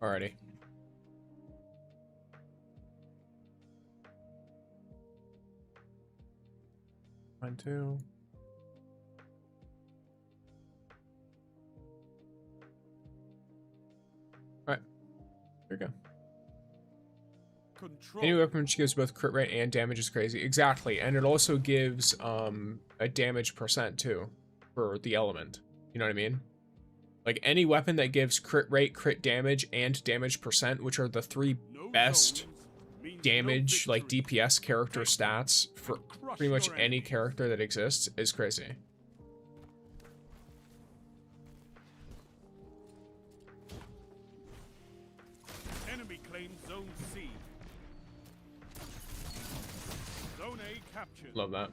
Alrighty. Mine too. Alright. There we go. Control. Any weapon which gives both crit rate and damage is crazy. Exactly. And it also gives a damage percent too for the element. You know what I mean? Like any weapon that gives crit rate, crit damage, and damage percent, which are the three best damage, like DPS character stats for pretty much any character that exists, is crazy. Enemy claims Zone C. Zone A captured. Love that.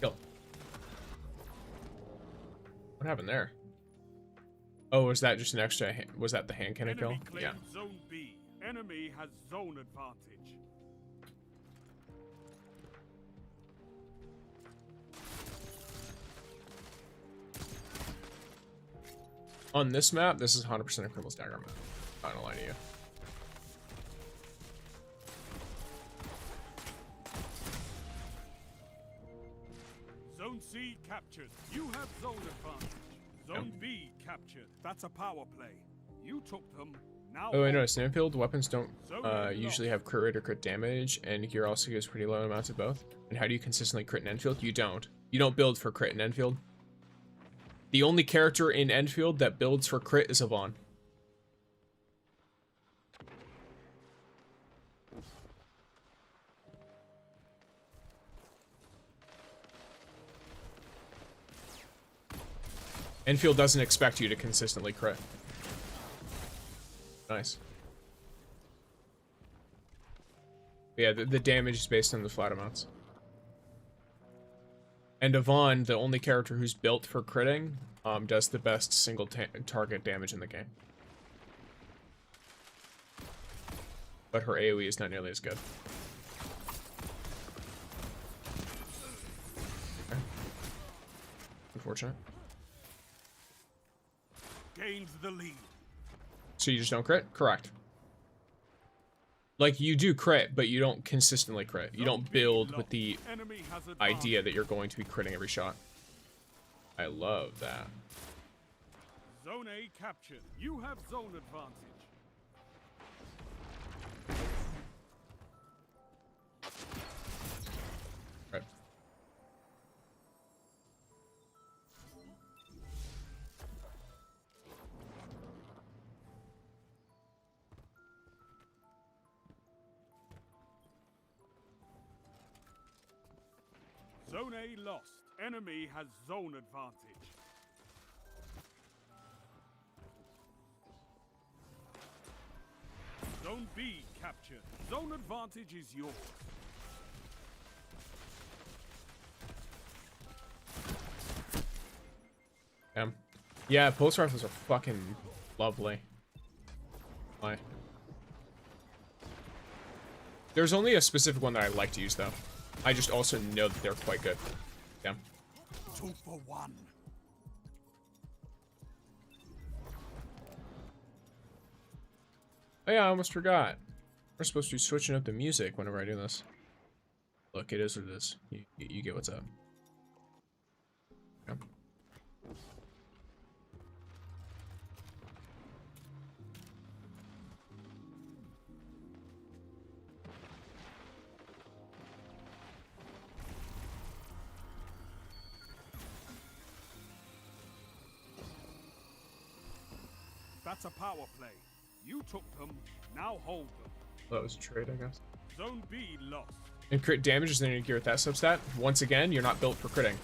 Kill. What happened there? Oh, was that just an extra? Was that the hand cannon kill? Enemy claims Yeah. Zone B. Enemy has zone advantage. On this map, this is 100% a Criminal's Dagger map. I'm not gonna lie to you. Zone C captured. You have zone advantage. Zone B captured. That's a power play. You took them. Now. Oh, I noticed in Enfield, weapons don't Zone usually have crit rate or crit damage, and gear also gives pretty low amounts of both. And how do you consistently crit in Enfield? You don't. You don't build for crit in Enfield. The only character in Enfield that builds for crit is Yvonne. Enfield doesn't expect you to consistently crit. Nice. But yeah, the damage is based on the flat amounts. And Yvonne, the only character who's built for critting, does the best single target damage in the game. But her AoE is not nearly as good. Okay. Unfortunate. Gains the lead. So you just don't crit? Correct. Like, you do crit, but you don't consistently crit. You don't build with the idea that you're going to be critting every shot. I love that. Zone A captured. You have zone advantage. Right. Zone A lost. Enemy has zone advantage. Zone B captured. Zone advantage is yours. Yeah, pulse rifles are fucking lovely. Why? There's only a specific one that I like to use, though. I just also know that they're quite good. Yeah. 2 for 1. Oh yeah, I almost forgot. We're supposed to be switching up the music whenever I do this. Look, it is what it is. You get what's up. Yeah. That's a power play. You took them, now hold them. That was a trade, I guess. Zone B lost. And crit damage is then gear with that substat. Once again, you're not built for critting.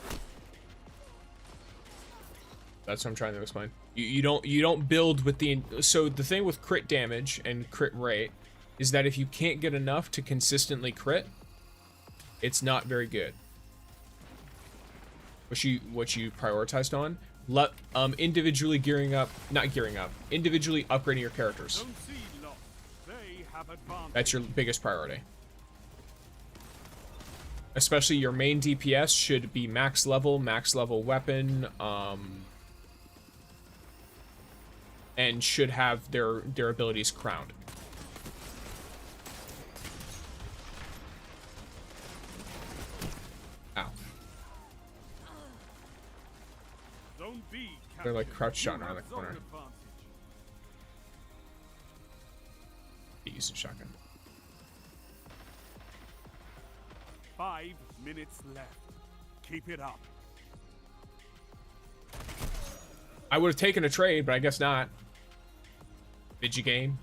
That's what I'm trying to explain. You don't build with the... So the thing with crit damage and crit rate is that if you can't get enough to consistently crit, it's not very good. What you prioritized on, individually individually upgrading your characters. Zone C lost. They have advantage. That's your biggest priority. Especially your main DPS should be max level weapon, and should have their abilities crowned. Ow. Zone B They're like crouched shot around the corner. use a shotgun. 5 minutes left. Keep it up. I would have taken a trade, but I guess not. Did you game?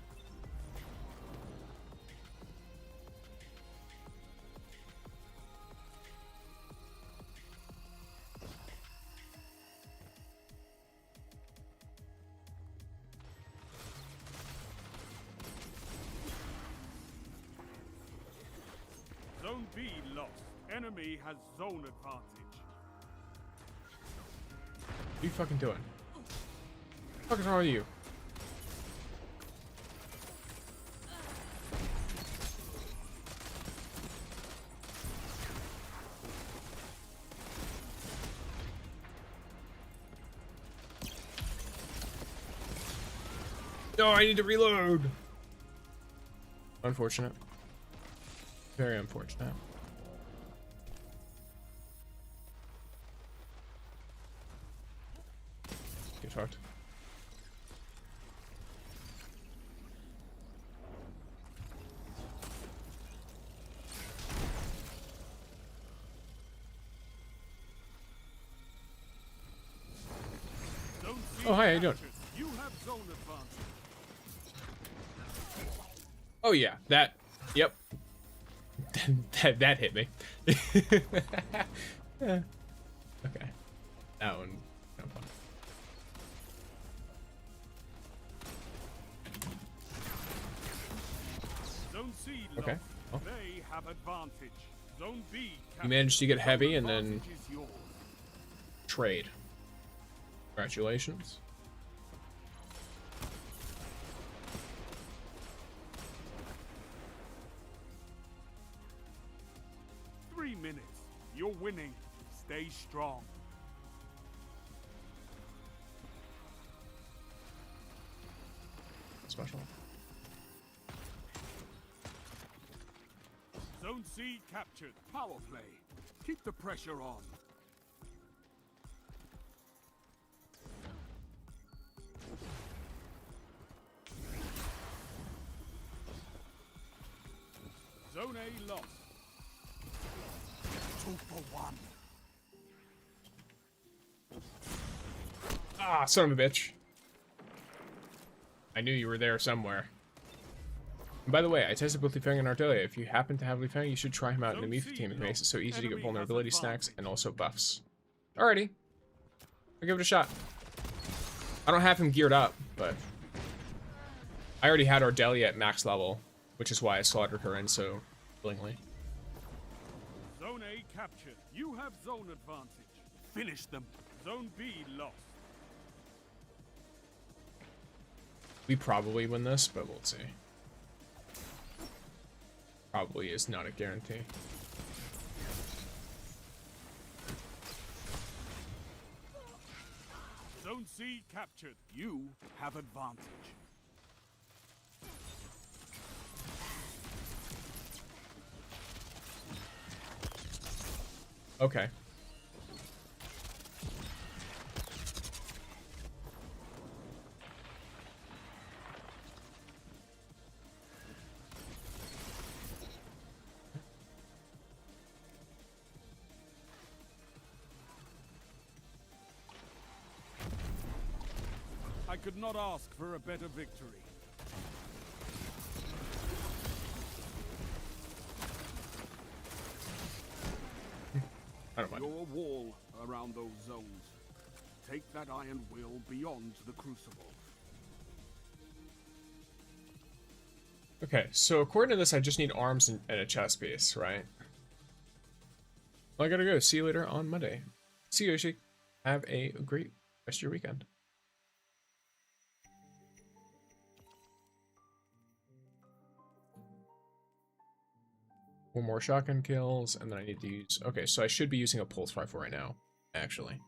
Zone B lost. Enemy has zone advantage. What are you fucking doing? What the fuck is wrong with you? No, I need to reload. Unfortunate. Very unfortunate. Get fucked. Oh, hi, how you doing? You have zone advantage. Oh yeah, that. Yep. that hit me. Yeah. Okay. That one. No fun. Zone C Okay. lost. They have advantage. Zone B. You managed to get heavy and then advantage is yours. trade. Congratulations. You're winning. Stay strong. Special. Zone C captured. Power play. Keep the pressure on. Zone A lost. 2 for 1. Ah, son of a bitch. I knew you were there somewhere. And by the way, I tested both Lifeng and Ardelia. If you happen to have Lifeng, you should try him out in the Mifa team. It makes it so easy to get vulnerability snacks and also buffs. Alrighty. I'll give it a shot. I don't have him geared up, but I already had Ardelia at max level, which is why I slaughtered her in so willingly. Zone A captured. You have zone advantage. Finish them. Zone B lost. We probably win this, but we'll see. Probably is not a guarantee. Zone C captured. You have advantage. Okay. I could not ask for a better victory. I don't mind. You're a wall around those zones. Take that iron will beyond the crucible. Okay, so according to this, I just need arms and a chest piece, right? Well, I gotta go. See you later on Monday. See you, Yoshi. Have a great rest of your weekend. One more shotgun kills, and then I need to use... Okay, so I should be using a pulse rifle right now, actually.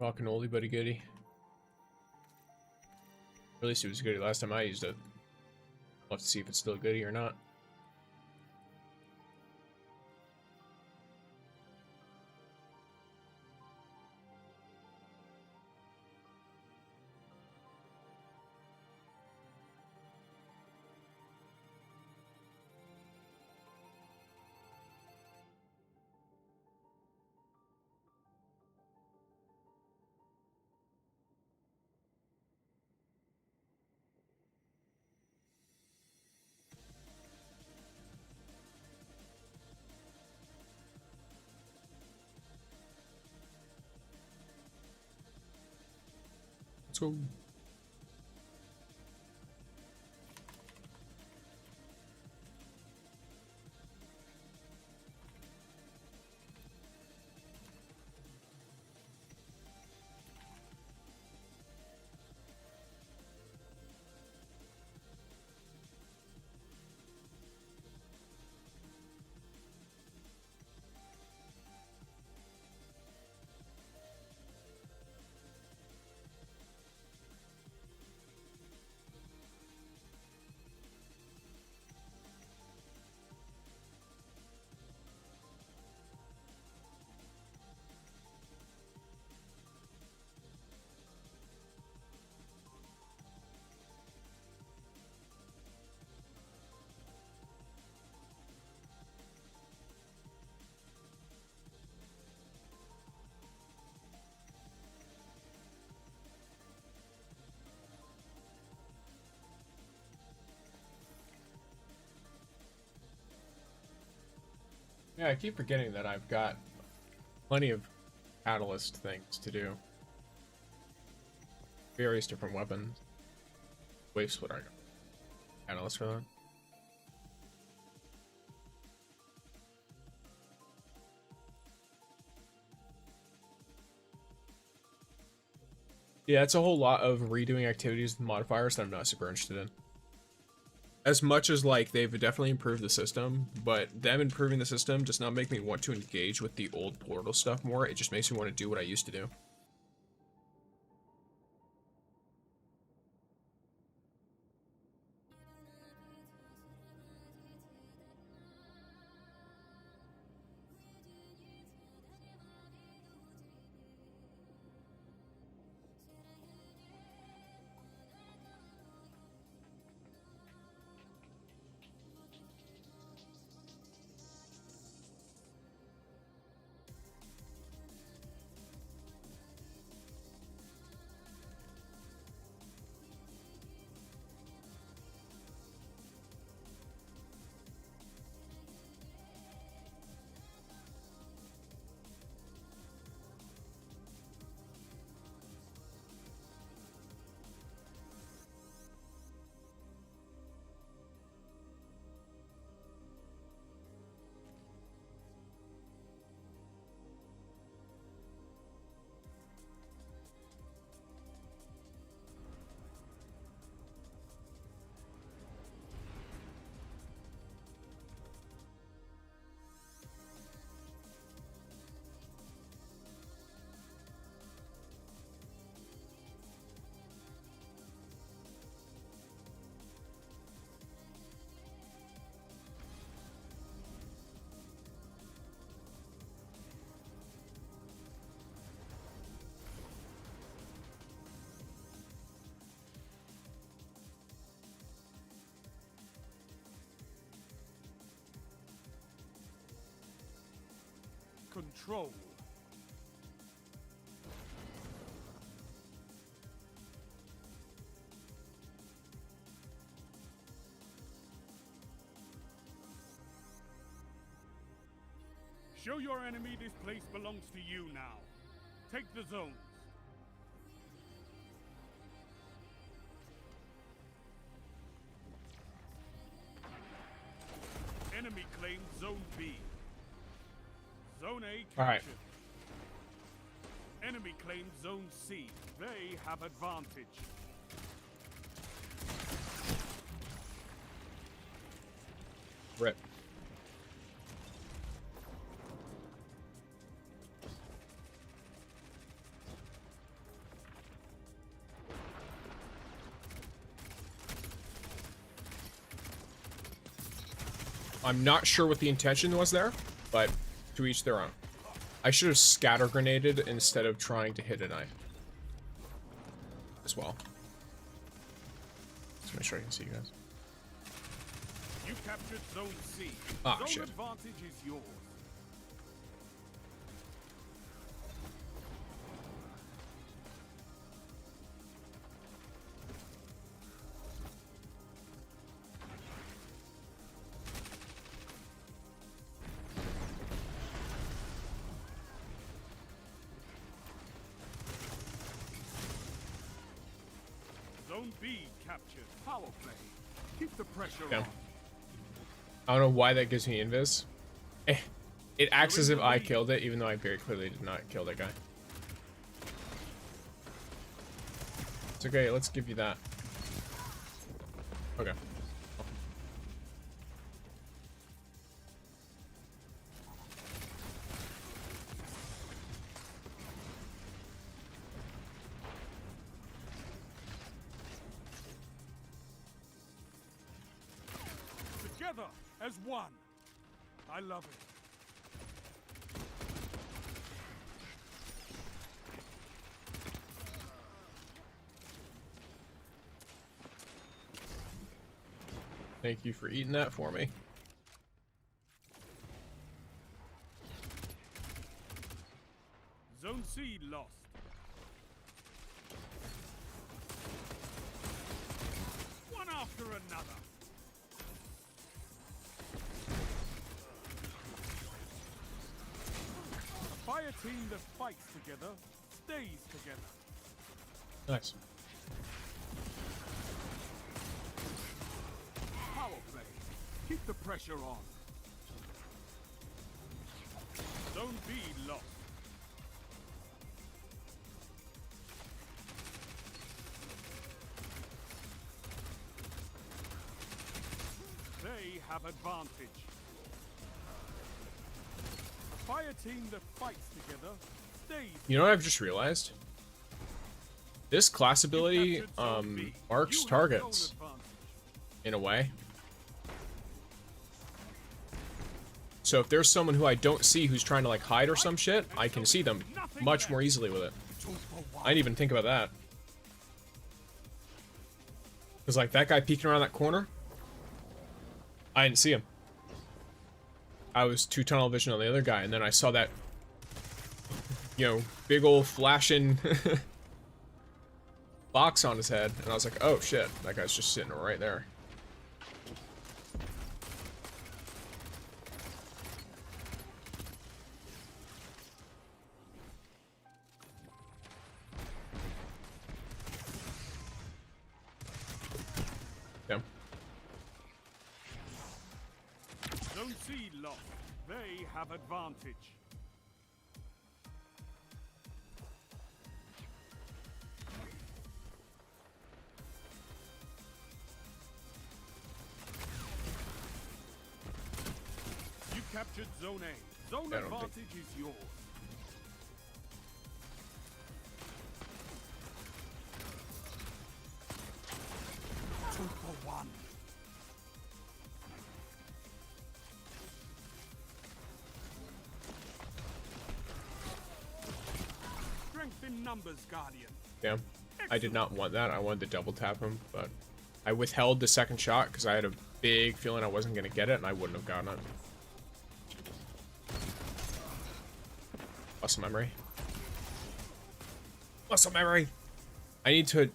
Fucking oldie buddy goodie. At least it was goodie last time I used it. I'll have to see if it's still goodie or not. Let's go. Yeah, I keep forgetting that I've got plenty of catalyst things to do. Various different weapons. Wave splitter. I got catalyst for that. Yeah, it's a whole lot of redoing activities with modifiers that I'm not super interested in. As much as, like, they've definitely improved the system, but them improving the system does not make me want to engage with the old Portal stuff more. It just makes me want to do what I used to do. Control. Show your enemy this place belongs to you now. Take the zones. Enemy claimed Zone B. Zone A captured. All right. Enemy claimed Zone C. They have advantage. Rip. I'm not sure what the intention was there, but to each their own. I should have scatter grenaded instead of trying to hit a knife as well. Let's make sure I can see you guys. You captured Zone C. Ah, Zone shit. advantage is yours. Zone B captured. Power play. Keep the pressure Okay. on. I don't know why that gives me invis. It acts as if I killed it, even though I very clearly did not kill that guy. It's okay, let's give you that. Okay. Together as one. I love it. Thank you for eating that for me. Zone C lost. One after another. A fire team that fights together stays together. Nice. Power play. Keep the pressure on. Zone B lost. They have advantage. A fire team that fights together stays. You know what I've just realized? This class ability marks targets in a way. So if there's someone who I don't see who's trying to like hide or some shit, I can see them much more easily with it. I didn't even think about that. Cause like that guy peeking around that corner, I didn't see him. I was too tunnel vision on the other guy, and then I saw that, you know, big old flashing box on his head, and I was like, oh shit, that guy's just sitting right there. Yeah. Zone C lost. They have advantage. You captured Zone A. Zone I don't think- advantage is yours. Two for one. Strength in numbers, Guardian. Damn. I did not want that. I wanted to double tap him, but I withheld the second shot because I had a big feeling I wasn't going to get it, and I wouldn't have gotten it. Muscle memory. Muscle memory! I need to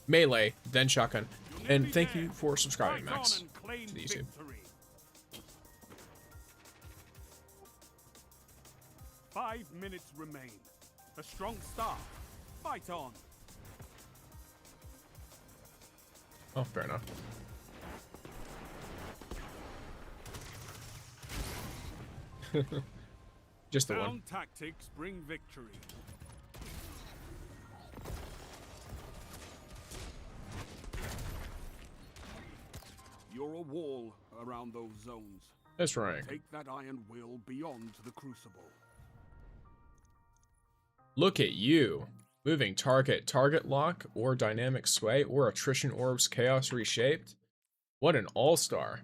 melee, then shotgun. And thank you for subscribing, Max, to the YouTube. Victory. 5 minutes remain. A strong start. Fight on. Oh, fair enough. Just the one. Sound tactics bring victory. You're a wall around those zones. That's right. Take that iron will beyond the crucible. Look at you. Moving target, target lock, or dynamic sway, or attrition orbs, chaos reshaped. What an all-star.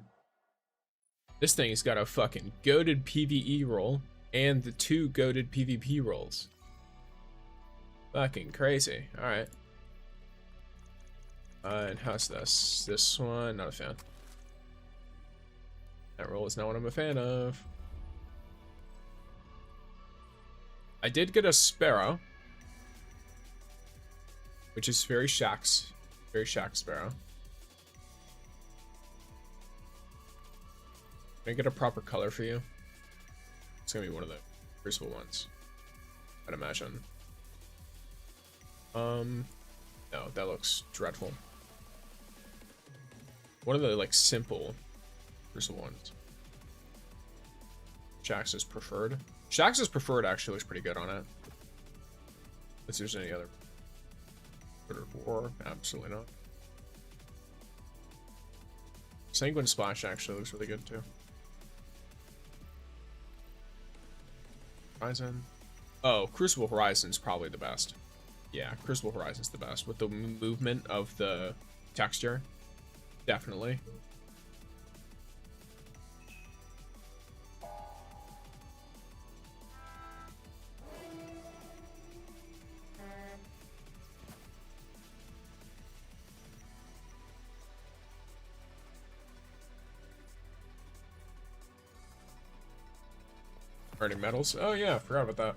This thing's got a fucking goated PvE roll and the 2 goated PvP rolls. Fucking crazy. Alright. And how's this? This one, not a fan. That roll is not what I'm a fan of. I did get a Sparrow, which is very Shack Sparrow. Can I get a proper color for you? It's gonna be one of the Crucible ones, I'd imagine. No, that looks dreadful. One of the like simple Crucible ones. Shax's preferred. Shax's preferred actually looks pretty good on it. If there's any other war, absolutely not. Sanguine Splash actually looks really good too. Horizon. Oh, Crucible Horizon's probably the best. Yeah, Crucible Horizon's the best. With the movement of the texture. Definitely. Burning metals. Oh yeah, forgot about that.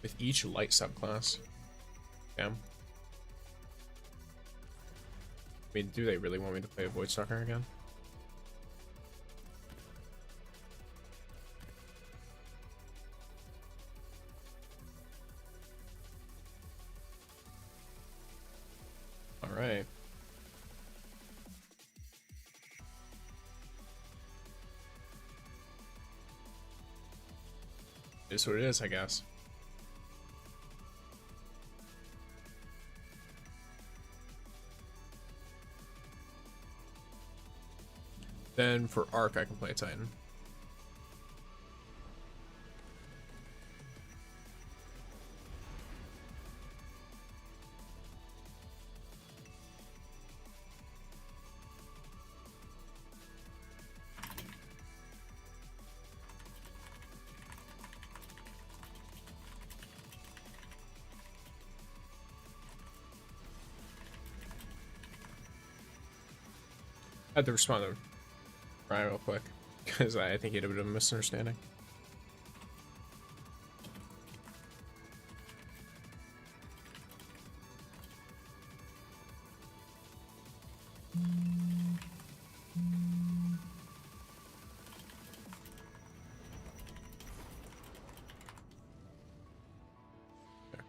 With each light subclass. Damn. I mean, do they really want me to play a Voidstalker again? Alright. It is what it is, I guess. Then for Arc, I can play a Titan. I had to respond to Ryan real quick, because I think he had a bit of a misunderstanding. Okay.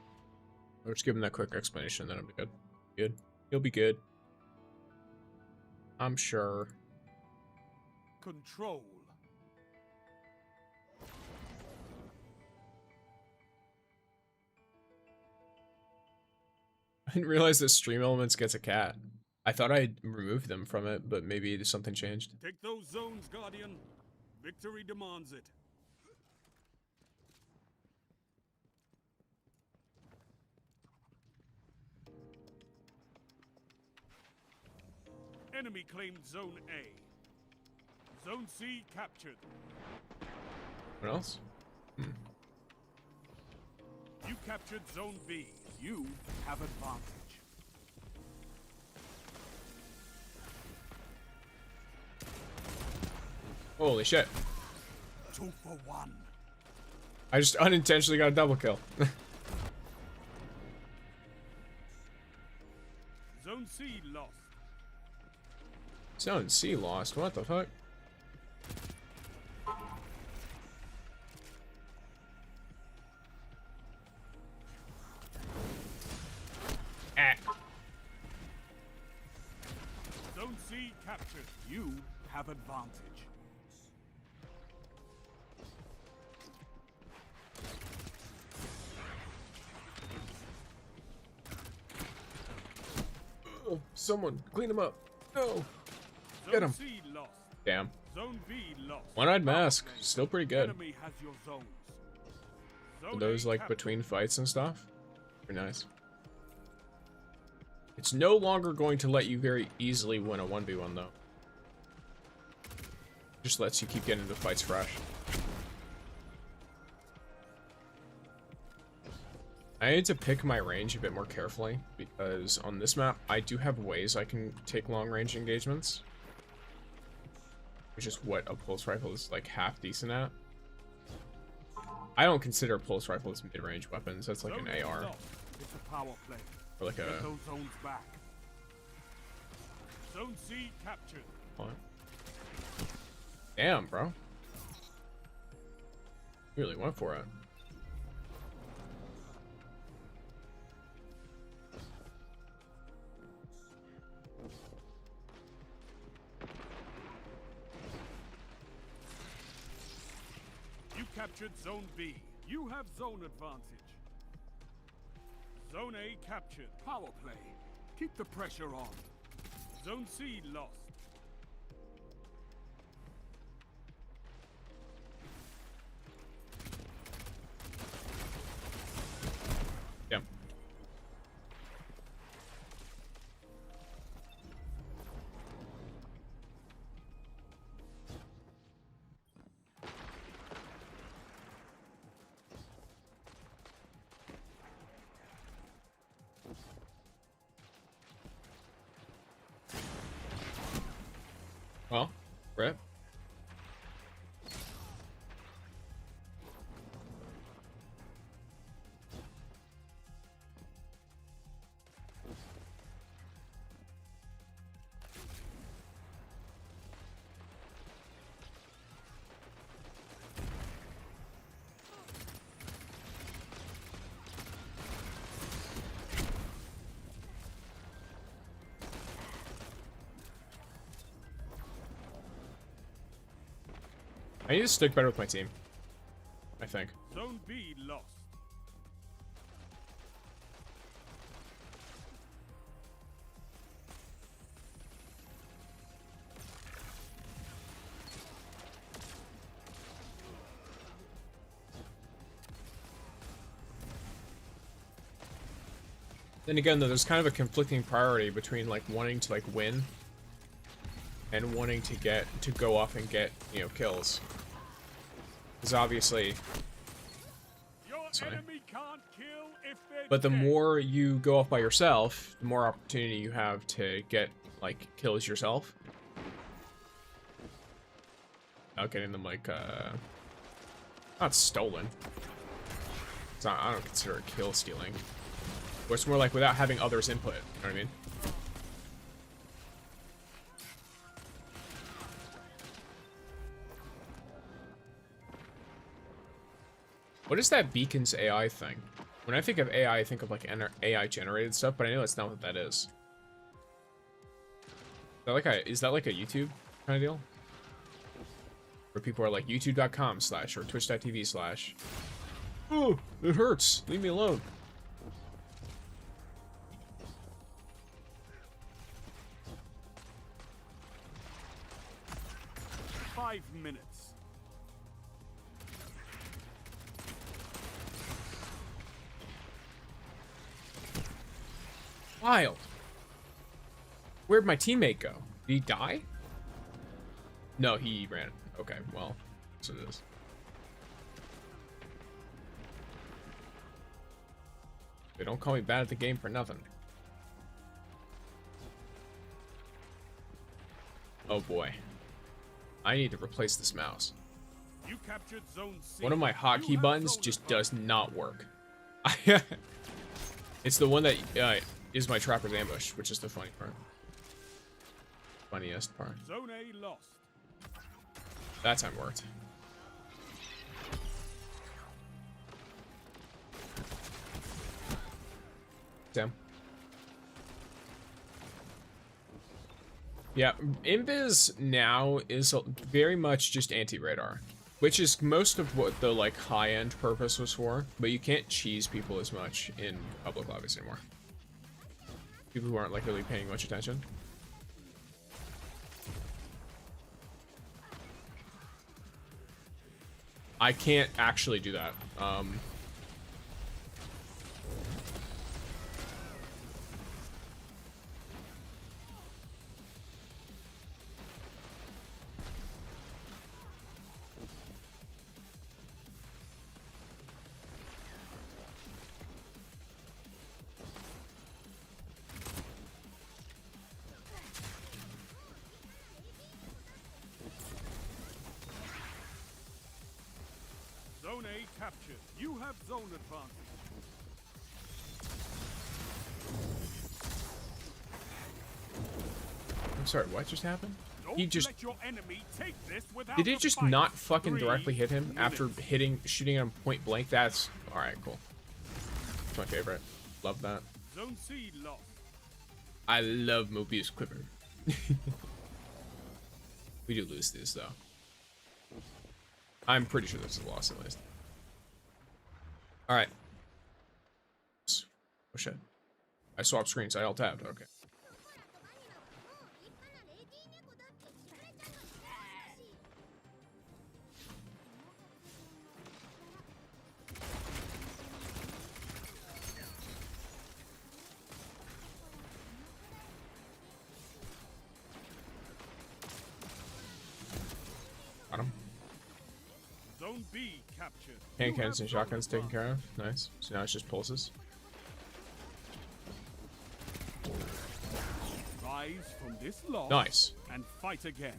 I'll just give him that quick explanation, then I'll be good. Good. He'll be good. I'm sure. Control. I didn't realize that Stream Elements gets a cat. I thought I removed them from it, but maybe something changed. Take those zones, Guardian. Victory demands it. Enemy claimed Zone A. Zone C captured. What else? You captured Zone B. You have advantage. Holy shit. 2 for 1. I just unintentionally got a double kill. Zone C lost. Zone C lost. What the fuck? Zone C captured. You have advantage. Oh, someone clean him up. No. Get him. Zone C lost. Damn. Zone B lost. One-eyed mask. Still pretty good. Enemy has your zones. for those like between fights and stuff. Very nice. It's no longer going to let you very easily win a 1v1 though. Just lets you keep getting into fights fresh. I need to pick my range a bit more carefully because on this map I do have ways I can take long range engagements, which is what a pulse rifle is like half decent at. I don't consider a pulse rifle as mid-range weapons. That's like an AR. It's a power play. Or like a... Get those zones back. Zone C captured. What? Damn, bro. You really went for it. You captured Zone B. You have zone advantage. Zone A captured. Power play. Keep the pressure on. Zone C lost. Yep. Well, rip. I need to stick better with my team, I think. Zone B lost. Then again, though, there's kind of a conflicting priority between like wanting to like win and wanting to go off and get, you know, kills. Because obviously, but the more you go off by yourself, the more opportunity you have to get like kills yourself. Without getting them like not stolen. It's not, I don't consider it kill stealing. But it's more like without having others input. You know what I mean? What is that beacon's AI thing? When I think of AI, I think of like AI generated stuff, but I know that's not what that is. Is that like a YouTube kind of deal? Where people are like youtube.com/ or twitch.tv/. Oh, it hurts. Leave me alone. Five minutes. Wild. Where'd my teammate go? Did he die? No, he ran. Okay, well, so it is. They don't call me bad at the game for nothing. Oh boy. I need to replace this mouse. You captured Zone C. One of my hotkey buttons just does not work. It's the one that is my trapper's ambush, which is the funny part. Funniest part. Zone A lost. That time worked. Damn. Yeah, Invis now is very much just anti-radar, which is most of what the like high-end purpose was for, but you can't cheese people as much in public lobbies anymore. People who aren't like really paying much attention. I can't actually do that. Zone A captured. You have zone advantage. I'm sorry, what just happened? Don't He just... let your enemy take this without Did a it just fight. not fucking 3 directly hit him after minutes. shooting him point blank? That's... Alright, cool. That's my favorite. Love that. Zone C lost. I love Mobius Quiver. We do lose these, though. I'm pretty sure this is a loss, at least. Alright. Oh, shit. I swapped screens. I alt-tabbed. Okay. Got him. Zone B captured. Hand cannons and shotguns taken care of. Nice. So now it's just pulses. Rise from this loss. Nice. And fight again.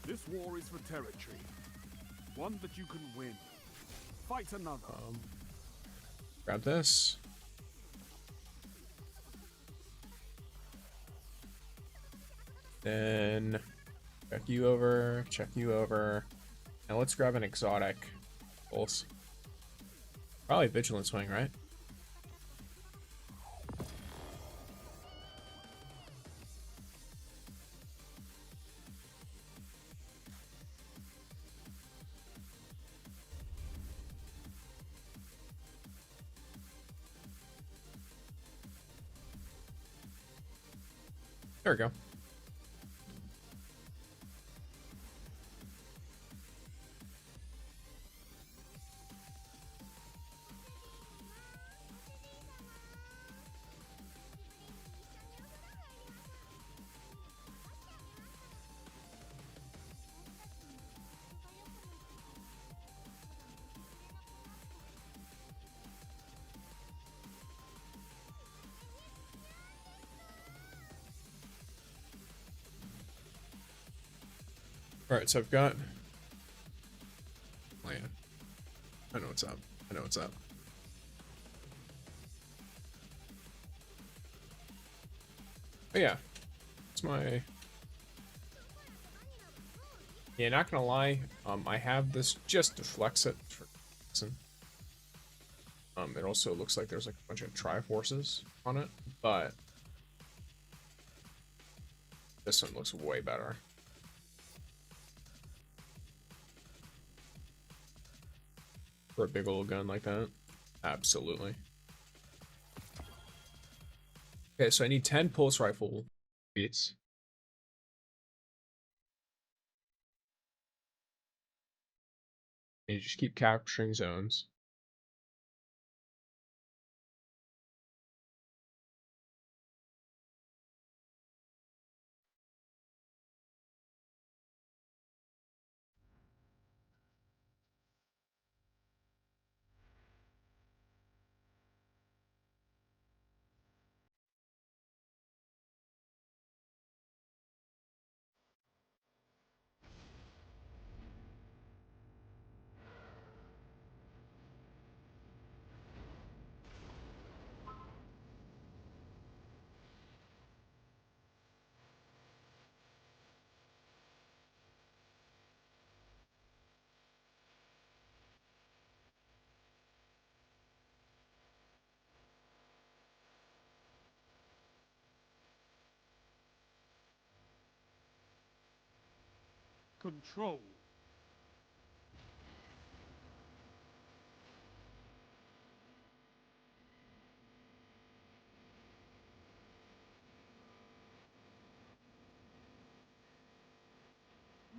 This war is for territory. One that you can win. Fight another. Grab this. Then check you over, check you over. Now let's grab an exotic pulse. Probably vigilant swing, right? There we go. Alright, so I've got... Oh yeah. I know what's up. I know what's up. But yeah. It's my... Yeah, not gonna lie. I have this just to flex it for reason. It also looks like there's like a bunch of Triforces on it, but... This one looks way better. For a big old gun like that. Absolutely. Okay, so I need 10 pulse rifle beats. And you just keep capturing zones. Control.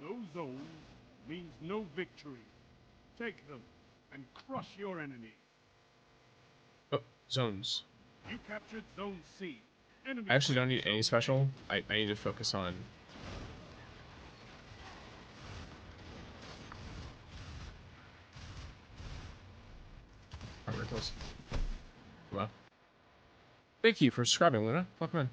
No zones means no victory. Take them and crush your enemy. Oh, zones. You captured Zone C. Enemy I actually don't need any special. I need to focus on... Rentals. Well. Thank you for subscribing, Luna. Welcome in.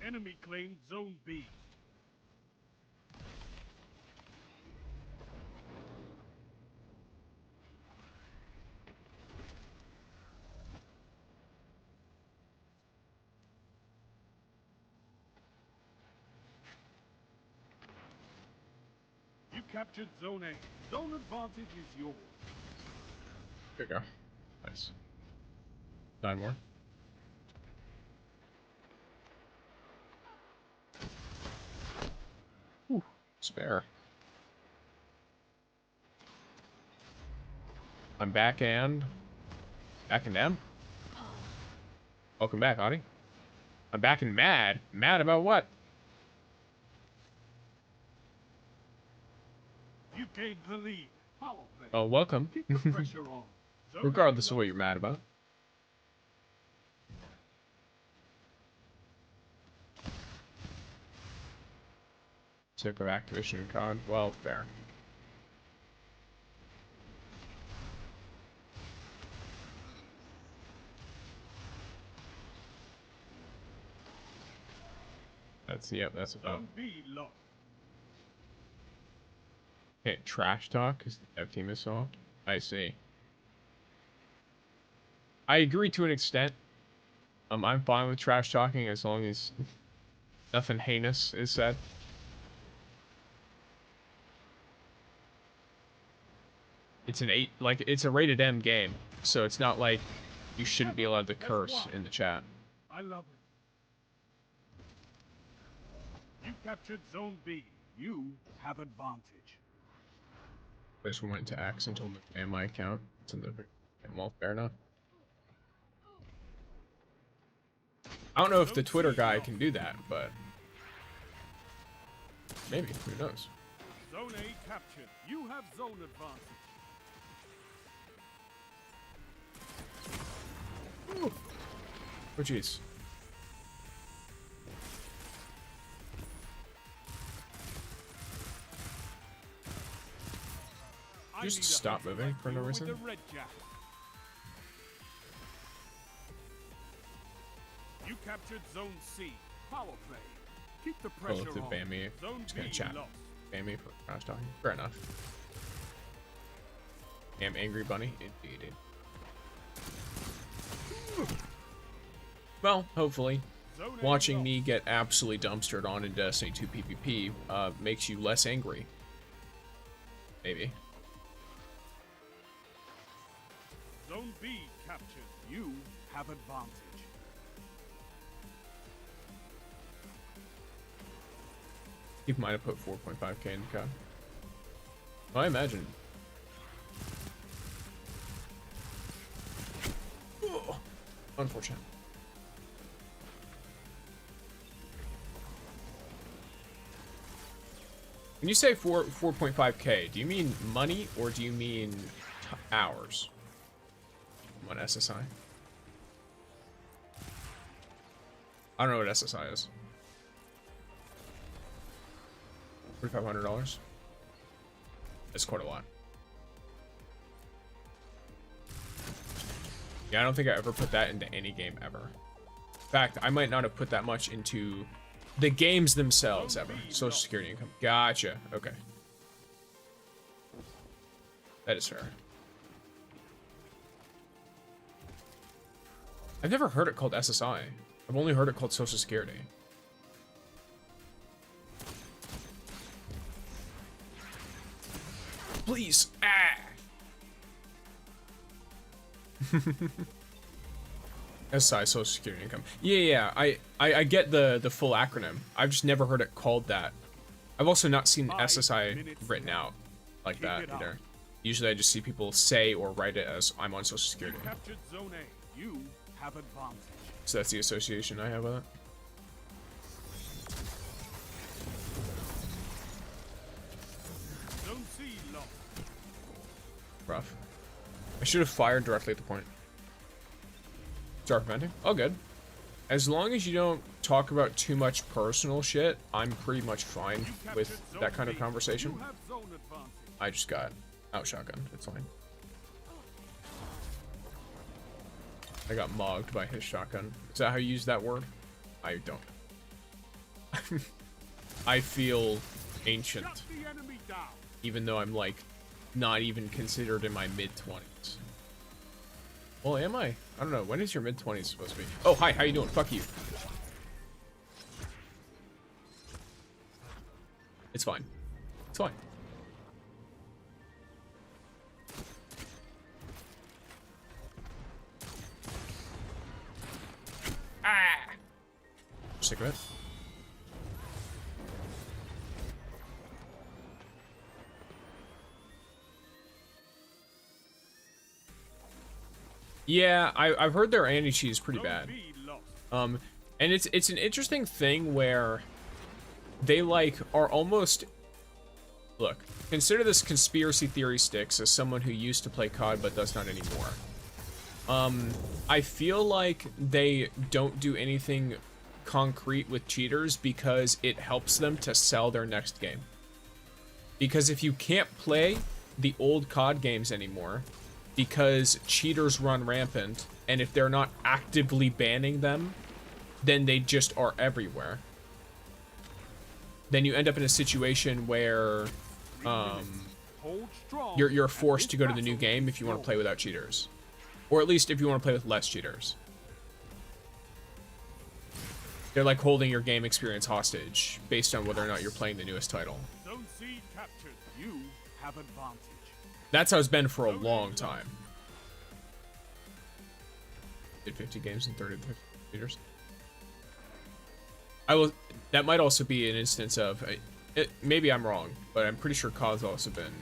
Enemy claimed Zone B. You captured Zone A. Zone advantage is yours. There you go. Nice. 9 more. Whew, spare. I'm back and down. Welcome back, Audie. I'm back and mad. Mad about what? You gained the lead. Power play. Oh, welcome. Keep the pressure on. Zone Regardless A of what you're mad about. Sick of Activision and COD. Well, fair. That's about. Zone B lost. Can't trash talk because the dev team is soft. I see. I agree to an extent. I'm fine with trash talking as long as nothing heinous is said. It's it's a rated M game, so it's not like you shouldn't be allowed to curse in the chat. I love it. You captured Zone B. You have advantage. I just went to Axe and told him to ban my account. It's in the well, fair enough. I don't know if the Twitter guy can do that, but maybe. Who knows? Zone A captured. You have zone advantage. Ooh. Oh jeez. Just stop moving for no reason. You captured Zone C. Power play. Keep the pressure Oh, to on. ban me. Zone Just gonna B chat. lost. Ban me for trash talking. Fair enough. Damn angry bunny. Indeed. Well, hopefully, watching me get absolutely dumpstered on in Destiny 2 PvP makes you less angry. Maybe. Zone B captured. You have advantage. Keep in mind I put 4.5k in the code. Well, I imagine. Oh, unfortunate. When you say 4.5k, do you mean money or do you mean hours? What SSI? I don't know what SSI is. $4,500. That's quite a lot. Yeah, I don't think I ever put that into any game ever. In fact, I might not have put that much into the games themselves ever. Social Security income. Gotcha. Okay. That is fair. I've never heard it called SSI. I've only heard it called Social Security. Please. Ah. SSI, Social Security income. Yeah. I get the full acronym. I've just never heard it called that. I've also not seen SSI written out like that either. Usually I just see people say or write it as I'm on Social Security. Captured Zone A. You have advantage. So that's the association I have with it. Zone C lost. Rough. I should have fired directly at the point. Start preventing? Oh, good. As long as you don't talk about too much personal shit, I'm pretty much fine with that kind of conversation. I just got out shotgun. It's fine. I got mogged by his shotgun. Is that how you use that word? I don't. I feel ancient, Shut the enemy down. even though I'm like not even considered in my mid-20s. Well, am I? I don't know. When is your mid-20s supposed to be? Oh, hi. How you doing? Fuck you. It's fine. It's fine. Ah! Sick of it. Yeah, I've heard their anti-cheat is pretty bad. And it's an interesting thing where they like are almost, look, consider this conspiracy theory sticks as someone who used to play COD but does not anymore. I feel like they don't do anything concrete with cheaters because it helps them to sell their next game. Because if you can't play the old COD games anymore because cheaters run rampant, and if they're not actively banning them, then they just are everywhere. Then you end up in a situation where you're forced to go to the new game if you want to play without cheaters. Or at least if you want to play with less cheaters. They're like holding your game experience hostage based on whether or not you're playing the newest title. Zone C captured. You have advantage. That's how it's been for a long time. Did 50 games in 30 meters. That might also be an instance of, maybe I'm wrong, but I'm pretty sure COD's also been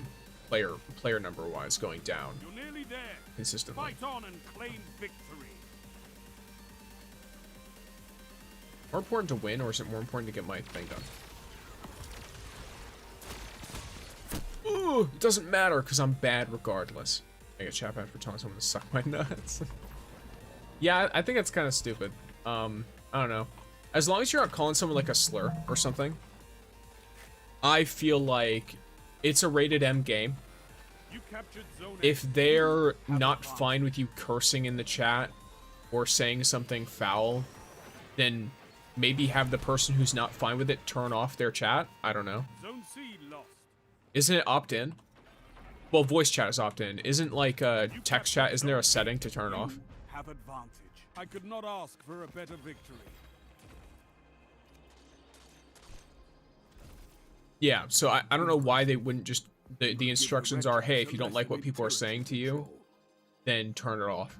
player number wise going down. You're nearly there. Consistently. Fight on and claim victory. More important to win, or is it more important to get my thing done? Ooh, it doesn't matter because I'm bad regardless. I get chat back for telling someone to suck my nuts. Yeah, I think that's kind of stupid. I don't know. As long as you're not calling someone like a slur or something, I feel like it's a rated M game. You captured zone If they're not fine with you cursing in the chat or saying something foul, then maybe have the person who's not fine with it turn off their chat. I don't know. Zone C lost. Isn't it opt-in? Well, voice chat is opt-in. Isn't like text chat, isn't there a setting to turn it off? Have advantage. I could not ask for a better victory. Yeah, so I don't know why they wouldn't just, the instructions are, hey, if you don't like what people are saying to you, then turn it off.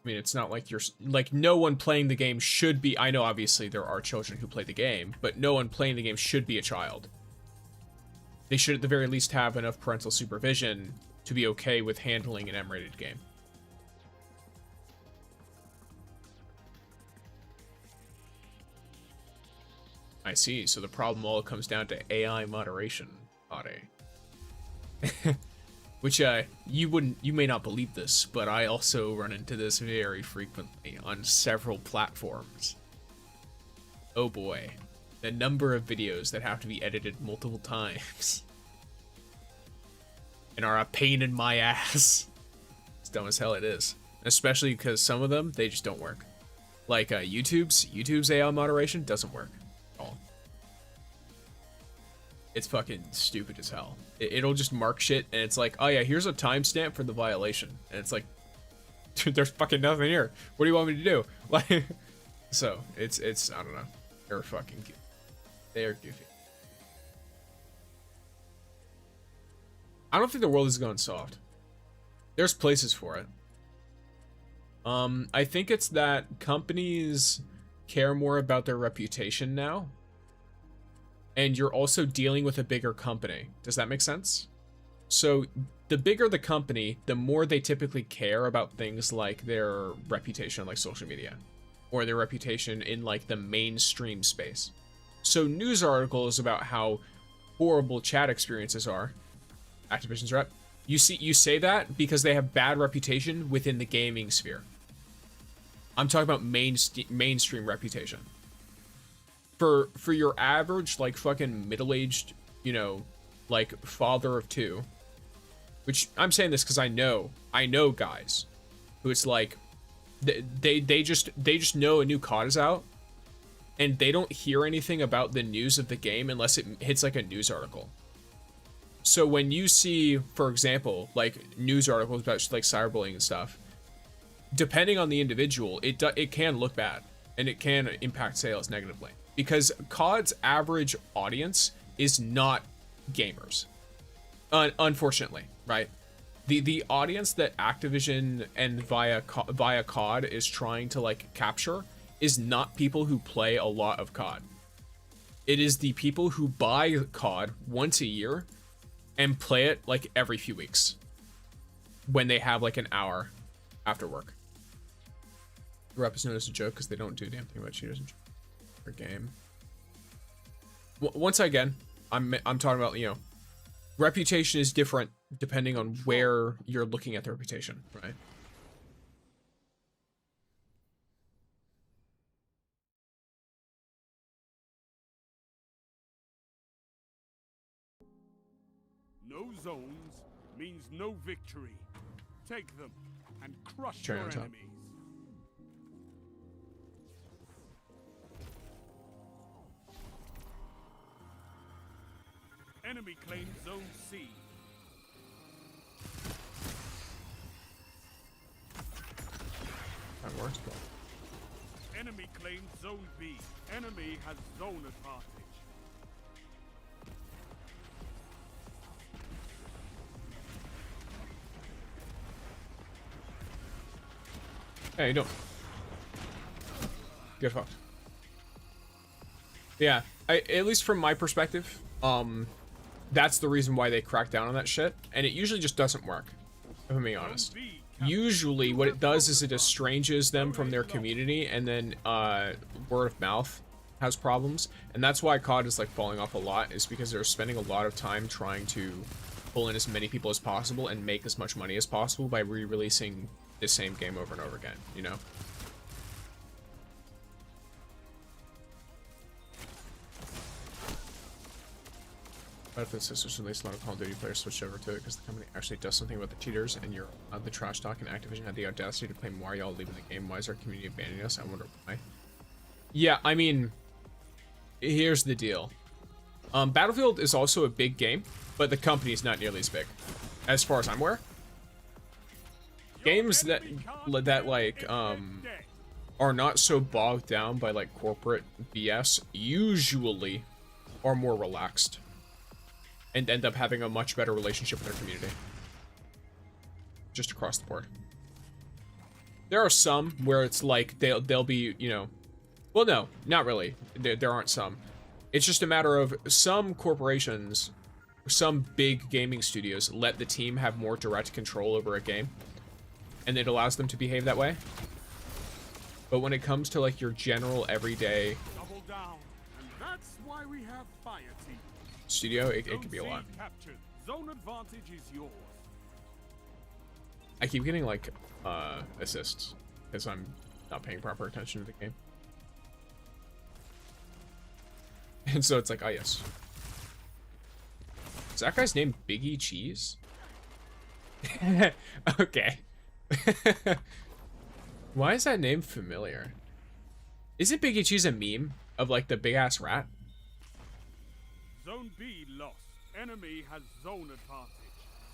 I mean, it's not like you're, like, no one playing the game should be, I know obviously there are children who play the game, but no one playing the game should be a child. They should at the very least have enough parental supervision to be okay with handling an M-rated game. I see, so the problem all comes down to AI moderation, Ade. Which, you may not believe this, but I also run into this very frequently on several platforms. Oh boy, the number of videos that have to be edited multiple times. And are a pain in my ass. It's dumb as hell it is. Especially because some of them, they just don't work. Like YouTube's AI moderation doesn't work at all. It's fucking stupid as hell. It'll just mark shit and it's like, oh yeah, here's a timestamp for the violation. And it's like, dude, there's fucking nothing here. What do you want me to do? Like, so it's I don't know. They're fucking goofy. They are goofy. I don't think the world is going soft. There's places for it. I think it's that companies care more about their reputation now. And you're also dealing with a bigger company. Does that make sense? So the bigger the company, the more they typically care about things like their reputation on like social media or their reputation in like the mainstream space. So news articles about how horrible chat experiences are. Activision's rep. You say that because they have bad reputation within the gaming sphere. I'm talking about mainstream reputation. For your average, like, fucking middle-aged, you know, like, father of two, which I'm saying this because I know guys who it's like, they just know a new COD is out, and they don't hear anything about the news of the game unless it hits like a news article. So when you see, for example, like news articles about like cyberbullying and stuff, depending on the individual, it can look bad and it can impact sales negatively, because COD's average audience is not gamers, unfortunately, right? The audience that Activision and via COD is trying to like capture is not people who play a lot of COD. It is the people who buy COD once a year and play it like every few weeks when they have like an hour after work. The rep is known as a joke because they don't do a damn thing about cheaters in game. Once again, I'm talking about, you know, reputation is different depending on where you're looking at the reputation, right? No zones means no victory. Take them and crush Cherry your on top. enemies. Enemy claims Zone C. That works, but Enemy claims Zone B. Enemy has zone advantage. hey, you don't get fucked. Yeah, at least from my perspective, that's the reason why they crack down on that shit, and it usually just doesn't work, if I'm being honest. Usually what it does is it estranges them from their community, and then word of mouth has problems, and that's why COD is like falling off a lot, is because they're spending a lot of time trying to pull in as many people as possible and make as much money as possible by re-releasing the same game over and over again, you know? Battlefield Sisters released a lot of Call of Duty players switched over to it because the company actually does something about the cheaters, and you're the trash talk, and Activision had the audacity to claim, why are y'all leaving the game? Why is our community abandoning us? I wonder why. Yeah, I mean, here's the deal. Battlefield is also a big game, but the company is not nearly as big, as far as I'm aware. Games that like are not so bogged down by like corporate BS usually are more relaxed and end up having a much better relationship with their community. Just across the board. There are some where it's like they'll be, you know, well, no, not really. There aren't some. It's just a matter of some corporations, some big gaming studios let the team have more direct control over a game, and it allows them to behave that way. But when it comes to like your general everyday Double down, and that's why we have fire team. studio, it could be a lot. Captured. Zone advantage is yours. I keep getting like assists because I'm not paying proper attention to the game. And so it's like, oh yes. Is that guy's name Biggie Cheese? Okay. Why is that name familiar? Isn't Biggie Cheese a meme of like the big ass rat? Zone B lost. Enemy has zone advantage.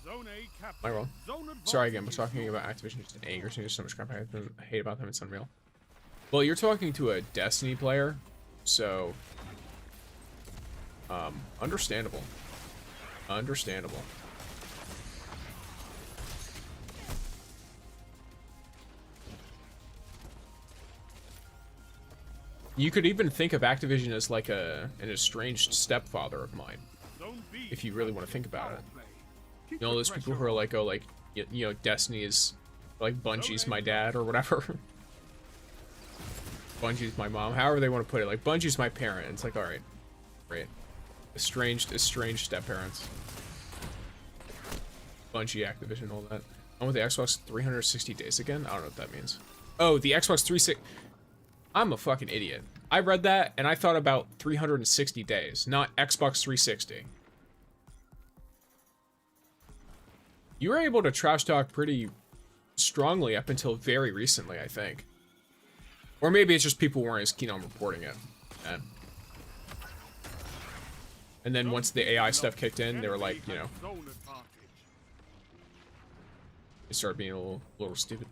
Zone A captured. Am I wrong? Zone Sorry again, we're talking about Activision just in anger. There's so much crap I hate about them. It's unreal. Well, you're talking to a Destiny player, so understandable. Understandable. You could even think of Activision as like an estranged stepfather of mine, if you really want to think about it. You know, those people who are like, oh, like, you know, Destiny is, like, Bungie's my dad or whatever. Bungie's my mom, however they want to put it. Like, Bungie's my parent. It's like, alright, great. Estranged step-parents. Bungie, Activision, all that. I want the Xbox 360 days again? I don't know what that means. Oh, the Xbox 360... I'm a fucking idiot. I read that, and I thought about 360 days, not Xbox 360. You were able to trash talk pretty strongly up until very recently, I think. Or maybe it's just people weren't as keen on reporting it. And then once the AI stuff kicked in, they were like, you know, they started being a little stupid.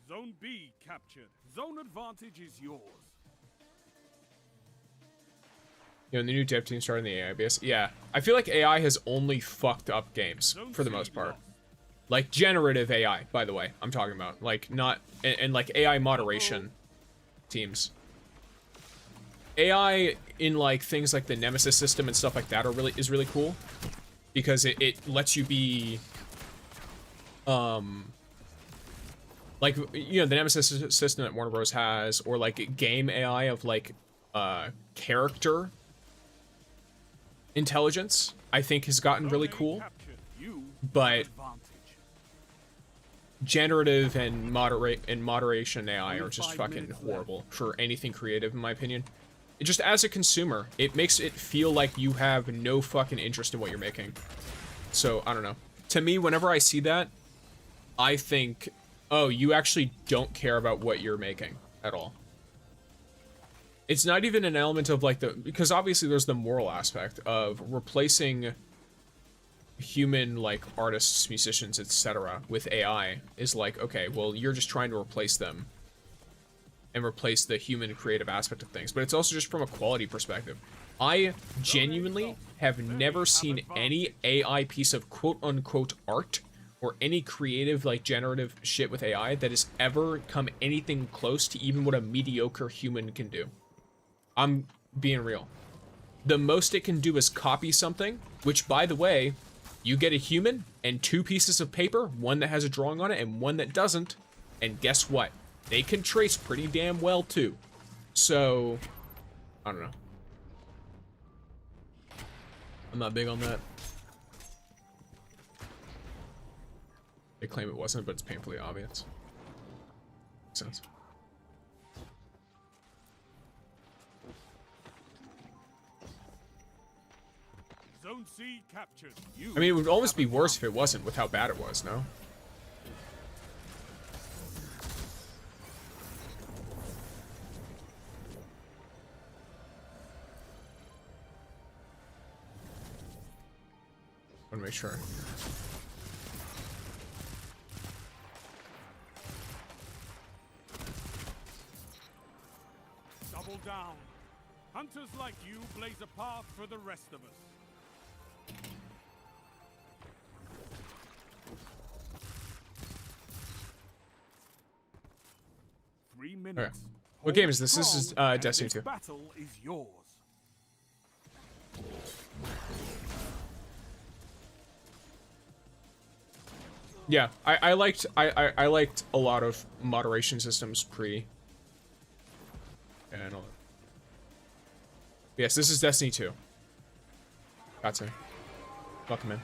Zone B captured. Zone advantage is yours. You know, the new dev team starting the AI base. Yeah, I feel like AI has only fucked up games for the most part. Like generative AI, by the way, I'm talking about. Like not and like AI moderation teams. AI in like things like the Nemesis system and stuff like that is really cool because it lets you be like, you know, the Nemesis system that Warner Bros has, or like game AI of like character intelligence, I think has gotten really cool. But generative and moderation AI are just fucking horrible for anything creative, in my opinion. It just, as a consumer, it makes it feel like you have no fucking interest in what you're making. So, I don't know. To me, whenever I see that, I think, oh, you actually don't care about what you're making at all. It's not even an element of like because obviously there's the moral aspect of replacing human like artists, musicians, etc. with AI is like, okay, well, you're just trying to replace them and replace the human creative aspect of things. But it's also just from a quality perspective. I genuinely have never seen any AI piece of quote-unquote art or any creative, like, generative shit with AI that has ever come anything close to even what a mediocre human can do. I'm being real. The most it can do is copy something, which, by the way, you get a human and 2 pieces of paper, one that has a drawing on it and one that doesn't, and guess what? They can trace pretty damn well, too. So, I don't know. I'm not big on that. They claim it wasn't, but it's painfully obvious. Makes sense. Zone C captured. I mean, it would almost be worse if it wasn't with how bad it was, no? I want to make sure. Double down. Hunters like you blaze a path for the rest of us. 3 minutes. Okay. What game is this? This is Destiny 2. Battle is yours. Yeah, I liked a lot of moderation systems pre. And all that. Yes, this is Destiny 2. Gotcha. Welcome in.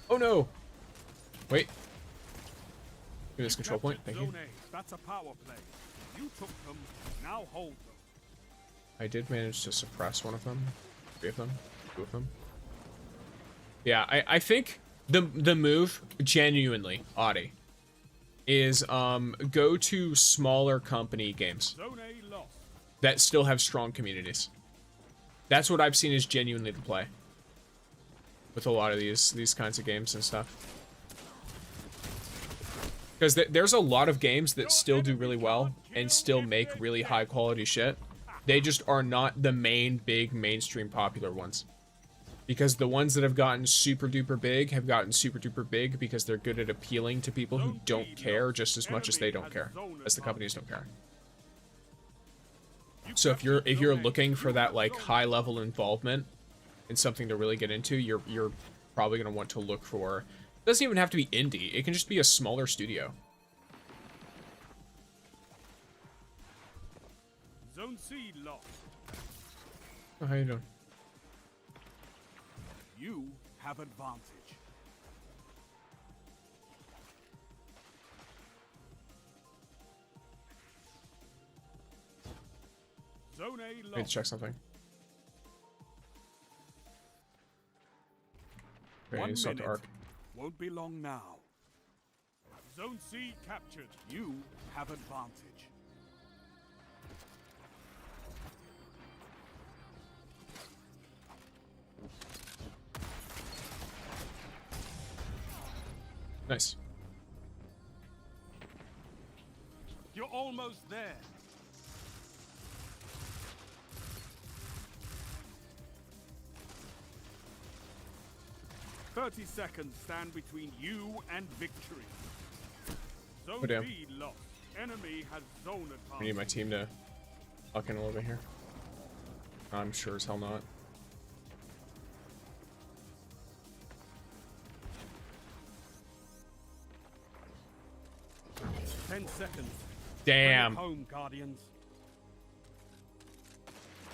Oh no! Wait. Give me this control point, thank you. That's a power play. You took them, now hold them. I did manage to suppress one of them. 3 of them. 2 of them. Yeah, I think the move, genuinely, Audi, is go to smaller company games that still have strong communities. That's what I've seen is genuinely the play with a lot of these kinds of games and stuff. Because there's a lot of games that still do really well and still make really high quality shit. They just are not the main big mainstream popular ones. Because the ones that have gotten super duper big have gotten super duper big because they're good at appealing to people who don't care just as much as they don't care, as the companies don't care. So if you're looking for that like high level involvement in something to really get into, you're probably gonna want to look for. It doesn't even have to be indie. It can just be a smaller studio. Zone C lost. Oh, how you doing? You have advantage. Zone A I need to lost. check something. Okay, 1 start to minute. arc. Won't be long now. Zone C captured. You have advantage. Nice. You're almost there. "30 seconds stand between you and victory. Zone Oh, damn. B lost. Enemy has zone advantage. I need my team to fuck in a little bit here. I'm sure as hell not. Ten seconds. Damn. Bring it home, Guardians.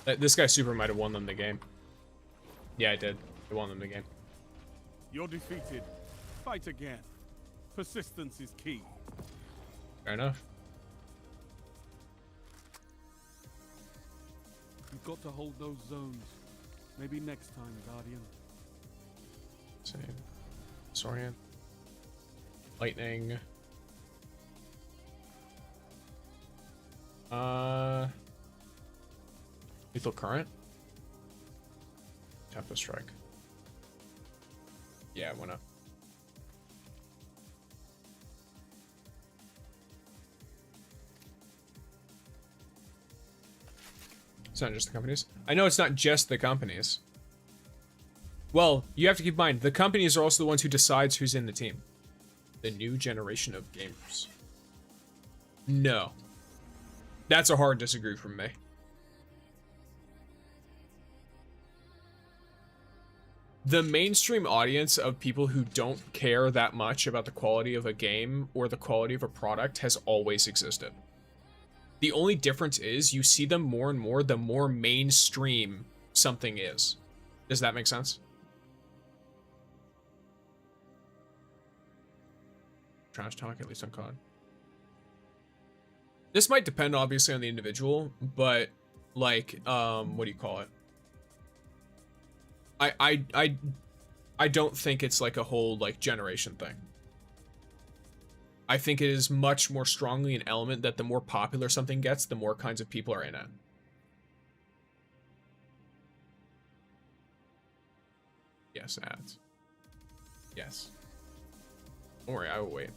This guy super might have won them the game. Yeah, I did. I won them the game. You're defeated. Fight again. Persistence is key. Fair enough. You've got to hold those zones. Maybe next time, Guardian. Same. Disorient. Lightning. Lethal current. Tempo strike. Yeah, why not? It's not just the companies. I know it's not just the companies. Well, you have to keep in mind, the companies are also the ones who decides who's in the team. The new generation of gamers. No. That's a hard disagree from me. The mainstream audience of people who don't care that much about the quality of a game or the quality of a product has always existed. The only difference is you see them more and more the more mainstream something is. Does that make sense? Trash talk, at least on COD. This might depend obviously on the individual, but like, what do you call it? I don't think it's like a whole like generation thing. I think it is much more strongly an element that the more popular something gets, the more kinds of people are in it. Yes, ads. Yes. Don't worry, I will wait.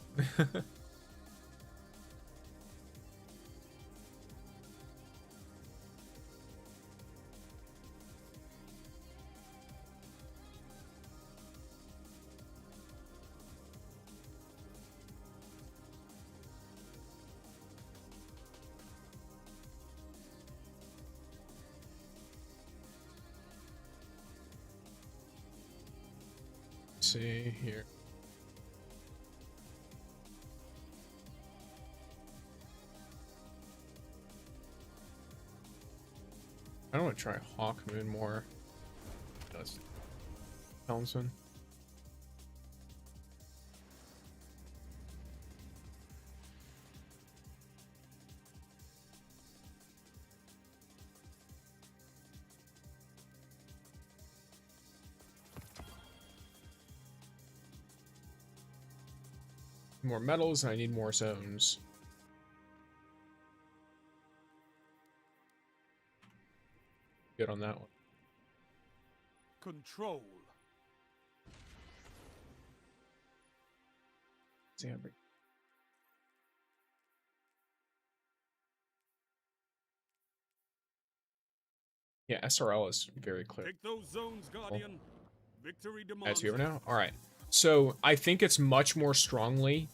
See here. I don't want to try Hawk Moon more. That's Helmsman. More metals, and I need more zones. Good on that one. Control. Yeah, SRL is very clear. Take those zones, Guardian. Victory demands. As viewer now? Alright. So I think it's much more strongly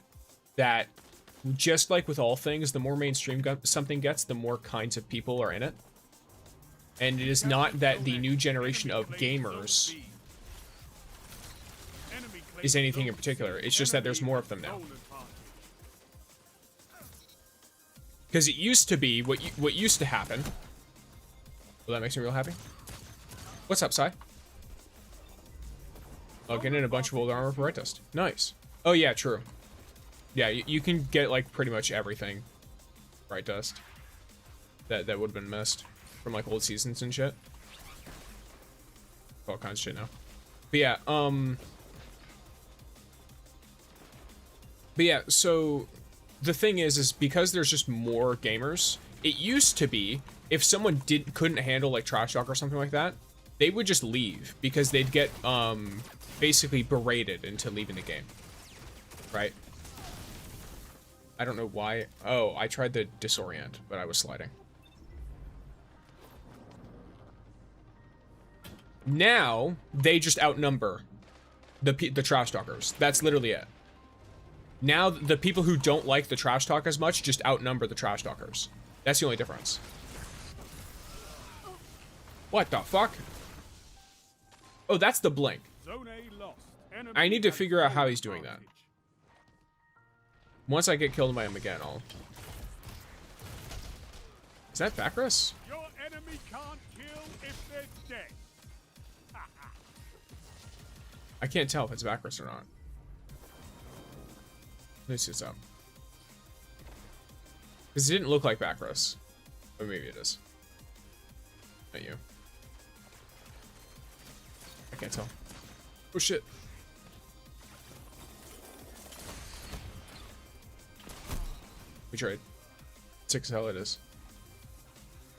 that, just like with all things, the more mainstream something gets, the more kinds of people are in it. And it is not that the new generation of gamers is anything in particular. It's just that there's more of them now. Because it used to be, what used to happen... Well, that makes me real happy. What's up, Sai? Oh, getting in a bunch of old armor for Right Dust. Nice. Oh, yeah, true. Yeah, you can get, like, pretty much everything Right Dust that would have been missed. from like old seasons and shit. All kinds of shit now. But yeah, so the thing is because there's just more gamers, it used to be if someone couldn't handle like trash talk or something like that, they would just leave because they'd get basically berated into leaving the game. Right? I don't know why. Oh, I tried the disorient, but I was sliding. Now, they just outnumber the trash talkers. That's literally it. Now, the people who don't like the trash talk as much just outnumber the trash talkers. That's the only difference. What the fuck? Oh, that's the blink. I need to figure out how he's doing that. Once I get killed by him again, I'll... Is that Bacchus? Your enemy can't kill if they're dead. I can't tell if it's Bacchus or not. Let me see what's up. Because it didn't look like Bacchus. Or maybe it is. Not you. I can't tell. Oh shit. We tried. Sick as hell it is.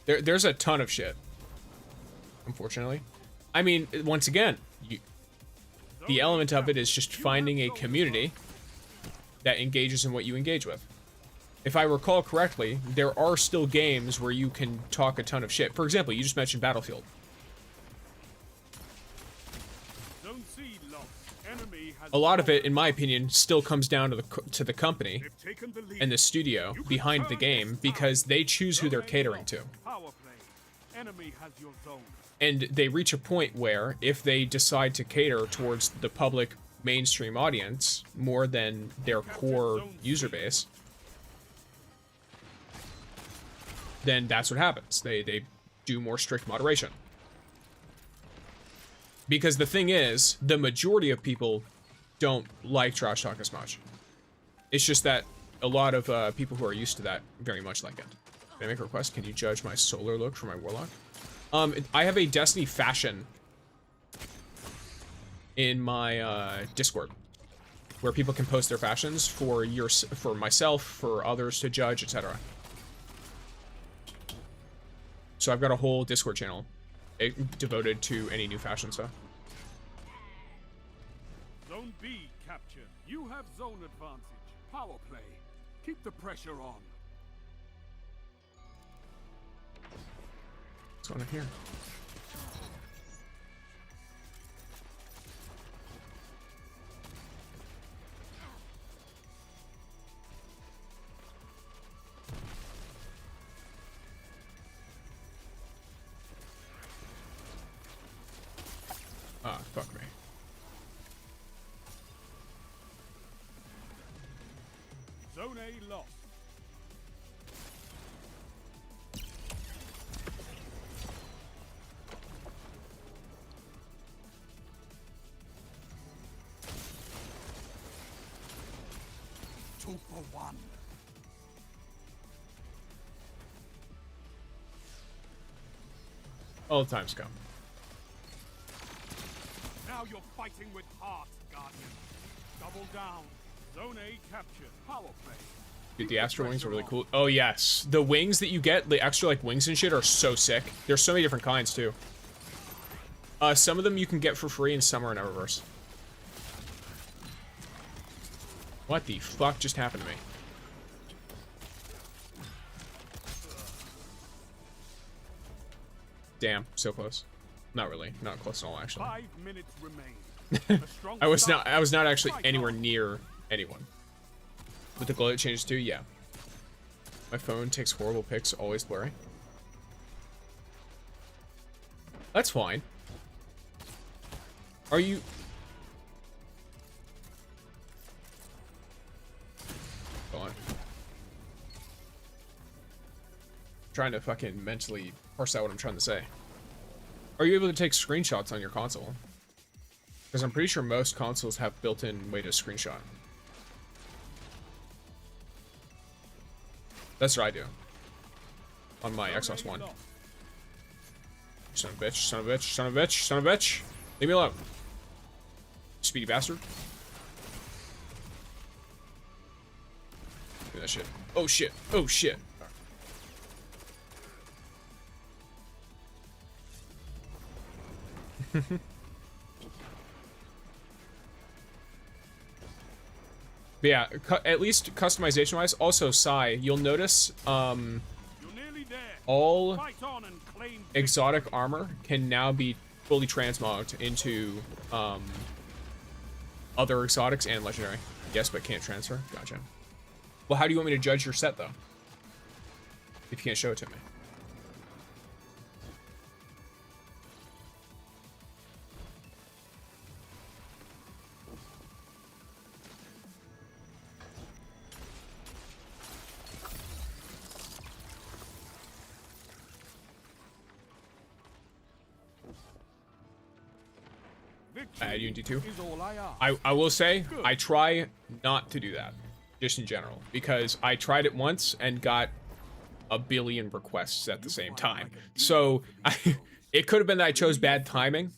There's a ton of shit. Unfortunately. I mean, once again, the element of it is just finding a community that engages in what you engage with. If I recall correctly, there are still games where you can talk a ton of shit. For example, you just mentioned Battlefield. A lot of it, in my opinion, still comes down to the company and the studio behind the game because they choose who they're catering to. And they reach a point where if they decide to cater towards the public mainstream audience more than their core user base, then that's what happens. They do more strict moderation. Because the thing is, the majority of people don't like trash talk as much. It's just that a lot of people who are used to that very much like it. Can I make a request? Can you judge my solar look for my warlock? I have a Destiny fashion in my Discord where people can post their fashions for myself, for others to judge, etc. So I've got a whole Discord channel devoted to any new fashion stuff. Zone B captured. You have zone advantage. Power play. Keep the pressure on. What's going on here? Ah, fuck me. Zone A lost. Two for one. All the times come. Now you're fighting with heart, Guardian. Double down. Zone A captured. Power play. Dude, the Astro Wings are really cool. Oh, yes. The wings that you get, the extra, like, wings and shit are so sick. There's so many different kinds, too. Some of them you can get for free and some are in Eververse. What the fuck just happened to me? Damn, so close. Not really. Not close at all, actually. 5 minutes remain. I was not actually anywhere near anyone. With the glow it changes to, yeah. My phone takes horrible pics, always blurry. That's fine. Are you... Go on. Trying to fucking mentally parse out what I'm trying to say. Are you able to take screenshots on your console? Because I'm pretty sure most consoles have built-in way to screenshot. That's what I do. On my Xbox One. Son of a bitch, son of a bitch, son of a bitch, son of a bitch. Leave me alone. Speedy bastard. Look at that shit. Oh shit. Oh shit. But yeah, at least customization wise. Also, Sai, you'll notice all exotic armor can now be fully transmogged into other exotics and legendary. Yes, but can't transfer. Gotcha. Well, how do you want me to judge your set though? If you can't show it to me. Unity 2. I will say, I try not to do that, just in general, because I tried it once and got a billion requests at the same time. So, it could have been that I chose bad timing,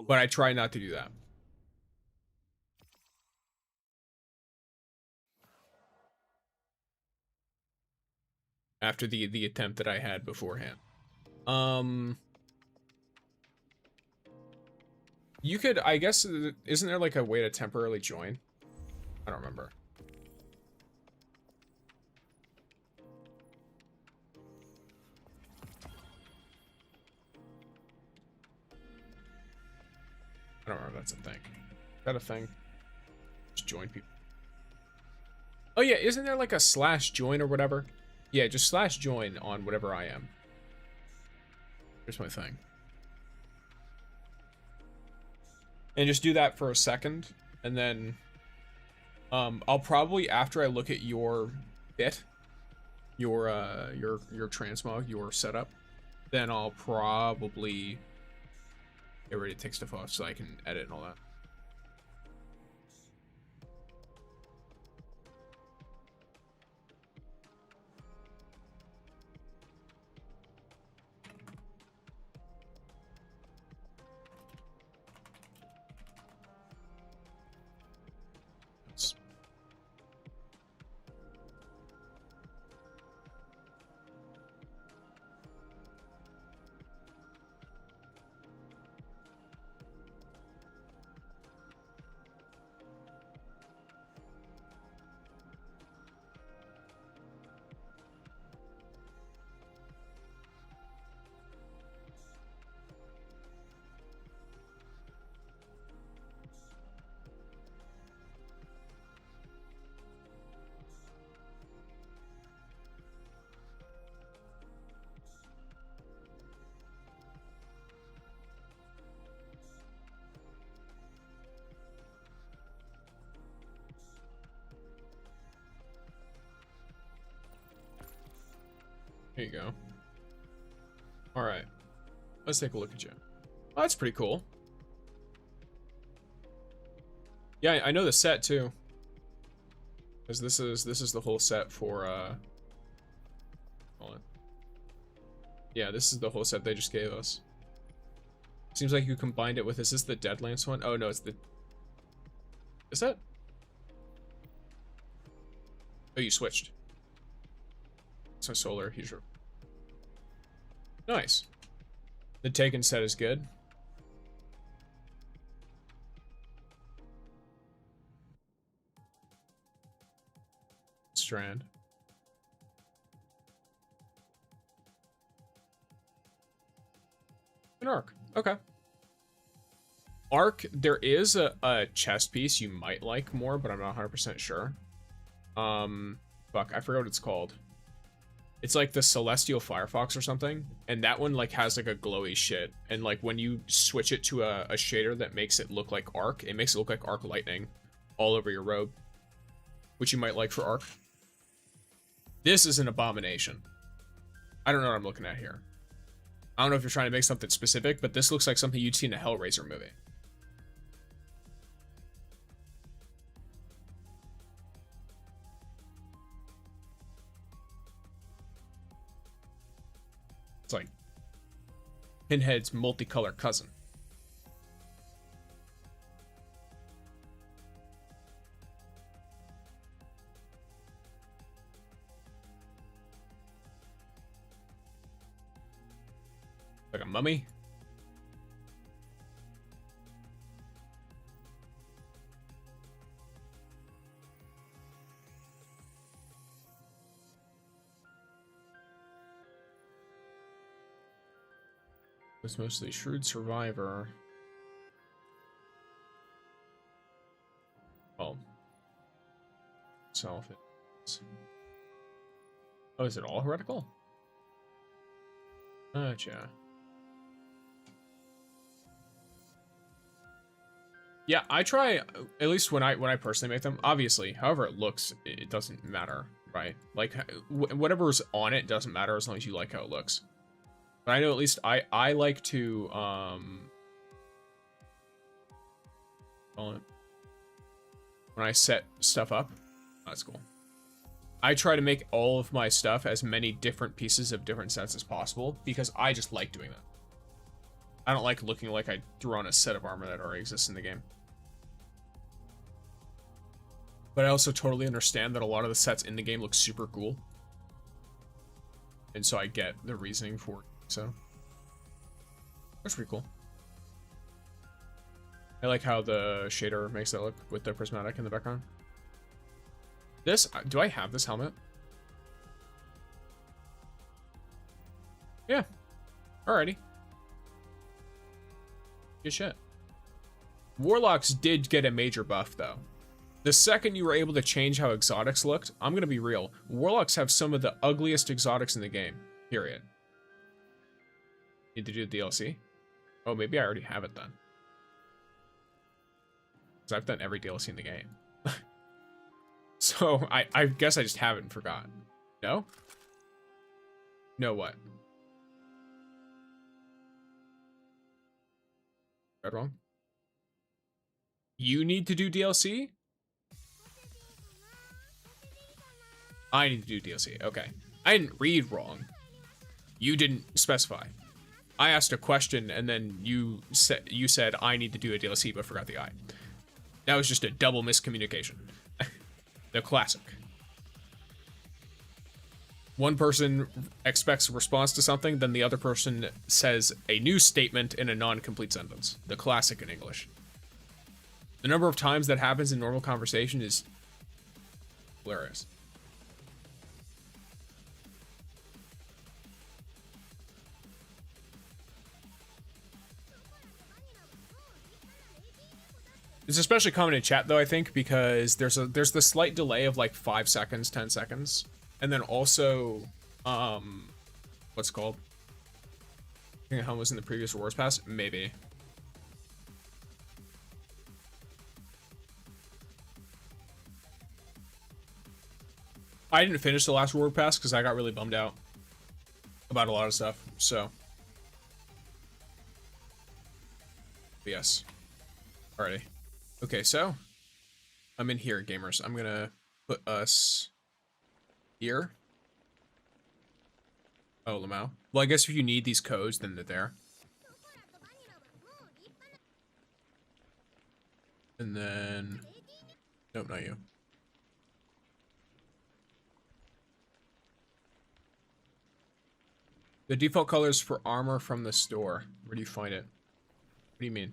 but I try not to do that. After the attempt that I had beforehand. You could, I guess, isn't there like a way to temporarily join? I don't remember. I don't remember if that's a thing. Is that a thing? Just join people. Oh yeah, isn't there like a /join or whatever? Yeah, just /join on whatever I am. Here's my thing. And just do that for a second, and then I'll probably, after I look at your bit, your transmog, your setup, then I'll probably get ready to take stuff off so I can edit and all that. There you go. All right, let's take a look at you. Oh, that's pretty cool. Yeah, I know the set too, because this is the whole set for hold on. Yeah, this is the whole set they just gave us. Seems like you combined it with, is this the Deadlands one? Oh no, it's the, is that? Oh, you switched. So solar, he's nice. The Taken set is good. Strand. An Arc. Okay. Arc, there is a chest piece you might like more, but I'm not 100% sure. Fuck, I forgot what it's called. It's like the Celestial Firefox or something, and that one like has like a glowy shit, and like when you switch it to a shader that makes it look like Arc, it makes it look like Arc Lightning all over your robe, which you might like for Arc. This is an abomination. I don't know what I'm looking at here. I don't know if you're trying to make something specific, but this looks like something you'd see in a Hellraiser movie. It's like Pinhead's multicolor cousin. Like a mummy? Was mostly shrewd survivor. Oh. Self. Oh, is it all heretical? Gotcha. Yeah, I try, at least when I personally make them, obviously, however it looks, it doesn't matter, right? Like, whatever's on it doesn't matter as long as you like how it looks. But I know at least I like to, when I set stuff up, that's cool. I try to make all of my stuff as many different pieces of different sets as possible because I just like doing that. I don't like looking like I threw on a set of armor that already exists in the game. But I also totally understand that a lot of the sets in the game look super cool. And so I get the reasoning for it. So that's pretty cool. I like how the shader makes that look with the prismatic in the background. This, do I have this helmet? Yeah. Alrighty. Good shit. Warlocks did get a major buff though. The second you were able to change how exotics looked, I'm gonna be real. Warlocks have some of the ugliest exotics in the game. Period. Need to do the DLC? Oh, maybe I already have it then. Because I've done every DLC in the game. So, I guess I just haven't forgotten. No? No what? Read wrong? You need to do DLC? I need to do DLC. Okay. I didn't read wrong. You didn't specify. I asked a question and then you said I need to do a DLC but forgot the I. That was just a double miscommunication. The classic. One person expects a response to something, then the other person says a new statement in a non-complete sentence. The classic in English. The number of times that happens in normal conversation is hilarious. It's especially common in chat though, I think, because there's the slight delay of like 5 seconds, 10 seconds. And then also, what's it called? I think how it was in the previous Wars Pass? Maybe. I didn't finish the last War Pass because I got really bummed out about a lot of stuff, so. But yes. Alrighty. Okay, so I'm in here, gamers. I'm gonna put us here. Oh, Lamau. Well, I guess if you need these codes, then they're there. And then, nope, not you. The default colors for armor from the store. Where do you find it? What do you mean?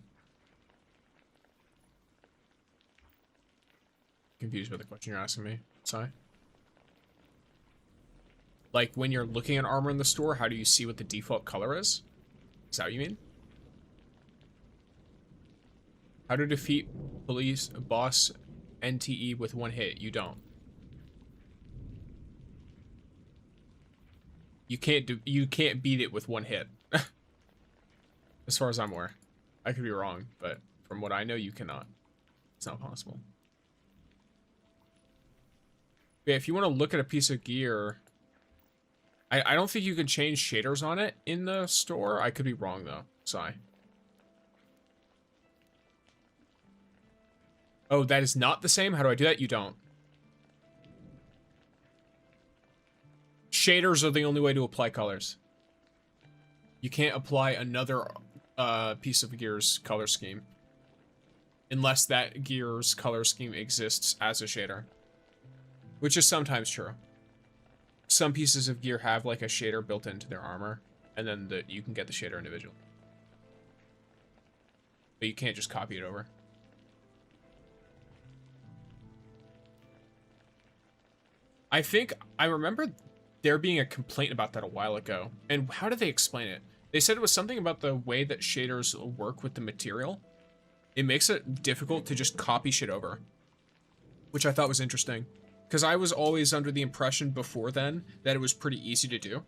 Confused by the question you're asking me. Sorry. Like when you're looking at armor in the store, how do you see what the default color is? Is that what you mean? How to defeat police boss NTE with one hit? You don't. You can't beat it with one hit. As far as I'm aware. I could be wrong, but from what I know, you cannot. It's not possible. Yeah, if you want to look at a piece of gear, I don't think you can change shaders on it in the store. I could be wrong though. Sorry. Oh, that is not the same? How do I do that? You don't. Shaders are the only way to apply colors. You can't apply another piece of gear's color scheme unless that gear's color scheme exists as a shader, which is sometimes true. Some pieces of gear have like a shader built into their armor, and then you can get the shader individually. But you can't just copy it over. I think I remember there being a complaint about that a while ago. And how did they explain it? They said it was something about the way that shaders work with the material. It makes it difficult to just copy shit over, which I thought was interesting. Because I was always under the impression before then that it was pretty easy to do.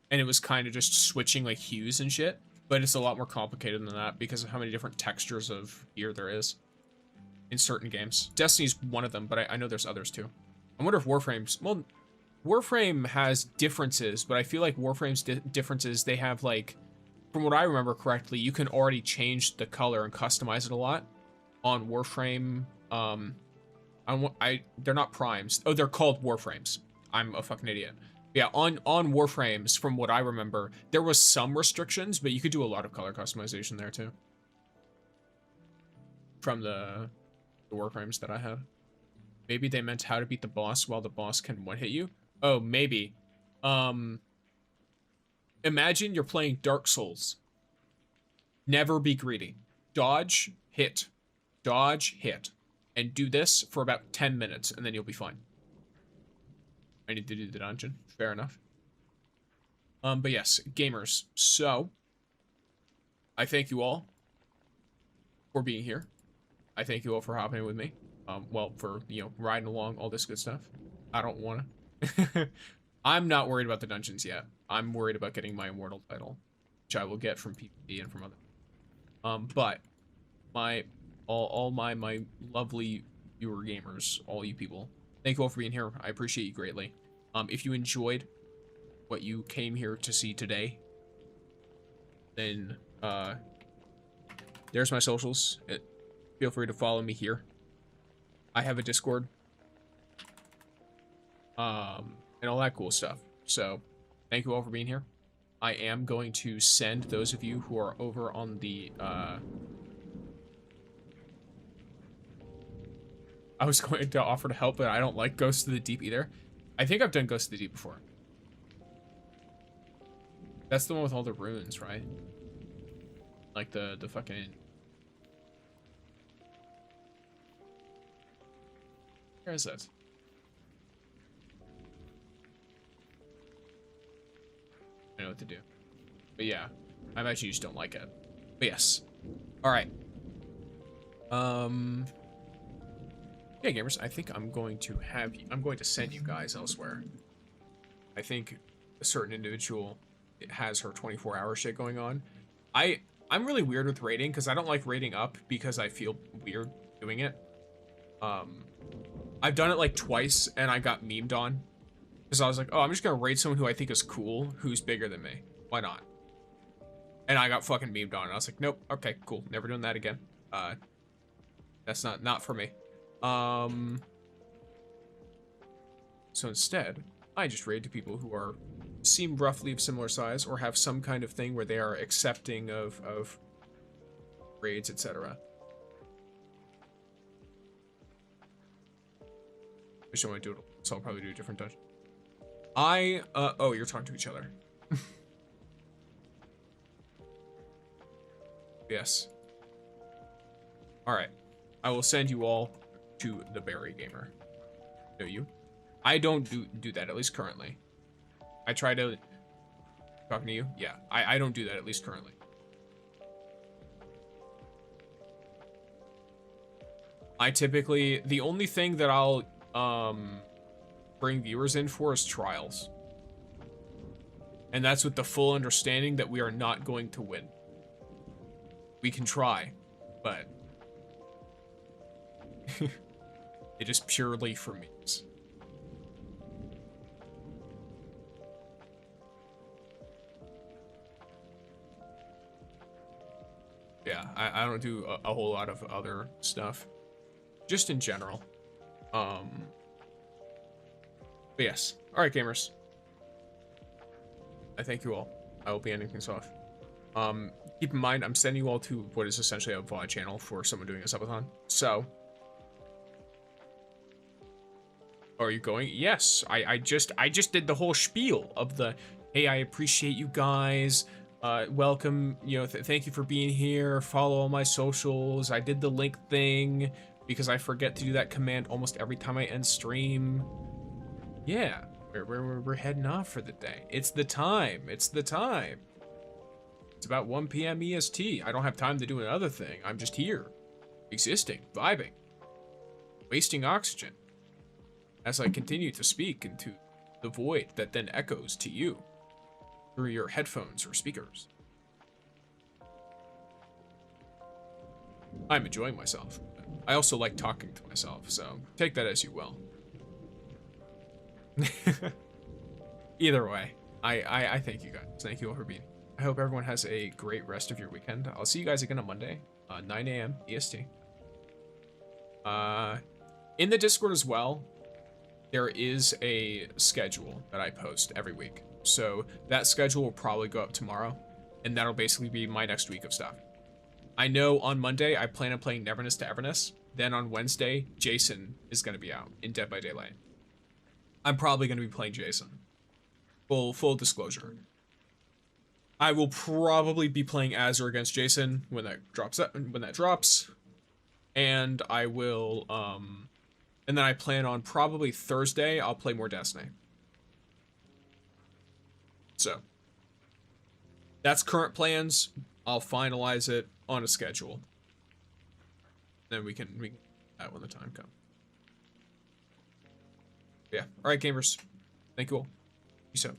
And it was kind of just switching like hues and shit. But it's a lot more complicated than that because of how many different textures of gear there is in certain games. Destiny's one of them, but I know there's others too. I wonder if Warframe's... Well, Warframe has differences, but I feel like Warframe's differences, they have like... From what I remember correctly, you can already change the color and customize it a lot on Warframe. They're not primes. Oh, they're called Warframes. I'm a fucking idiot. Yeah, on Warframes, from what I remember, there was some restrictions, but you could do a lot of color customization there too. From the Warframes that I had. Maybe they meant how to beat the boss while the boss can one-hit you? Oh, maybe. Imagine you're playing Dark Souls. Never be greedy. Dodge, hit. Dodge, hit. And do this for about 10 minutes, and then you'll be fine. I need to do the dungeon. Fair enough. But yes, gamers. So, I thank you all for being here. I thank you all for hopping in with me. Well, for, you know, riding along, all this good stuff. I don't want to. I'm not worried about the dungeons yet. I'm worried about getting my Immortal title, which I will get from PvP and from other. But all my lovely viewer gamers, all you people, thank you all for being here. I appreciate you greatly. If you enjoyed what you came here to see today, then there's my socials. Feel free to follow me here. I have a Discord. And all that cool stuff. So, thank you all for being here. I am going to send those of you who are over on the, I was going to offer to help, but I don't like Ghosts of the Deep either. I think I've done Ghosts of the Deep before. That's the one with all the runes, right? Like the fucking... Where is that? I know what to do. But yeah, I imagine you just don't like it. But yes. Alright. Yeah, gamers, I think I'm going to send you guys elsewhere. I think a certain individual has her 24-hour shit going on. I'm really weird with raiding because I don't like raiding up because I feel weird doing it. I've done it like twice and I got memed on. Because I was like, oh, I'm just going to raid someone who I think is cool, who's bigger than me. Why not? And I got fucking memed on. And I was like, nope, okay, cool. Never doing that again. That's not for me. So instead, I just raid to people who seem roughly of similar size or have some kind of thing where they are accepting of raids, etc. I just don't want to do it, so I'll probably do a different dungeon. Oh, you're talking to each other. Yes. Alright. I will send you all to the Berry Gamer. No, you? I don't do that, at least currently. I try to... Talking to you? Yeah. I don't do that, at least currently. I typically... The only thing that I'll, bring viewers in for is trials. And that's with the full understanding that we are not going to win. We can try, but it is purely for memes. Yeah, I don't do a whole lot of other stuff. Just in general. But yes. Alright, gamers. I thank you all. I will be ending things off. Keep in mind, I'm sending you all to what is essentially a VOD channel for someone doing a subathon. So, are you going? Yes, I just did the whole spiel of the, hey, I appreciate you guys. Welcome, you know, thank you for being here. Follow all my socials. I did the link thing because I forget to do that command almost every time I end stream. Yeah, we're heading off for the day. It's the time. It's the time. It's about 1 p.m. EST. I don't have time to do another thing. I'm just here, existing, vibing, wasting oxygen as I continue to speak into the void that then echoes to you through your headphones or speakers. I'm enjoying myself. I also like talking to myself, so take that as you will. Either way, I thank you guys. Thank you all for being here. I hope everyone has a great rest of your weekend. I'll see you guys again on Monday, 9 a.m. EST. In the Discord as well, there is a schedule that I post every week. So that schedule will probably go up tomorrow, and that'll basically be my next week of stuff. I know on Monday, I plan on playing Neverness to Everness. Then on Wednesday, Jason is going to be out in Dead by Daylight. I'm probably going to be playing Jason. Full disclosure. I will probably be playing Azure against Jason when that drops. And I will, and then I plan on probably Thursday, I'll play more Destiny. So, that's current plans. I'll finalize it on a schedule. Then we can that when the time comes. Yeah. All right, gamers. Thank you all. Peace out.